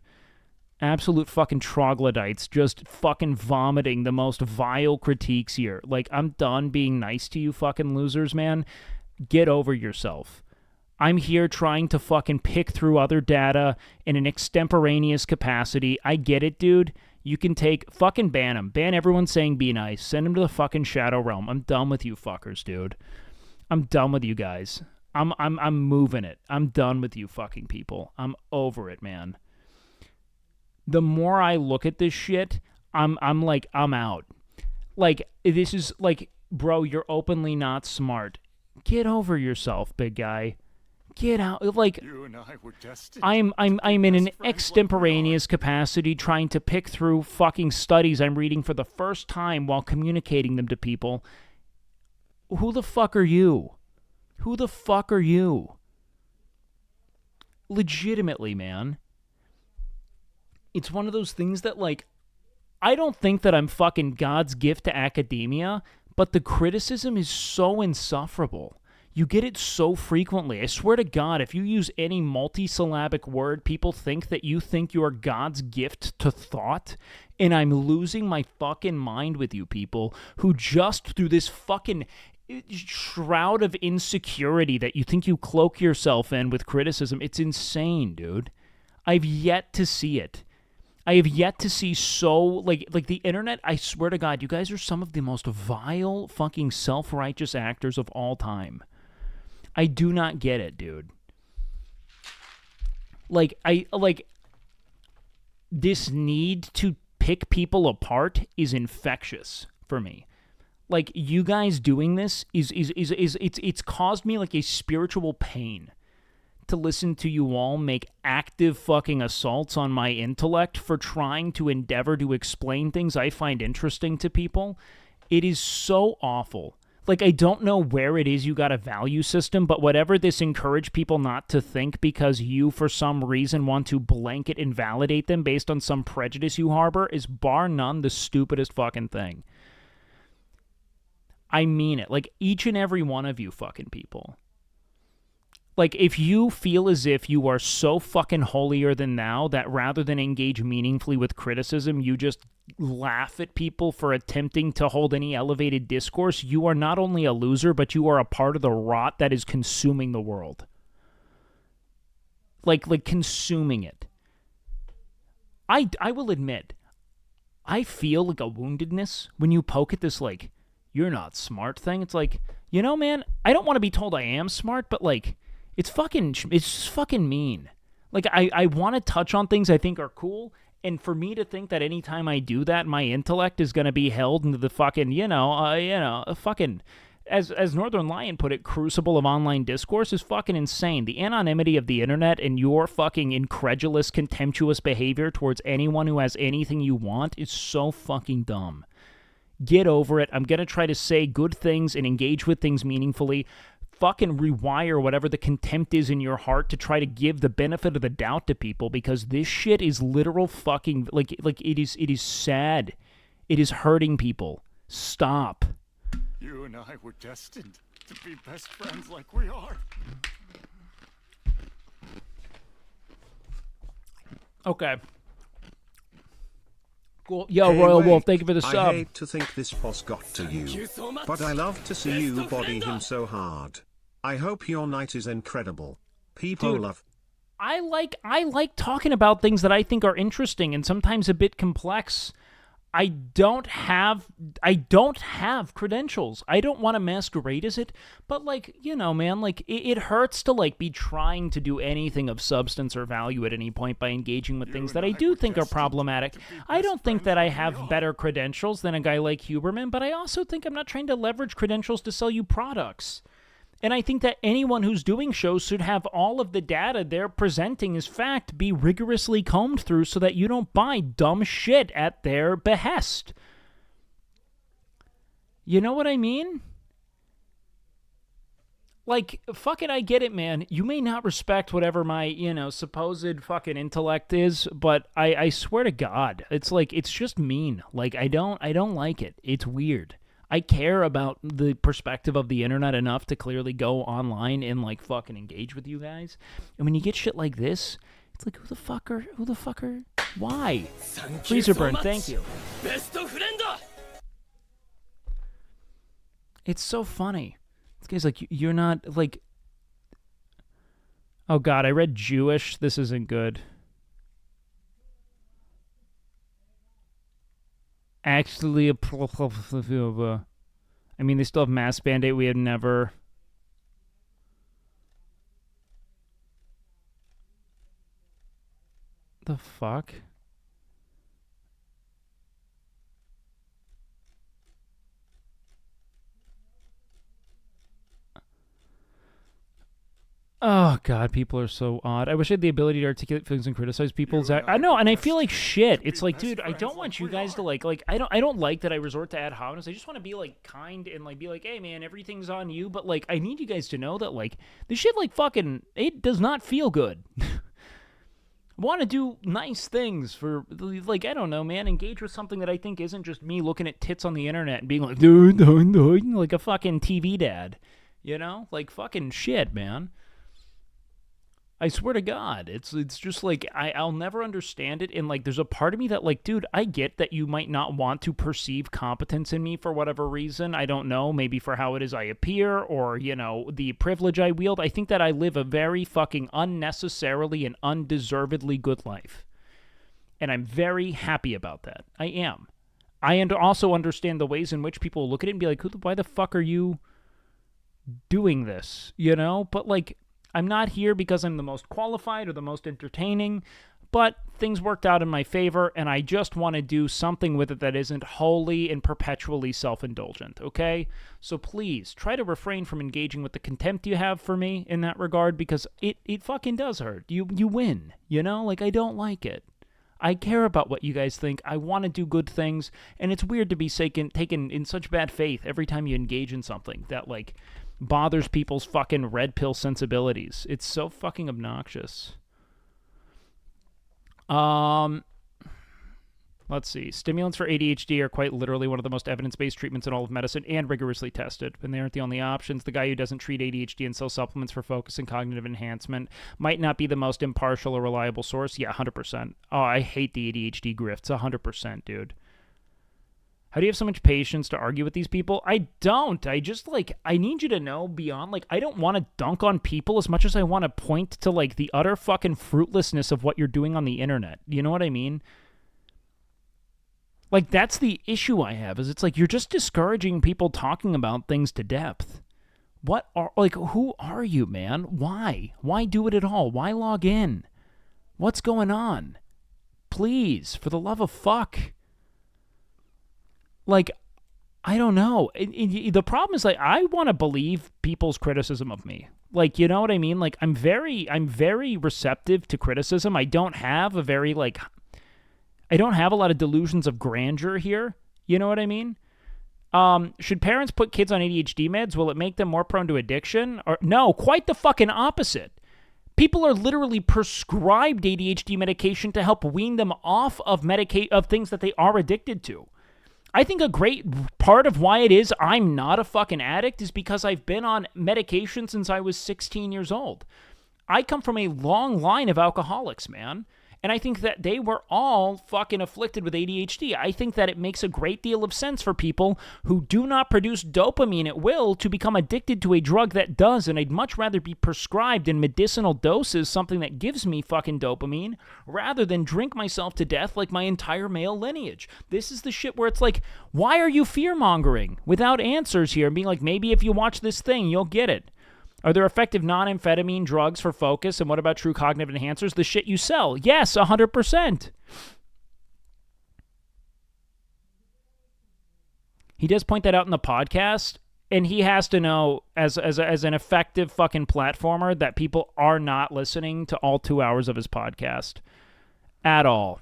Absolute fucking troglodytes just fucking vomiting the most vile critiques here. Like, I'm done being nice to you fucking losers, man. Get over yourself. I'm here trying to fucking pick through other data in an extemporaneous capacity. I get it, dude. You can fucking ban them. Ban everyone saying be nice. Send them to the fucking Shadow Realm. I'm done with you fuckers, dude. I'm done with you guys. I'm moving it. I'm done with you fucking people. I'm over it, man. The more I look at this shit, I'm like, I'm out. Like, this is like, bro, you're openly not smart. Get over yourself, big guy. Get out. Like, you and I were destined. I'm in an extemporaneous capacity trying to pick through fucking studies I'm reading for the first time while communicating them to people. Who the fuck are you? Who the fuck are you? Legitimately, man. It's one of those things that, like, I don't think that I'm fucking God's gift to academia, but the criticism is so insufferable. You get it so frequently. I swear to God, if you use any multisyllabic word, people think that you think you are God's gift to thought, and I'm losing my fucking mind with you people who just through this fucking shroud of insecurity that you think you cloak yourself in with criticism. It's insane, dude. I've yet to see it. I have yet to see so, like the internet, I swear to God, you guys are some of the most vile fucking self-righteous actors of all time. I do not get it, dude. This need to pick people apart is infectious for me. Like, you guys doing this it's caused me like a spiritual pain to listen to you all make active fucking assaults on my intellect for trying to endeavor to explain things I find interesting to people. It is so awful. Like, I don't know where it is you got a value system, but whatever this encourage people not to think because you, for some reason, want to blanket invalidate them based on some prejudice you harbor is bar none the stupidest fucking thing. I mean it. Like, each and every one of you fucking people. Like, if you feel as if you are so fucking holier than thou that rather than engage meaningfully with criticism, you just laugh at people for attempting to hold any elevated discourse, you are not only a loser, but you are a part of the rot that is consuming the world. Like consuming it. I will admit, I feel like a woundedness when you poke at this, like, you're not smart thing. It's like, you know, man, I don't want to be told I am smart, but, like, it's just fucking mean. Like, I want to touch on things I think are cool, and for me to think that anytime I do that, my intellect is going to be held into the fucking, fucking, as Northern Lion put it, crucible of online discourse is fucking insane. The anonymity of the internet and your fucking incredulous, contemptuous behavior towards anyone who has anything you want is so fucking dumb. Get over it. I'm going to try to say good things and engage with things meaningfully. Fucking rewire whatever the contempt is in your heart to try to give the benefit of the doubt to people, because this shit is literal fucking, like it is sad. It is hurting people. Stop. You and I were destined to be best friends like we are. Okay. Cool. Yo, Hey, Royal wait. Wolf, thank you for the sub. I hate to think this boss got to you, but I love to see you body him so hard. I hope your night is incredible. People Dude, love. I like talking about things that I think are interesting and sometimes a bit complex. I don't have credentials. I don't want to masquerade as it, but, like, you know, man, like, it hurts to, like, be trying to do anything of substance or value at any point by engaging with things that I do think are problematic. I don't think that I have better credentials than a guy like Huberman, but I also think I'm not trying to leverage credentials to sell you products. And I think that anyone who's doing shows should have all of the data they're presenting as fact be rigorously combed through so that you don't buy dumb shit at their behest. You know what I mean? Like, fuck it, I get it, man. You may not respect whatever my, supposed fucking intellect is, but I swear to God, it's like, it's just mean. Like, I don't like it. It's weird. I care about the perspective of the internet enough to clearly go online and, like, fucking engage with you guys. And when you get shit like this, it's like, who the fucker, why? Freezer Burn, thank you. It's so funny. This guy's like, you're not, like... Oh, God, I read Jewish. This isn't good. Actually, I mean, they still have Mass Bandate. We had never... The fuck? Oh, God, people are so odd. I wish I had the ability to articulate feelings and criticize people. I know, and I feel like shit. It's like, dude, I don't want you guys to, like, I don't like that I resort to ad hominem. I just want to be, like, kind and, like, be like, hey, man, everything's on you. But, like, I need you guys to know that, like, this shit, like, fucking, it does not feel good. I want to do nice things for, like, I don't know, man, engage with something that I think isn't just me looking at tits on the internet and being like, like a fucking TV dad. You know? Like, fucking shit, man. I swear to God, it's just like, I'll never understand it, and, like, there's a part of me that, like, dude, I get that you might not want to perceive competence in me for whatever reason. I don't know, maybe for how it is I appear, or, the privilege I wield. I think that I live a very fucking unnecessarily and undeservedly good life, and I'm very happy about that. I am. I also understand the ways in which people look at it and be like, why the fuck are you doing this, But, like, I'm not here because I'm the most qualified or the most entertaining, but things worked out in my favor, and I just want to do something with it that isn't wholly and perpetually self-indulgent, okay? So please, try to refrain from engaging with the contempt you have for me in that regard, because it fucking does hurt. You win, Like, I don't like it. I care about what you guys think. I want to do good things, and it's weird to be taken in such bad faith every time you engage in something that, like, bothers people's fucking red pill sensibilities. It's so fucking obnoxious. Let's see. Stimulants for ADHD are quite literally one of the most evidence-based treatments in all of medicine and rigorously tested. And they aren't the only options. The guy who doesn't treat ADHD and sells supplements for focus and cognitive enhancement might not be the most impartial or reliable source. Yeah, 100%. Oh, I hate the ADHD grifts. 100%, dude. How do you have so much patience to argue with these people? I don't. I just, like, I need you to know beyond, like, I don't want to dunk on people as much as I want to point to, like, the utter fucking fruitlessness of what you're doing on the internet. You know what I mean? Like, that's the issue I have, is it's like you're just discouraging people talking about things to depth. Who are you, man? Why? Why do it at all? Why log in? What's going on? Please, for the love of fuck. Like, I don't know. The problem is, like, I want to believe people's criticism of me. Like, you know what I mean? Like, I'm very receptive to criticism. I don't have a very, like... I don't have a lot of delusions of grandeur here. You know what I mean? Should parents put kids on ADHD meds? Will it make them more prone to addiction? Or no, quite the fucking opposite. People are literally prescribed ADHD medication to help wean them off of things that they are addicted to. I think a great part of why it is I'm not a fucking addict is because I've been on medication since I was 16 years old. I come from a long line of alcoholics, man. And I think that they were all fucking afflicted with ADHD. I think that it makes a great deal of sense for people who do not produce dopamine at will to become addicted to a drug that does, and I'd much rather be prescribed in medicinal doses something that gives me fucking dopamine rather than drink myself to death like my entire male lineage. This is the shit where it's like, why are you fear-mongering without answers here and being like, maybe if you watch this thing, you'll get it? Are there effective non-amphetamine drugs for focus? And what about true cognitive enhancers? The shit you sell. Yes, 100%. He does point that out in the podcast, and he has to know, as an effective fucking platformer, that people are not listening to all 2 hours of his podcast. At all.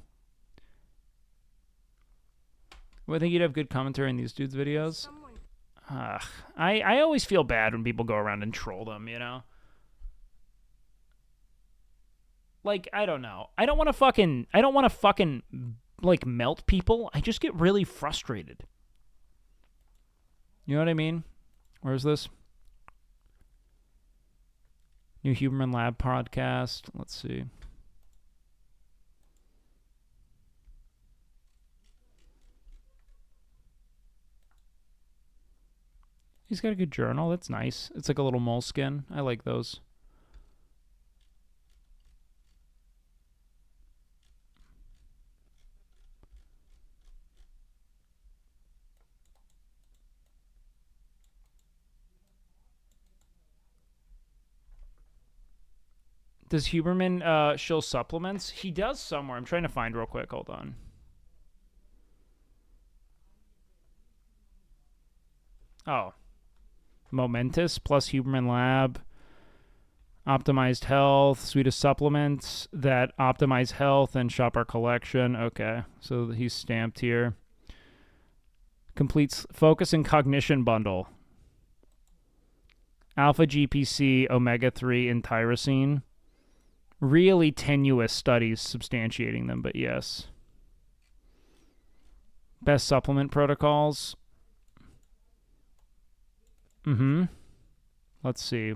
Well, I think you'd have good commentary in these dudes' videos. I always feel bad when people go around and troll them, you know? Like, I don't know. I don't want to fucking, like, melt people. I just get really frustrated. You know what I mean? Where is this? New Huberman Lab podcast. Let's see. He's got a good journal. That's nice. It's like a little moleskin. I like those. Does Huberman shill supplements? He does somewhere. I'm trying to find real quick. Hold on. Oh. Momentous plus Huberman Lab. Optimized Health. Suite of supplements that optimize health and shop our collection. Okay. So he's stamped here. Completes focus and cognition bundle. Alpha GPC, omega-3, and tyrosine. Really tenuous studies substantiating them, but yes. Best supplement protocols. Let's see.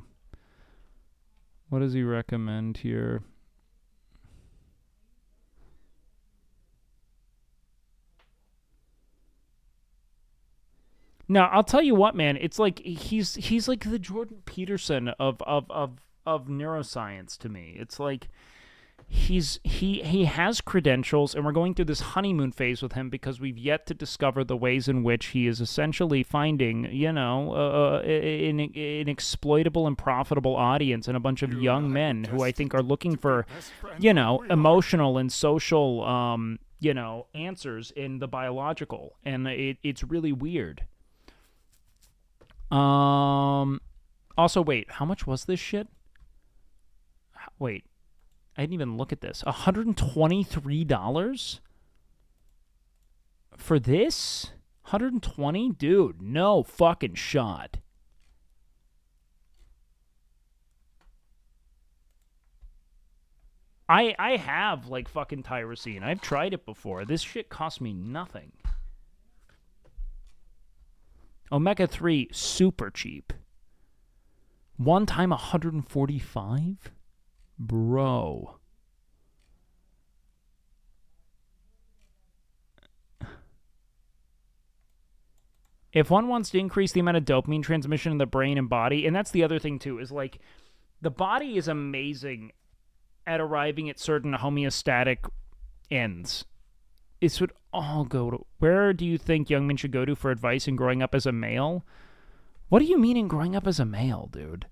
What does he recommend here? Now, I'll tell you what, man. It's like he's like the Jordan Peterson of neuroscience to me. It's like he has credentials, and we're going through this honeymoon phase with him because we've yet to discover the ways in which he is essentially finding, you know, an exploitable and profitable audience and a bunch of young men who I think are looking for, you know, emotional and social, you know, answers in the biological, and it's really weird. Also, wait, how much was this shit? Wait, I didn't even look at this. $123 for this? $120? Dude, no fucking shot. I have, like, fucking tyrosine. I've tried it before. This shit cost me nothing. Omega-3, super cheap. One time 145? Bro. If one wants to increase the amount of dopamine transmission in the brain and body, and that's the other thing too, is like the body is amazing at arriving at certain homeostatic ends. It would all go to... Where do you think young men should go to for advice in growing up as a male? What do you mean in growing up as a male, dude?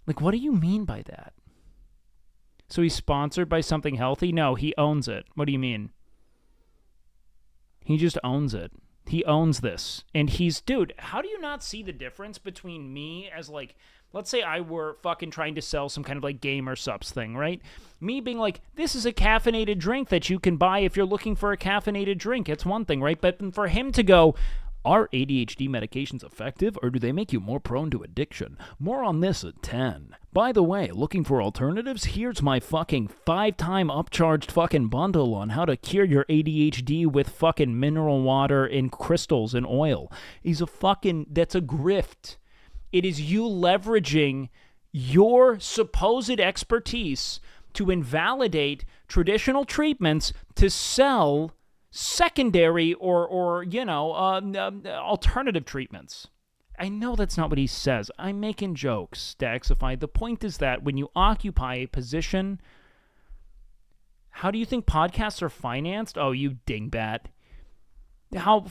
Like, what do you mean by that? So he's sponsored by something healthy? No, he owns it. What do you mean? He just owns it. He owns this. And he's... Dude, how do you not see the difference between me as, like... Let's say I were fucking trying to sell some kind of, like, gamer subs thing, right? Me being like, this is a caffeinated drink that you can buy if you're looking for a caffeinated drink. It's one thing, right? But for him to go... Are ADHD medications effective, or do they make you more prone to addiction? More on this at 10. By the way, looking for alternatives? Here's my fucking 5-time upcharged fucking bundle on how to cure your ADHD with fucking mineral water and crystals and oil. He's a fucking... That's a grift. It is you leveraging your supposed expertise to invalidate traditional treatments to sell secondary or you know, alternative treatments. I know that's not what he says. I'm making jokes, Daxify. The point is that when you occupy a position... How do you think podcasts are financed? Oh, you dingbat. How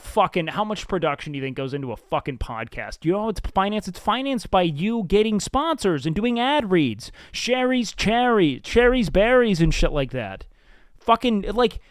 much production do you think goes into a fucking podcast? You know how it's financed? It's financed by you getting sponsors and doing ad reads. Sherry's Berries and shit like that. Fucking, like...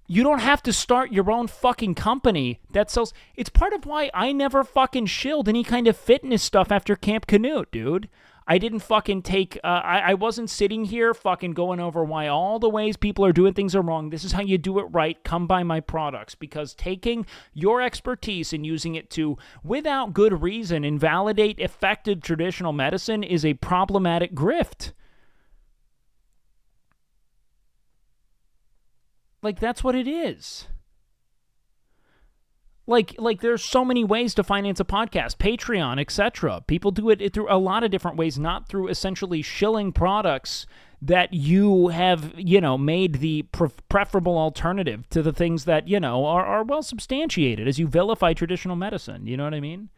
You don't have to start your own fucking company that sells... It's part of why I never fucking shilled any kind of fitness stuff after Camp Canute, dude. I didn't fucking take... I wasn't sitting here fucking going over why all the ways people are doing things are wrong. This is how you do it right. Come buy my products. Because taking your expertise and using it to, without good reason, invalidate effective traditional medicine is a problematic grift. Like, that's what it is. Like there's so many ways to finance a podcast, Patreon, etc. People do it through a lot of different ways, not through essentially shilling products that you have, you know, made the preferable alternative to the things that, you know, are well substantiated as you vilify traditional medicine. You know what I mean?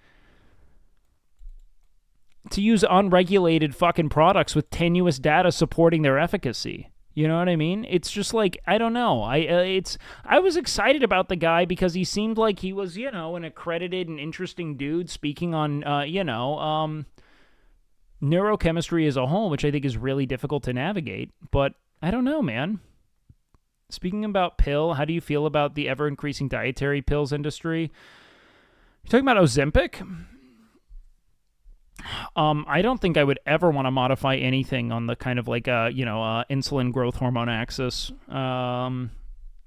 To use unregulated fucking products with tenuous data supporting their efficacy. You know what I mean? It's just like, I don't know. I was excited about the guy because he seemed like he was, you know, an accredited and interesting dude speaking on, neurochemistry as a whole, which I think is really difficult to navigate. But I don't know, man. Speaking about pill, how do you feel about the ever-increasing dietary pills industry? You're talking about Ozempic? I don't think I would ever want to modify anything on the kind of like insulin growth hormone axis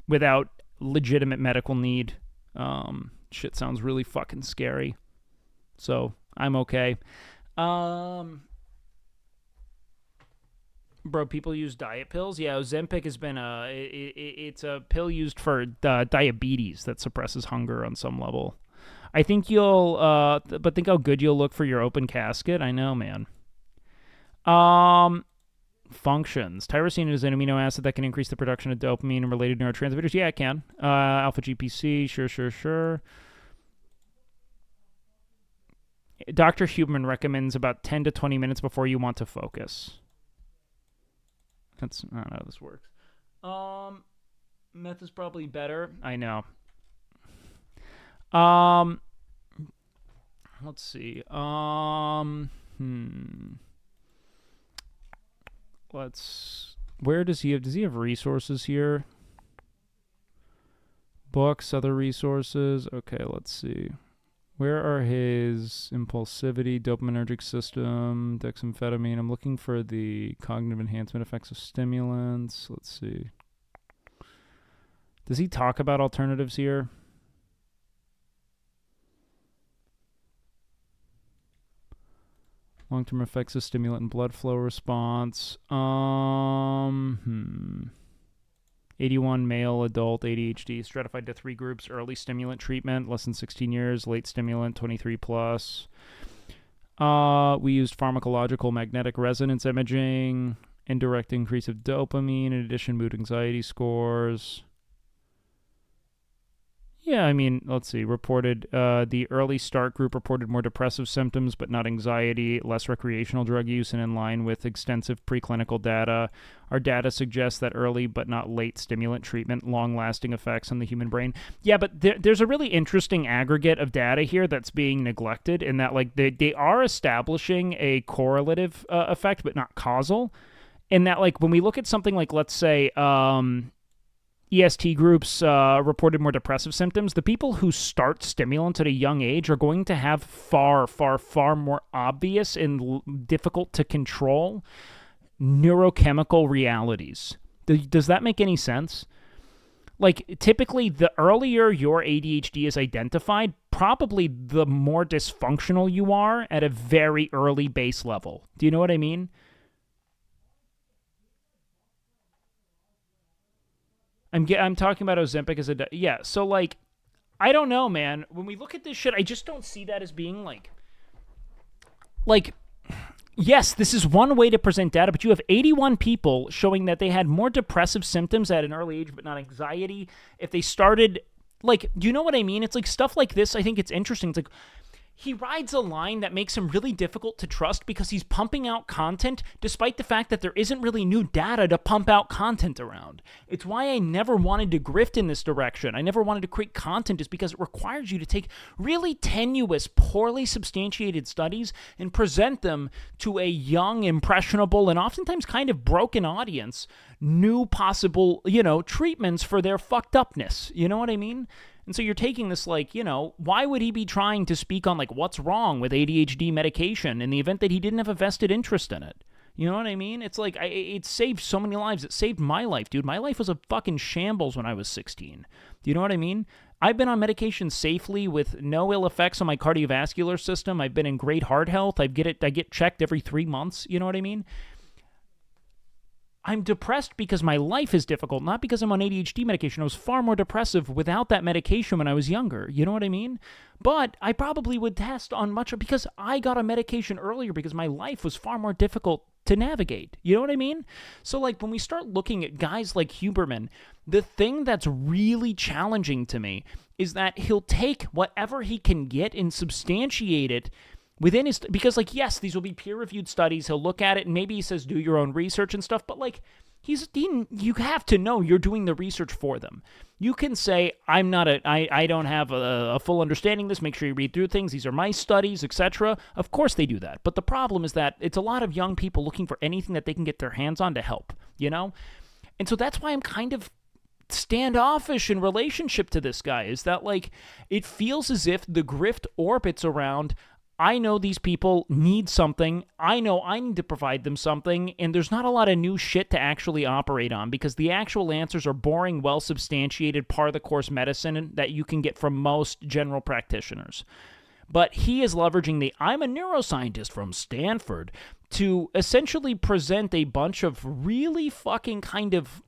without legitimate medical need. Shit sounds really fucking scary. So I'm okay. Bro, people use diet pills. Yeah, Ozempic has been it's a pill used for diabetes that suppresses hunger on some level. I think you'll, but think how good you'll look for your open casket. I know, man. Functions. Tyrosine is an amino acid that can increase the production of dopamine and related neurotransmitters. Yeah, it can. Alpha GPC, sure. Dr. Huberman recommends about 10 to 20 minutes before you want to focus. I don't know how this works. Meth is probably better. I know. Let's see. Where does he have resources here? Books, other resources. Okay, let's see. Where are his impulsivity, dopaminergic system, dexamphetamine? I'm looking for the cognitive enhancement effects of stimulants. Let's see. Does he talk about alternatives here? Long-term effects of stimulant and blood flow response. 81 male adult ADHD stratified to 3 groups: early stimulant treatment, less than 16 years; late stimulant, 23 plus. We used pharmacological magnetic resonance imaging, indirect increase of dopamine, in addition, mood anxiety scores. Yeah, I mean, let's see. Reported the early start group reported more depressive symptoms, but not anxiety, less recreational drug use, and in line with extensive preclinical data. Our data suggests that early but not late stimulant treatment, long-lasting effects on the human brain. Yeah, but there's a really interesting aggregate of data here that's being neglected in that, like, they are establishing a correlative effect, but not causal. In that, like, when we look at something like, let's say, EST groups reported more depressive symptoms, the people who start stimulants at a young age are going to have far, far, far more obvious and difficult to control neurochemical realities. Does that make any sense? Like, typically, the earlier your ADHD is identified, probably the more dysfunctional you are at a very early base level. Do you know what I mean? I'm talking about Ozempic as a... Yeah, so, like, I don't know, man. When we look at this shit, I just don't see that as being, like, yes, this is one way to present data, but you have 81 people showing that they had more depressive symptoms at an early age, but not anxiety. If they started... Like, do you know what I mean? It's like stuff like this, I think it's interesting. It's like... He rides a line that makes him really difficult to trust because he's pumping out content despite the fact that there isn't really new data to pump out content around. It's why I never wanted to grift in this direction. I never wanted to create content, is because it requires you to take really tenuous, poorly substantiated studies and present them to a young, impressionable, and oftentimes kind of broken audience, new possible, treatments for their fucked upness. You know what I mean? And so you're taking this, like, why would he be trying to speak on, like, what's wrong with ADHD medication in the event that he didn't have a vested interest in it? You know what I mean? It's like, it saved so many lives. It saved my life, dude. My life was a fucking shambles when I was 16. Do you know what I mean? I've been on medication safely with no ill effects on my cardiovascular system. I've been in great heart health. I get checked every 3 months. You know what I mean? I'm depressed because my life is difficult, not because I'm on ADHD medication. I was far more depressive without that medication when I was younger. You know what I mean? But I probably would test on because I got a medication earlier because my life was far more difficult to navigate. You know what I mean? So, like, when we start looking at guys like Huberman, the thing that's really challenging to me is that he'll take whatever he can get and substantiate it within his, because, like, yes, these will be peer-reviewed studies. He'll look at it, and maybe he says, do your own research and stuff, but, like, you have to know you're doing the research for them. You can say, I don't have a full understanding of this. Make sure you read through things. These are my studies, etc. Of course they do that. But the problem is that it's a lot of young people looking for anything that they can get their hands on to help, And so that's why I'm kind of standoffish in relationship to this guy, is that, like, it feels as if the grift orbits around, I know these people need something. I know I need to provide them something, and there's not a lot of new shit to actually operate on because the actual answers are boring, well-substantiated, par-the-course medicine that you can get from most general practitioners. But he is leveraging I'm a neuroscientist from Stanford to essentially present a bunch of really fucking kind of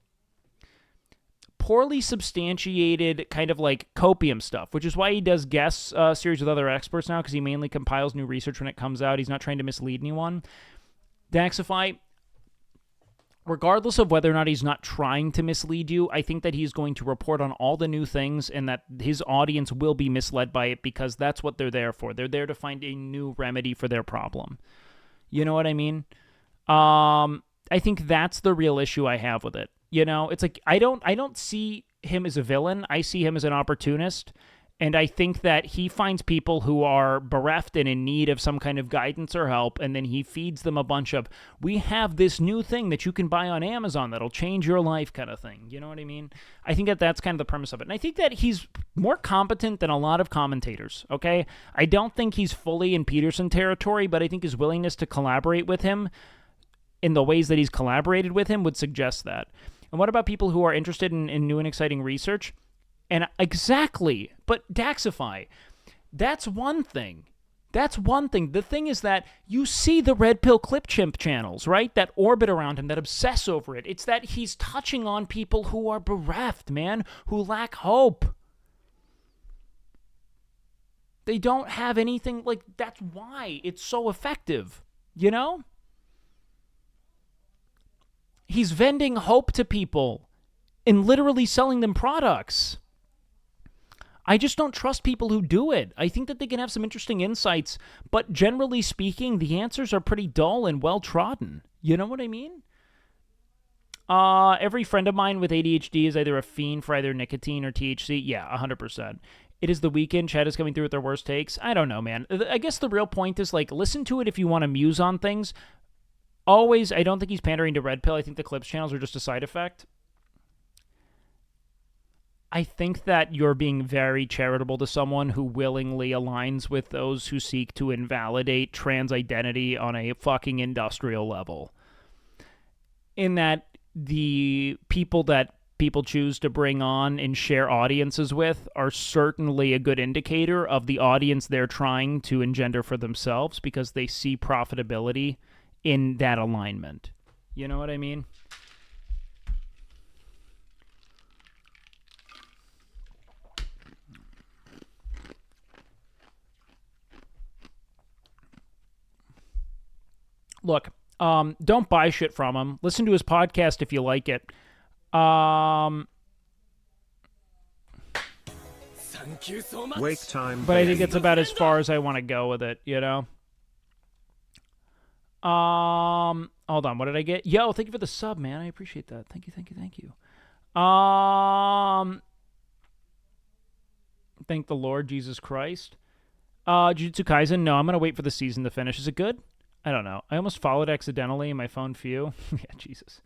poorly substantiated kind of like copium stuff, which is why he does guest series with other experts now, because he mainly compiles new research when it comes out. He's not trying to mislead anyone. Daxify, regardless of whether or not he's not trying to mislead you, I think that he's going to report on all the new things and that his audience will be misled by it because that's what they're there for. They're there to find a new remedy for their problem. You know what I mean? I think that's the real issue I have with it. It's like I don't see him as a villain. I see him as an opportunist. And I think that he finds people who are bereft and in need of some kind of guidance or help, and then he feeds them a bunch of, we have this new thing that you can buy on Amazon that'll change your life kind of thing. You know what I mean? I think that that's kind of the premise of it. And I think that he's more competent than a lot of commentators, okay? I don't think he's fully in Peterson territory, but I think his willingness to collaborate with him in the ways that he's collaborated with him would suggest that. And what about people who are interested in new and exciting research? And exactly, but Daxify, that's one thing. That's one thing. The thing is that you see the Red Pill Clip Chimp channels, right? That orbit around him, that obsess over it. It's that he's touching on people who are bereft, man, who lack hope. They don't have anything, like, that's why it's so effective, you know? He's vending hope to people and literally selling them products. I just don't trust people who do it. I think that they can have some interesting insights, but generally speaking, the answers are pretty dull and well-trodden. You know what I mean? Every friend of mine with ADHD is either a fiend for either nicotine or THC. Yeah, 100%. It is the weekend. Chad is coming through with their worst takes. I don't know, man. I guess the real point is, like, listen to it if you want to muse on things. Always, I don't think he's pandering to Red Pill. I think the Clips channels are just a side effect. I think that you're being very charitable to someone who willingly aligns with those who seek to invalidate trans identity on a fucking industrial level. In that the people that people choose to bring on and share audiences with are certainly a good indicator of the audience they're trying to engender for themselves because they see profitability in that alignment. You know what I mean? Look, don't buy shit from him. Listen to his podcast if you like it. Wake time. But I think it's about as far as I want to go with it, you know? Hold on, what did I get? Yo, thank you for the sub, man. I appreciate that. Thank you. Thank the Lord Jesus Christ. Jujutsu Kaisen, no, I'm going to wait for the season to finish. Is it good? I don't know. I almost followed accidentally in my phone few. Yeah, Jesus.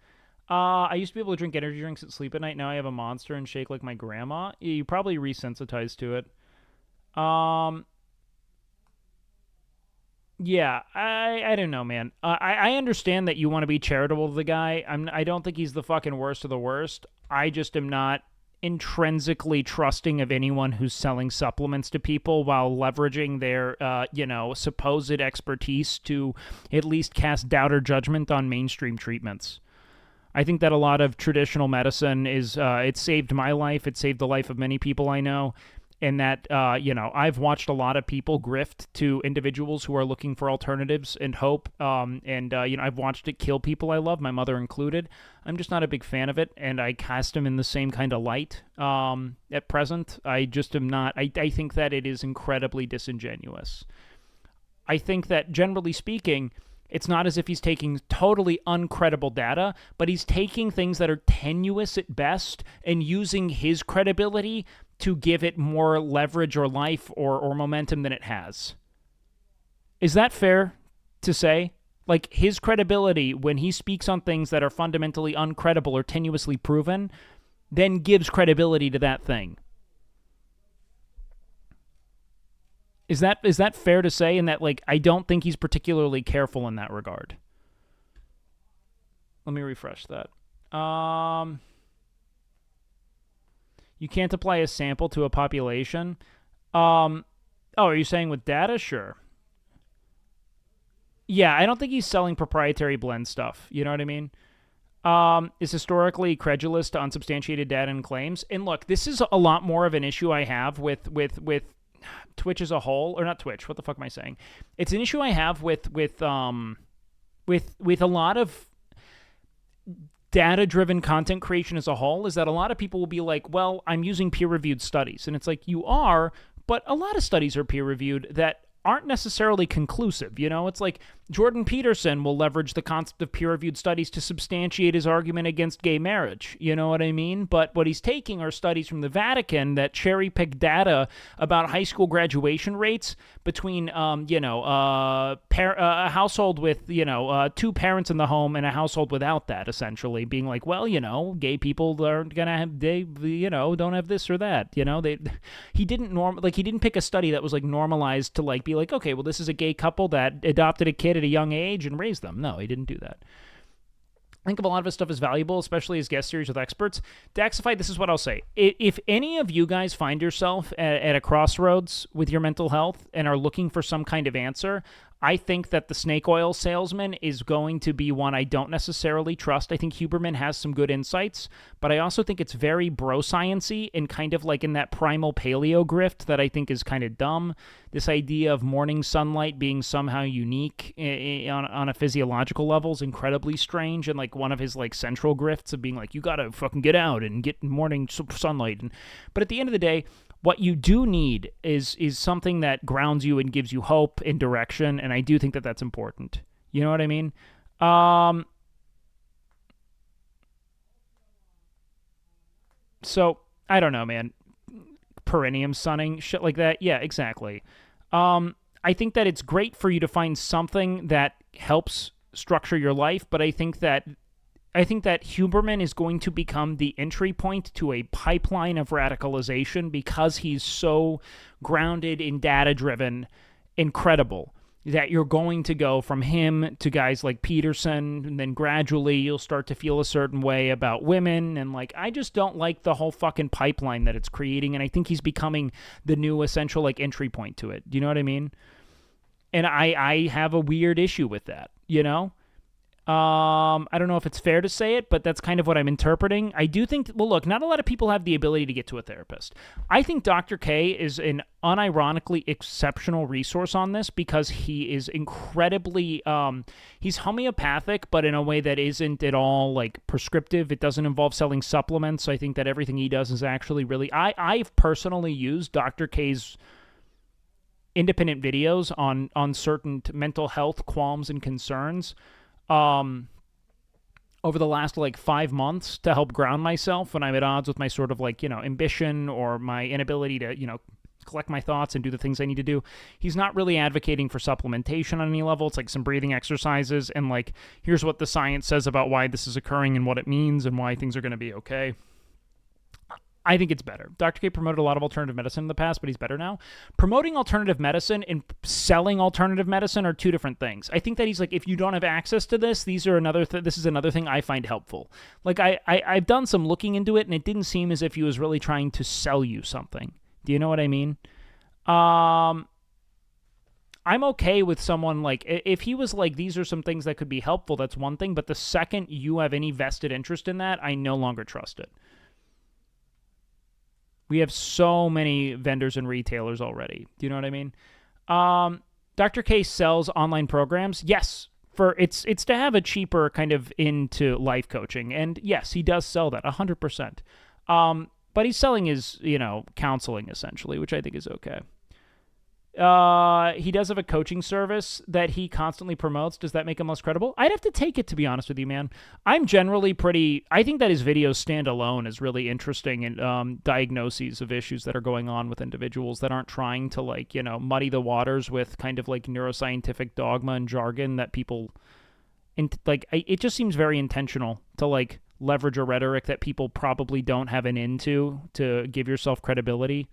I used to be able to drink energy drinks and sleep at night. Now I have a Monster and shake like my grandma. You probably resensitized to it. Yeah, I don't know, man. I understand that you want to be charitable to the guy. I don't think he's the fucking worst of the worst. I just am not intrinsically trusting of anyone who's selling supplements to people while leveraging their, supposed expertise to at least cast doubt or judgment on mainstream treatments. I think that a lot of traditional medicine is, it saved my life. It saved the life of many people I know. And that, I've watched a lot of people grift to individuals who are looking for alternatives and hope. I've watched it kill people I love, my mother included. I'm just not a big fan of it, and I cast them in the same kind of light at present. I just am not. I think that it is incredibly disingenuous. I think that, generally speaking, it's not as if he's taking totally uncredible data, but he's taking things that are tenuous at best and using his credibility to give it more leverage or life or momentum than it has. Is that fair to say? Like, his credibility, when he speaks on things that are fundamentally uncredible or tenuously proven, then gives credibility to that thing. Is that fair to say? In that, like, I don't think he's particularly careful in that regard. Let me refresh that. You can't apply a sample to a population. Are you saying with data? Sure. Yeah, I don't think he's selling proprietary blend stuff. You know what I mean? Is historically credulous to unsubstantiated data and claims. And look, this is a lot more of an issue I have with Twitch as a whole, or not Twitch. What the fuck am I saying? It's an issue I have with a lot of data-driven content creation as a whole, is that a lot of people will be like, well, I'm using peer-reviewed studies. And it's like, you are, but a lot of studies are peer-reviewed that aren't necessarily conclusive. You know, it's like Jordan Peterson will leverage the concept of peer-reviewed studies to substantiate his argument against gay marriage. You know what I mean? But what he's taking are studies from the Vatican that cherry-pick data about high school graduation rates between, a household with, two parents in the home and a household without that, essentially. Being like, well, gay people aren't going to have, don't have this or that. He didn't pick a study that was, like, normalized to, like, be like, okay, well, this is a gay couple that adopted a kid at a young age and raised them. No, he didn't do that. I think a lot of his stuff is valuable, especially his guest series with experts. Daxify, this is what I'll say. If any of you guys find yourself at a crossroads with your mental health and are looking for some kind of answer, I think that the snake oil salesman is going to be one I don't necessarily trust. I think Huberman has some good insights, but I also think it's very bro-science-y and kind of like in that primal paleo grift that I think is kind of dumb. This idea of morning sunlight being somehow unique on a physiological level is incredibly strange, and like one of his like central grifts of being like, you gotta fucking get out and get morning sunlight. But at the end of the day, what you do need is something that grounds you and gives you hope and direction, and I do think that that's important. You know what I mean? So, I don't know, man. Perineum sunning, shit like that. Yeah, exactly. I think that it's great for you to find something that helps structure your life, but I think that Huberman is going to become the entry point to a pipeline of radicalization because he's so grounded in data-driven, incredible, that you're going to go from him to guys like Peterson, and then gradually you'll start to feel a certain way about women, and like, I just don't like the whole fucking pipeline that it's creating, and I think he's becoming the new essential like entry point to it. Do you know what I mean? And I have a weird issue with that, you know? I don't know if it's fair to say it, but that's kind of what I'm interpreting. I do think, well, look, not a lot of people have the ability to get to a therapist. I think Dr. K is an unironically exceptional resource on this because he is incredibly, he's homeopathic, but in a way that isn't at all like prescriptive. It doesn't involve selling supplements. I think that everything he does is actually really, I've personally used Dr. K's independent videos on certain mental health qualms and concerns over the last like 5 months to help ground myself when I'm at odds with my sort of like, you know, ambition or my inability to, you know, collect my thoughts and do the things I need to do. He's not really advocating for supplementation on any level. It's like some breathing exercises and like, here's what the science says about why this is occurring and what it means and why things are going to be okay. I think it's better. Dr. K promoted a lot of alternative medicine in the past, but he's better now. Promoting alternative medicine and selling alternative medicine are two different things. I think that he's like, if you don't have access to this, this is another thing I find helpful. Like I've done some looking into it, and it didn't seem as if he was really trying to sell you something. Do you know what I mean? I'm okay with someone like, if he was like, these are some things that could be helpful, that's one thing. But the second you have any vested interest in that, I no longer trust it. We have so many vendors and retailers already. Do you know what I mean? Dr. K sells online programs. Yes, it's to have a cheaper kind of into life coaching. And yes, he does sell that 100%. But he's selling his, you know, counseling essentially, which I think is okay. He does have a coaching service that he constantly promotes. Does that make him less credible? I'd have to take it, to be honest with you, man. I'm generally I think that his videos stand alone is really interesting in diagnoses of issues that are going on with individuals that aren't trying to, like, you know, muddy the waters with kind of like neuroscientific dogma and jargon that people, it just seems very intentional to like leverage a rhetoric that people probably don't have an into to give yourself credibility.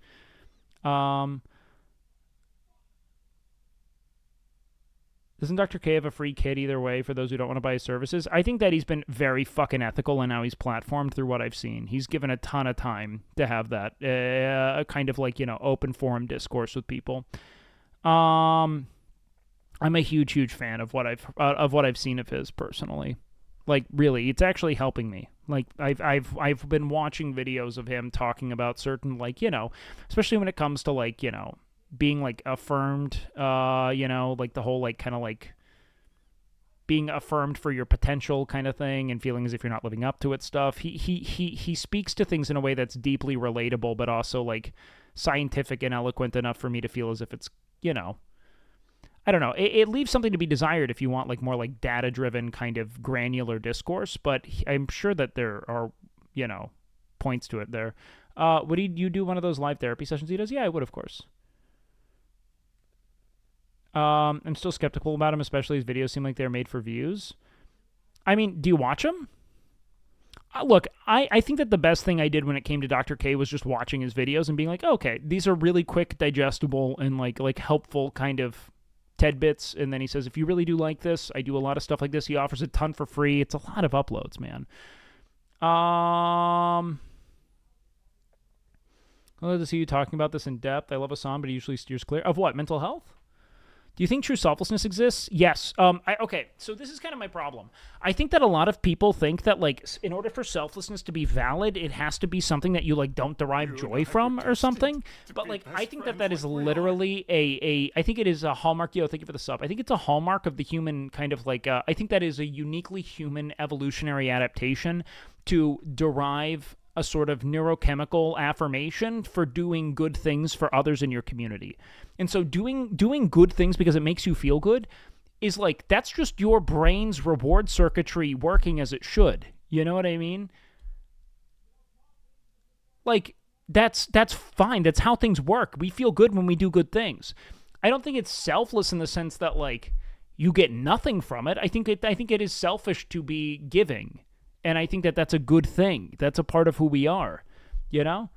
Doesn't Dr. K have a free kit either way for those who don't want to buy his services? I think that he's been very fucking ethical in how he's platformed through what I've seen. He's given a ton of time to have that kind of like, you know, open forum discourse with people. I'm a huge fan of what I've seen of his personally. Like, really, it's actually helping me. Like, I've been watching videos of him talking about certain, like, you know, especially when it comes to, like, you know, being like affirmed, you know, like the whole like kind of like being affirmed for your potential kind of thing and feeling as if you're not living up to it stuff. He speaks to things in a way that's deeply relatable, but also like scientific and eloquent enough for me to feel as if it's, you know, I don't know. It leaves something to be desired if you want like more like data-driven kind of granular discourse, but I'm sure that there are, you know, points to it there. Would you do one of those live therapy sessions he does? Yeah, I would, of course. I'm still skeptical about him, especially his videos seem like they're made for views. I mean, do you watch them? Look, I think that the best thing I did when it came to Dr. K was just watching his videos and being like, okay, these are really quick, digestible, and like helpful kind of Tedbits, and then he says, if you really do like this, I do a lot of stuff like this. He offers a ton for free. It's a lot of uploads, man. I'd love to see you talking about this in depth. I love Hassan, but he usually steers clear. Of what? Mental health? Do you think true selflessness exists? Yes. Okay, so this is kind of my problem. I think that a lot of people think that, like, in order for selflessness to be valid, it has to be something that you, like, don't derive joy from or something. But, like, I think that is literally I think it is a hallmark. Yo, thank you for the sub. I think it's a hallmark of the human kind of, like, I think that is a uniquely human evolutionary adaptation to derive a sort of neurochemical affirmation for doing good things for others in your community. And so doing good things because it makes you feel good is like, that's just your brain's reward circuitry working as it should. You know what I mean? Like, that's fine. That's how things work. We feel good when we do good things. I don't think it's selfless in the sense that, like, you get nothing from it. I think it is selfish to be giving. And I think that that's a good thing. That's a part of who we are, you know?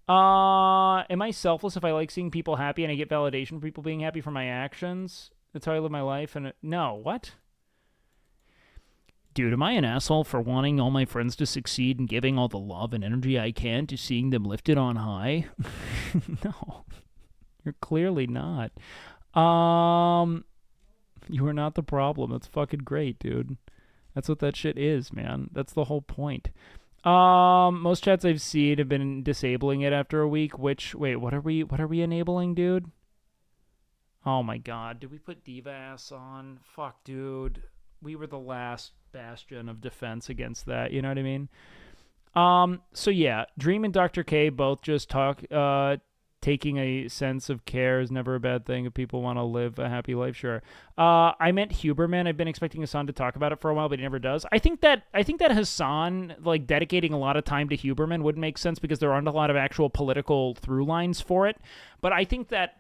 Am I selfless if I like seeing people happy and I get validation for people being happy for my actions? That's how I live my life. And no, what? Dude, am I an asshole for wanting all my friends to succeed and giving all the love and energy I can to seeing them lifted on high? No, you're clearly not. You are not the problem. That's fucking great, dude. That's what that shit is, man. That's the whole point. Most chats I've seen have been disabling it after a week, which, wait, what are we enabling, dude? Oh my god, did we put Diva Ass on? Fuck, dude. We were the last bastion of defense against that, you know what I mean? So yeah, Dream and Dr. K both just taking a sense of care is never a bad thing if people want to live a happy life, sure. I meant Huberman. I've been expecting Hassan to talk about it for a while, but he never does. I think that Hassan, like, dedicating a lot of time to Huberman would make sense because there aren't a lot of actual political through lines for it. But I think that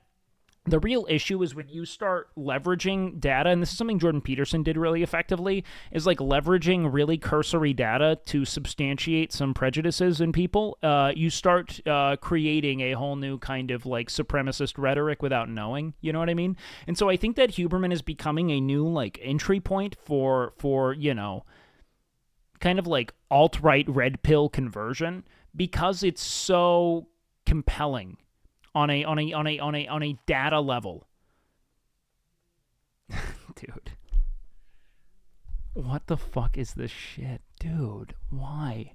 the real issue is when you start leveraging data, and this is something Jordan Peterson did really effectively, is like leveraging really cursory data to substantiate some prejudices in people. You start creating a whole new kind of like supremacist rhetoric without knowing, you know what I mean? And so I think that Huberman is becoming a new like entry point for you know, kind of like alt-right red pill conversion because it's so compelling on a data level. Dude. What the fuck is this shit? Dude, why?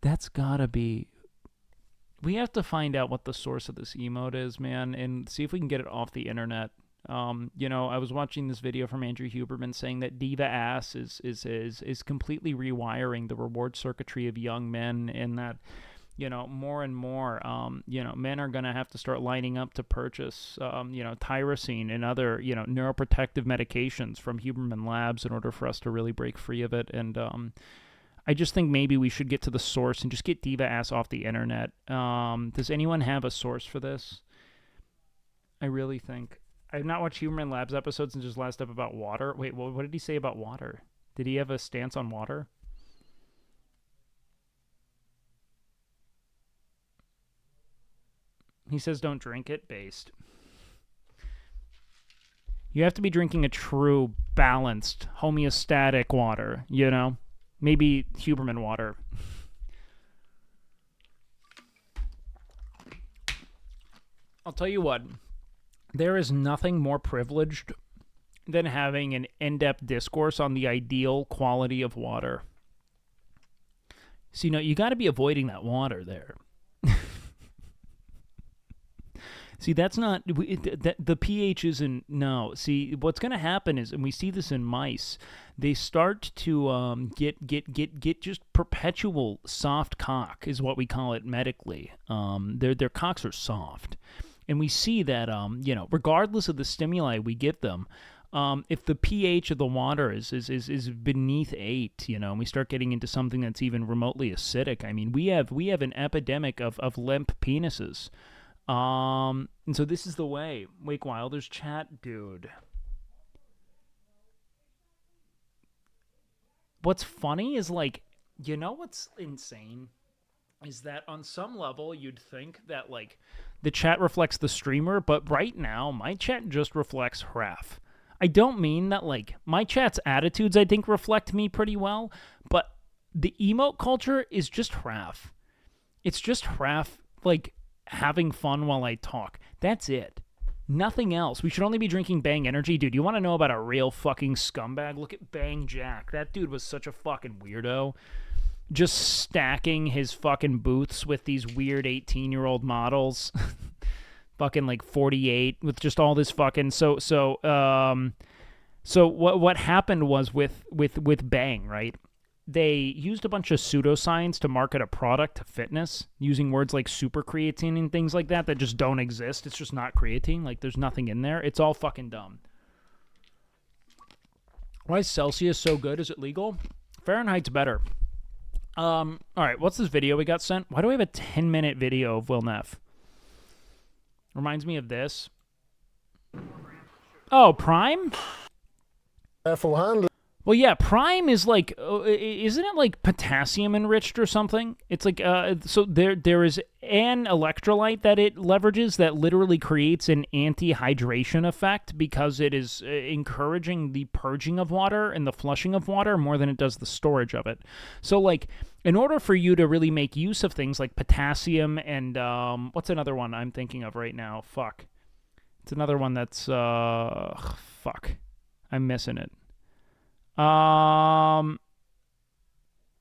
That's gotta be... We have to find out what the source of this emote is, man, and see if we can get it off the internet. You know, I was watching this video from Andrew Huberman saying that Diva Ass is completely rewiring the reward circuitry of young men, and that, you know, more and more, you know, men are going to have to start lining up to purchase, you know, tyrosine and other, you know, neuroprotective medications from Huberman Labs in order for us to really break free of it. And I just think maybe we should get to the source and just get Diva Ass off the internet. Does anyone have a source for this? I really think. I've not watched Huberman Labs episodes since his last up about water. Wait, what did he say about water? Did he have a stance on water? He says don't drink it, based. You have to be drinking a true, balanced, homeostatic water, you know? Maybe Huberman water. I'll tell you what. There is nothing more privileged than having an in-depth discourse on the ideal quality of water. So, you know, you got to be avoiding that water there. See, that's not... The pH isn't... No. See, what's going to happen is, and we see this in mice, they start to get just perpetual soft cock, is what we call it medically. Their cocks are soft. And we see that, you know, regardless of the stimuli we give them, if the pH of the water is beneath 8, you know, and we start getting into something that's even remotely acidic, I mean, we have an epidemic of limp penises. And so this is the way. WakeWilder's chat, dude. What's funny is, like, you know what's insane? is that on some level you'd think that like the chat reflects the streamer, but right now my chat just reflects Hraf. I don't mean that like my chat's attitudes I think reflect me pretty well, but the emote culture is just Hraf. It's just Hraf like having fun while I talk. That's it. Nothing else. We should only be drinking Bang Energy. Dude, you want to know about a real fucking scumbag? Look at Bang Jack. That dude was such a fucking weirdo. Just stacking his fucking booths with these weird 18-year-old models. Fucking like 48 with just all this fucking... So what happened was with Bang, right? They used a bunch of pseudoscience to market a product to fitness using words like super creatine and things like that just don't exist. It's just not creatine. Like, there's nothing in there. It's all fucking dumb. Why is Celsius so good? Is it legal? Fahrenheit's better. All right, what's this video we got sent? Why do we have a 10-minute video of Will Neff? Reminds me of this. Oh, Prime? Careful handling. Well, yeah, Prime is like, isn't it like potassium enriched or something? It's like, so there is an electrolyte that it leverages that literally creates an anti-hydration effect because it is encouraging the purging of water and the flushing of water more than it does the storage of it. So, like, in order for you to really make use of things like potassium and, what's another one I'm thinking of right now? Fuck. It's another one that's, fuck. I'm missing it.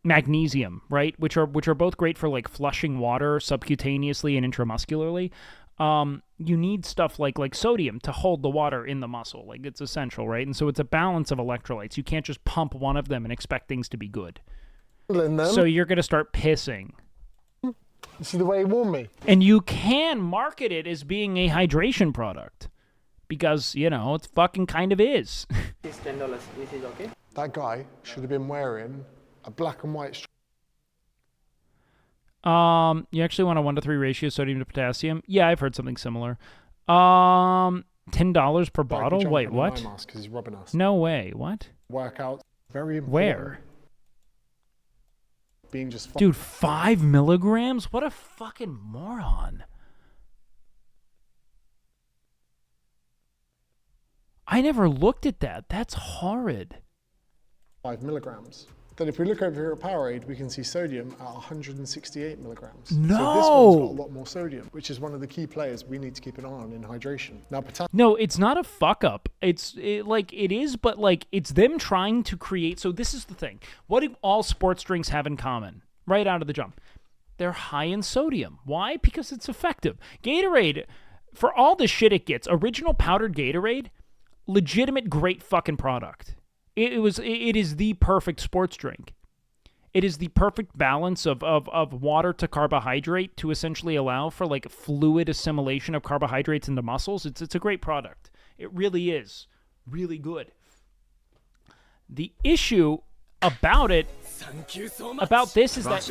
Magnesium, right? Which are both great for like flushing water subcutaneously and intramuscularly. You need stuff like sodium to hold the water in the muscle. Like, it's essential, right? And so it's a balance of electrolytes. You can't just pump one of them and expect things to be good. So you're going to start pissing. You see the way he warned me? And you can market it as being a hydration product. Because, you know, it fucking kind of is. It's $10. This is okay? That guy should have been wearing a black and white You actually want a 1-to-3 ratio sodium to potassium? Yeah, I've heard something similar. $10 per bottle? Wait, what? Because he's robbing us. No way. What? Workout. Very important. Where? Being just... Dude, 5 milligrams? What a fucking moron. I never looked at that. That's horrid. 5 milligrams. Then if we look over here at Powerade, we can see sodium at 168 milligrams. No! So this one's got a lot more sodium, which is one of the key players we need to keep an eye on in hydration. Now, potassium... No, it's not a fuck up. It is, but like it's them trying to create. So this is the thing. What do all sports drinks have in common? Right out of the jump. They're high in sodium. Why? Because it's effective. Gatorade, for all the shit it gets, original powdered Gatorade, legitimate great fucking product. It is the perfect sports drink. It is the perfect balance of water to carbohydrate to essentially allow for like fluid assimilation of carbohydrates into muscles. It's a great product. It really is. Really good. The issue about it, about this, is that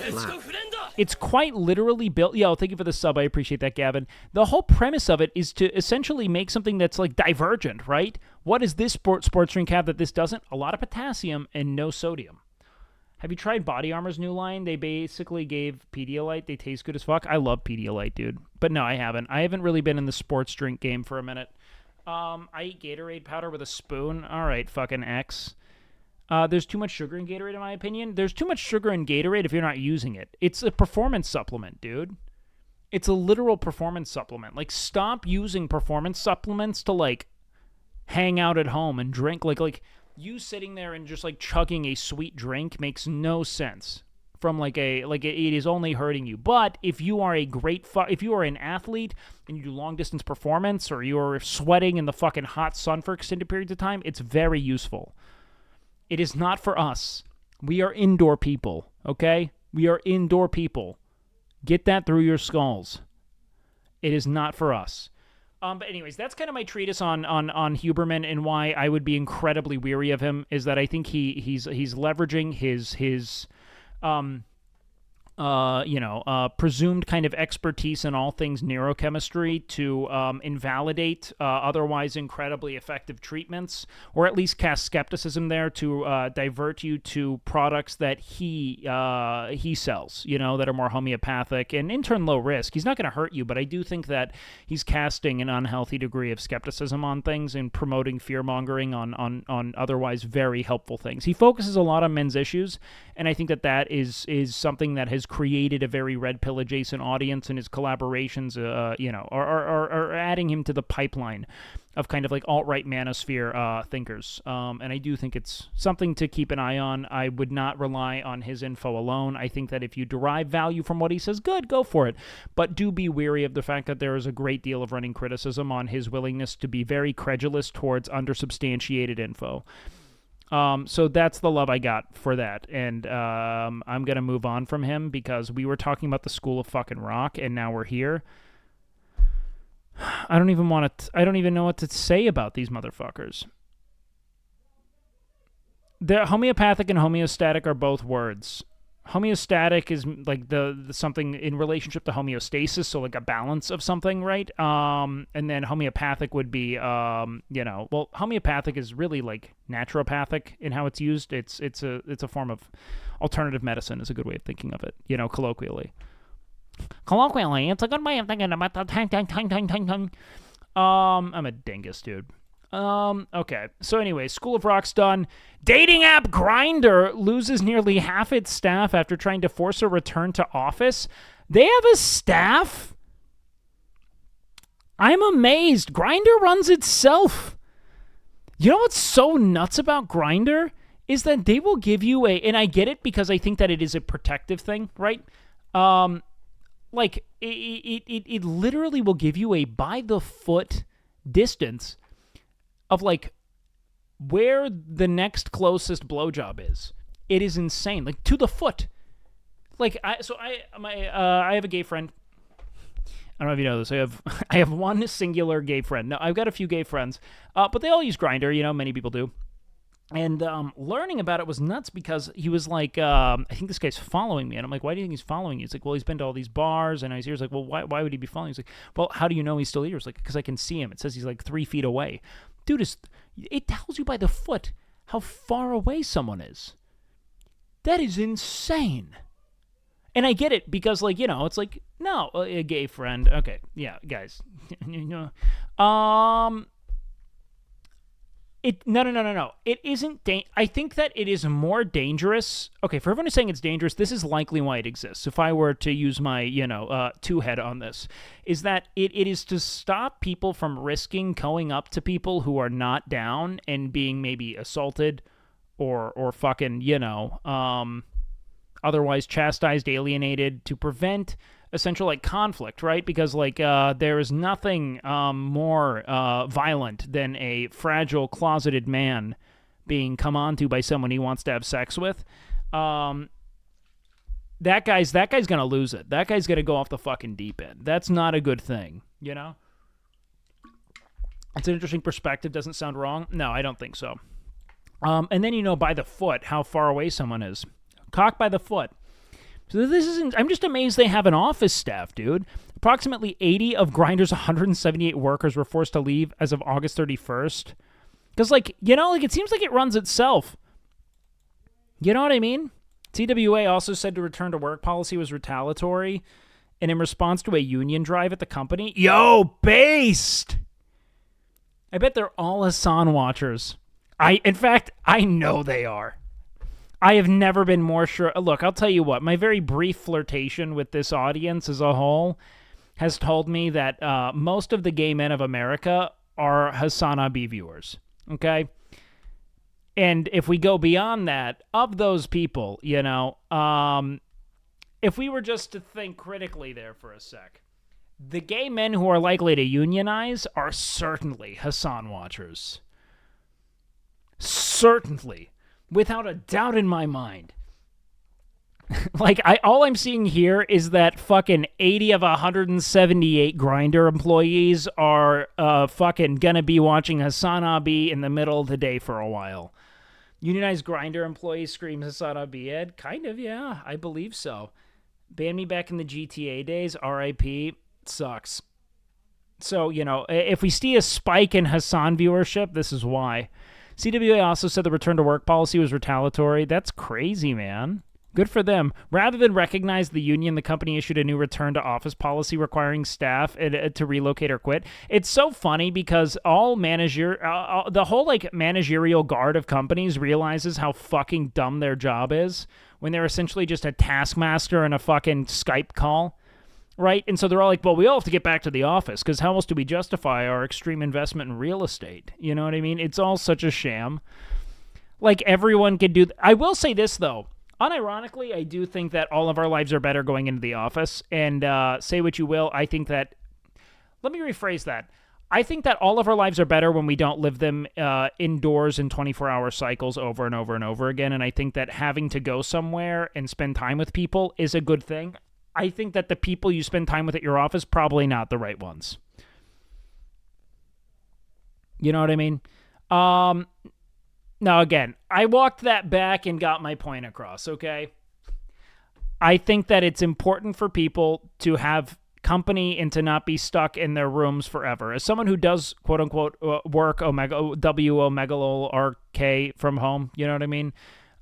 it's quite literally built. Yo, thank you for the sub. I appreciate that, Gavin. The whole premise of it is to essentially make something that's like divergent, right? What does this sports drink have that this doesn't? A lot of potassium and no sodium. Have you tried Body Armor's new line? They basically gave Pedialyte. They taste good as fuck. I love Pedialyte, dude. But no, I haven't. I haven't really been in the sports drink game for a minute. I eat Gatorade powder with a spoon. All right, fucking X. There's too much sugar in Gatorade, in my opinion. There's too much sugar in Gatorade if you're not using it. It's a performance supplement, dude. It's a literal performance supplement. Like, stop using performance supplements to, like, hang out at home and drink. Like you sitting there and just, like, chugging a sweet drink makes no sense. From, it is only hurting you. But if you are if you are an athlete and you do long-distance performance or you're sweating in the fucking hot sun for extended periods of time, it's very useful. It is not for us. We are indoor people, okay? We are indoor people. Get that through your skulls. It is not for us. But anyways, that's kind of my treatise on Huberman and why I would be incredibly weary of him, is that I think he's leveraging his presumed kind of expertise in all things neurochemistry to invalidate otherwise incredibly effective treatments, or at least cast skepticism there to divert you to products that he sells, that are more homeopathic and in turn low risk. He's not going to hurt you, but I do think that he's casting an unhealthy degree of skepticism on things and promoting fear-mongering on otherwise very helpful things. He focuses a lot on men's issues, and I think that is something that has created a very red pill adjacent audience, and his collaborations, are adding him to the pipeline of kind of like alt-right manosphere thinkers. And I do think it's something to keep an eye on. I would not rely on his info alone. I think that if you derive value from what he says, good, go for it. But do be wary of the fact that there is a great deal of running criticism on his willingness to be very credulous towards undersubstantiated info. So that's the love I got for that. And I'm going to move on from him because we were talking about the School of fucking Rock, and now we're here. I don't even know what to say about these motherfuckers. The homeopathic and homeostatic are both words. Homeostatic is like the something in relationship to homeostasis, so like a balance of something, right? And then homeopathic would be, homeopathic is really like naturopathic in how it's used. It's a form of alternative medicine is a good way of thinking of it, colloquially. Colloquially, it's a good way of thinking about the time. I'm a dingus, dude. Okay. So anyway, School of Rock's done. Dating app Grindr loses nearly half its staff after trying to force a return to office. They have a staff? I'm amazed. Grindr runs itself. You know what's so nuts about Grindr is that they will give you and I get it because I think that it is a protective thing, right? Like it literally will give you a by the foot distance of like where the next closest blowjob is. It is insane, like to the foot. Like I have a gay friend. I don't know if you know this. I have one singular gay friend. No, I've got a few gay friends, but they all use Grindr. Many people do. And learning about it was nuts because he was like, I think this guy's following me. And I'm like, why do you think he's following you? He's like, well, he's been to all these bars. And I was here. He's like, well, why would he be following you? He's like, well, how do you know he's still here? It's like, because I can see him. It says he's like 3 feet away. Dude, it tells you by the foot how far away someone is. That is insane. And I get it because, like, it's like, no, a gay friend. Okay, yeah, guys. No. It isn't. I think that it is more dangerous. Okay, for everyone who's saying it's dangerous, this is likely why it exists. If I were to use my, two-head on this, is that it is to stop people from risking going up to people who are not down and being maybe assaulted or fucking, otherwise chastised, alienated, to prevent essential like conflict, right? Because like there is nothing more violent than a fragile closeted man being come onto by someone he wants to have sex with. That guy's gonna lose it. That guy's gonna go off the fucking deep end. That's not a good thing, It's an interesting perspective. Doesn't sound wrong. No, I don't think so. And then by the foot how far away someone is. Cock by the foot. So this isn't. I'm just amazed they have an office staff, dude. Approximately 80 of Grindr's 178 workers were forced to leave as of August 31st. Because, it seems like it runs itself. You know what I mean? TWA also said the return to work policy was retaliatory, and in response to a union drive at the company. Yo, based! I bet they're all Hassan watchers. In fact, I know they are. I have never been more sure. Look, I'll tell you what. My very brief flirtation with this audience as a whole has told me that most of the gay men of America are Hassan Abi viewers. Okay? And if we go beyond that, of those people, if we were just to think critically there for a sec, the gay men who are likely to unionize are certainly Hassan watchers. Certainly. Without a doubt in my mind. All I'm seeing here is that fucking 80 of 178 Grindr employees are fucking gonna be watching Hassan Abi in the middle of the day for a while. Unionized Grindr employees scream Hassan Abi Ed? Kind of, yeah. I believe so. Ban me back in the GTA days. RIP. Sucks. So, you know, if we see a spike in Hassan viewership, this is why. CWA also said the return to work policy was retaliatory. That's crazy, man. Good for them. Rather than recognize the union, the company issued a new return to office policy requiring staff to relocate or quit. It's so funny because all the whole like managerial guard of companies realizes how fucking dumb their job is when they're essentially just a taskmaster in a fucking Skype call. Right? And so they're all like, well, we all have to get back to the office because how else do we justify our extreme investment in real estate? You know what I mean? It's all such a sham. Like, everyone can do... I will say this, though. Unironically, I do think that all of our lives are better going into the office. And say what you will, I think that... Let me rephrase that. I think that all of our lives are better when we don't live them indoors in 24-hour cycles over and over and over again. And I think that having to go somewhere and spend time with people is a good thing. I think that the people you spend time with at your office, probably not the right ones. You know what I mean? Now, again, I walked that back and got my point across, okay? I think that it's important for people to have company and to not be stuck in their rooms forever. As someone who does, quote-unquote, work W-O-RK from home, you know what I mean?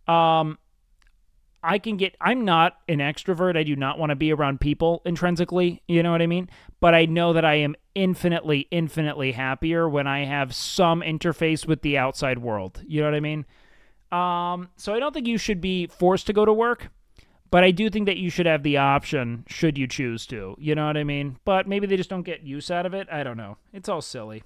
I'm not an extrovert. I do not want to be around people intrinsically, you know what I mean? But I know that I am infinitely, infinitely happier when I have some interface with the outside world. You know what I mean? So I don't think you should be forced to go to work, but I do think that you should have the option should you choose to. You know what I mean? But maybe they just don't get use out of it. I don't know. It's all silly.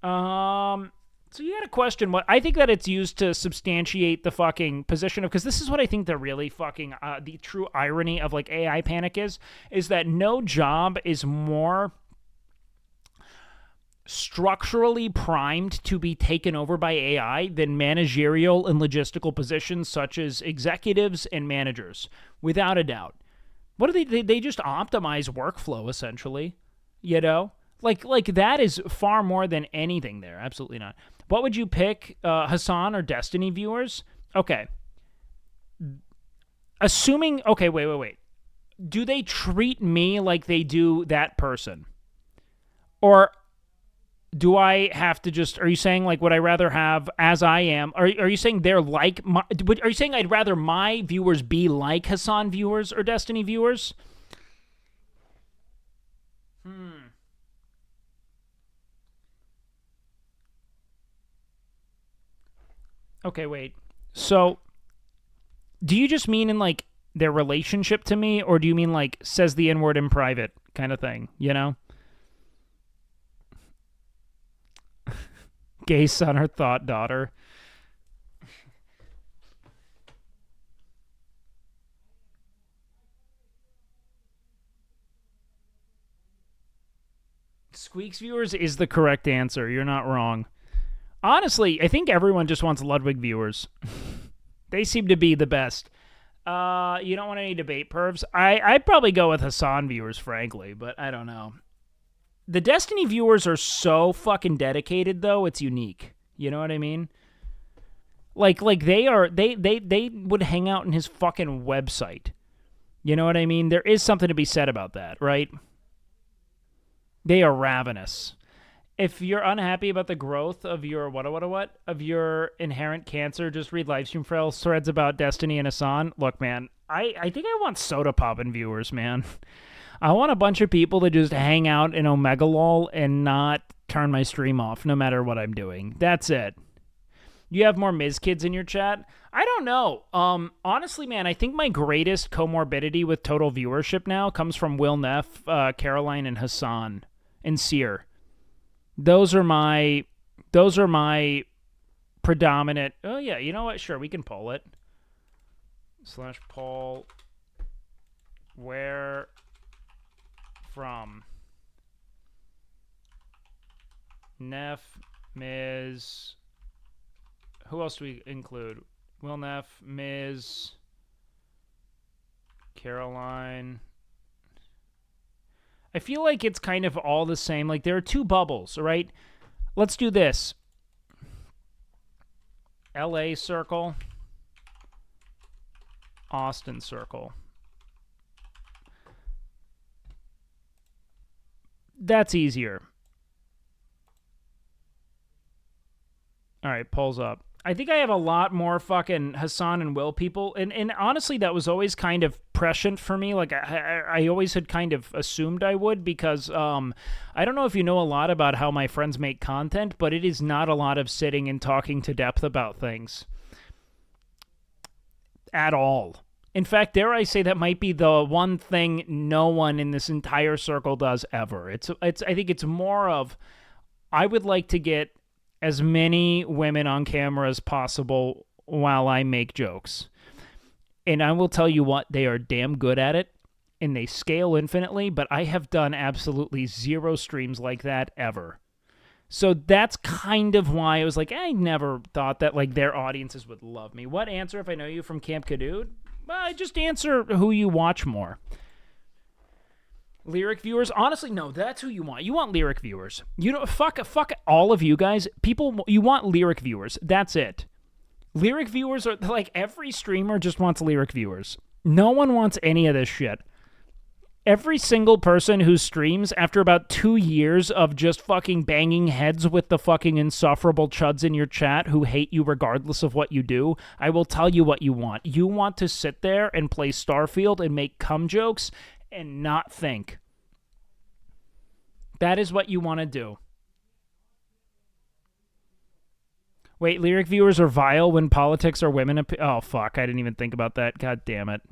So you had a question. What I think that it's used to substantiate the fucking position of, because this is what I think the really fucking the true irony of like AI panic is that no job is more structurally primed to be taken over by AI than managerial and logistical positions such as executives and managers, without a doubt. What do they just optimize workflow essentially, you know? Like that is far more than anything there. Absolutely not. What would you pick, Hassan or Destiny viewers? Okay. Assuming, okay, wait. Do they treat me like they do that person? Or do I have to just, are you saying like would I rather have as I am? Are you saying they're like, are you saying I'd rather my viewers be like Hassan viewers or Destiny viewers? Okay, wait. So, do you just mean in, like, their relationship to me, or do you mean, like, says the N-word in private kind of thing, you know? Gay son or thought daughter. Squeaks viewers is the correct answer. You're not wrong. Honestly, I think everyone just wants Ludwig viewers. They seem to be the best. You don't want any debate pervs? I'd probably go with Hassan viewers, frankly, but I don't know. The Destiny viewers are so fucking dedicated, though, it's unique. You know what I mean? Like they would hang out in his fucking website. You know what I mean? There is something to be said about that, right? They are ravenous. If you're unhappy about the growth of your of your inherent cancer, just read Livestream Frail's threads about Destiny and Hassan. Look, man, I think I want soda poppin' viewers, man. I want a bunch of people to just hang out in Omegalol and not turn my stream off no matter what I'm doing. That's it. You have more Miz kids in your chat? I don't know. Honestly, man, I think my greatest comorbidity with total viewership now comes from Will Neff, Caroline, and Hassan, and Seer. Those are my predominant. Oh yeah, you know what? Sure, we can poll it. / poll where from Neff, Miz. Who else do we include? Will Neff, Miz, Caroline. I feel like it's kind of all the same. Like, there are two bubbles, right? Let's do this. LA circle. Austin circle. That's easier. All right, polls up. I think I have a lot more fucking Hassan and Will people, and honestly, that was always kind of prescient for me. Like, I always had kind of assumed I would, because I don't know if you know a lot about how my friends make content, but it is not a lot of sitting and talking to depth about things. At all. In fact, dare I say that might be the one thing no one in this entire circle does ever. I think it's more of, I would like to get as many women on camera as possible while I make jokes. And I will tell you what, they are damn good at it, and they scale infinitely, but I have done absolutely 0 streams like that ever. So that's kind of why I was like, I never thought that like their audiences would love me. What answer if I know you from Camp Cadude? Well, I just answer who you watch more. Lyric viewers? Honestly, no, that's who you want. You want lyric viewers. You know, fuck all of you guys. People, you want lyric viewers. That's it. Lyric viewers are, like, every streamer just wants lyric viewers. No one wants any of this shit. Every single person who streams after about 2 years of just fucking banging heads with the fucking insufferable chuds in your chat who hate you regardless of what you do, I will tell you what you want. You want to sit there and play Starfield and make cum jokes and not think. That is what you want to do. Wait, lyric viewers are vile when politics or women... Oh, fuck, I didn't even think about that. God damn it.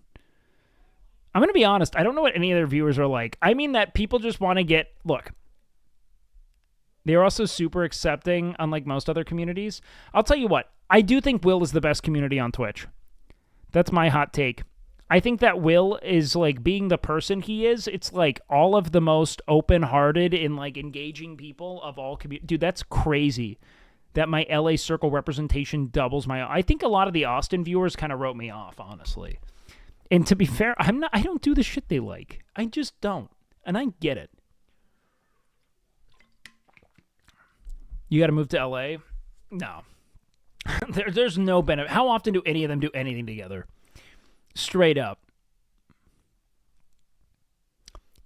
I'm going to be honest. I don't know what any of their viewers are like. I mean that people just want to get... Look, they're also super accepting, unlike most other communities. I'll tell you what. I do think Will is the best community on Twitch. That's my hot take. I think that Will is, like, being the person he is, it's, like, all of the most open-hearted and, like, engaging people of all communities. Dude, that's crazy that my LA Circle representation doubles my... I think a lot of the Austin viewers kind of wrote me off, honestly. And to be fair, I don't do the shit they like. I just don't. And I get it. You got to move to LA? No. There's no benefit. How often do any of them do anything together? Straight up.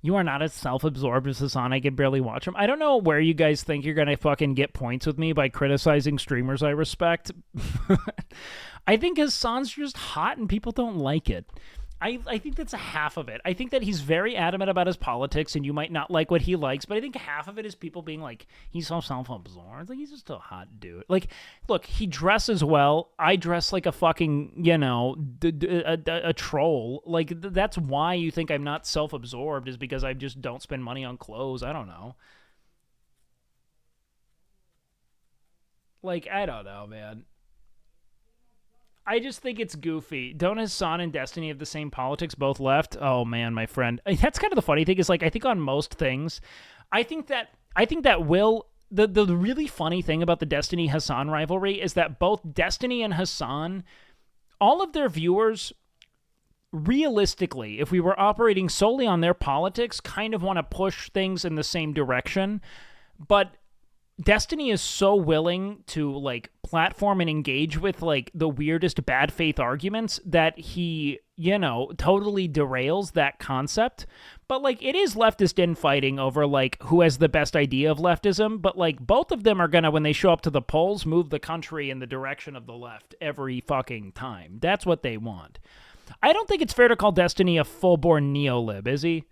You are not as self-absorbed as Hassan. I can barely watch him. I don't know where you guys think you're going to fucking get points with me by criticizing streamers I respect. I think Hassan's just hot and people don't like it. I think that's a half of it. I think that he's very adamant about his politics and you might not like what he likes, but I think half of it is people being like, he's so self-absorbed. Like, he's just a hot dude. Like, look, he dresses well. I dress like a fucking, you know, a troll. Like, that's why you think I'm not self-absorbed, is because I just don't spend money on clothes. I don't know. Like, I don't know, man. I just think it's goofy. Don't Hassan and Destiny have the same politics, both left? Oh, man, my friend. That's kind of the funny thing is, like, I think on most things, I think that Will... The really funny thing about the Destiny-Hassan rivalry is that both Destiny and Hassan, all of their viewers, realistically, if we were operating solely on their politics, kind of want to push things in the same direction. But Destiny is so willing to, like, platform and engage with, like, the weirdest bad faith arguments that he, you know, totally derails that concept. But, like, it is leftist infighting over, like, who has the best idea of leftism. But, like, both of them are gonna, when they show up to the polls, move the country in the direction of the left every fucking time. That's what they want. I don't think it's fair to call Destiny a full-born neo-lib, is he?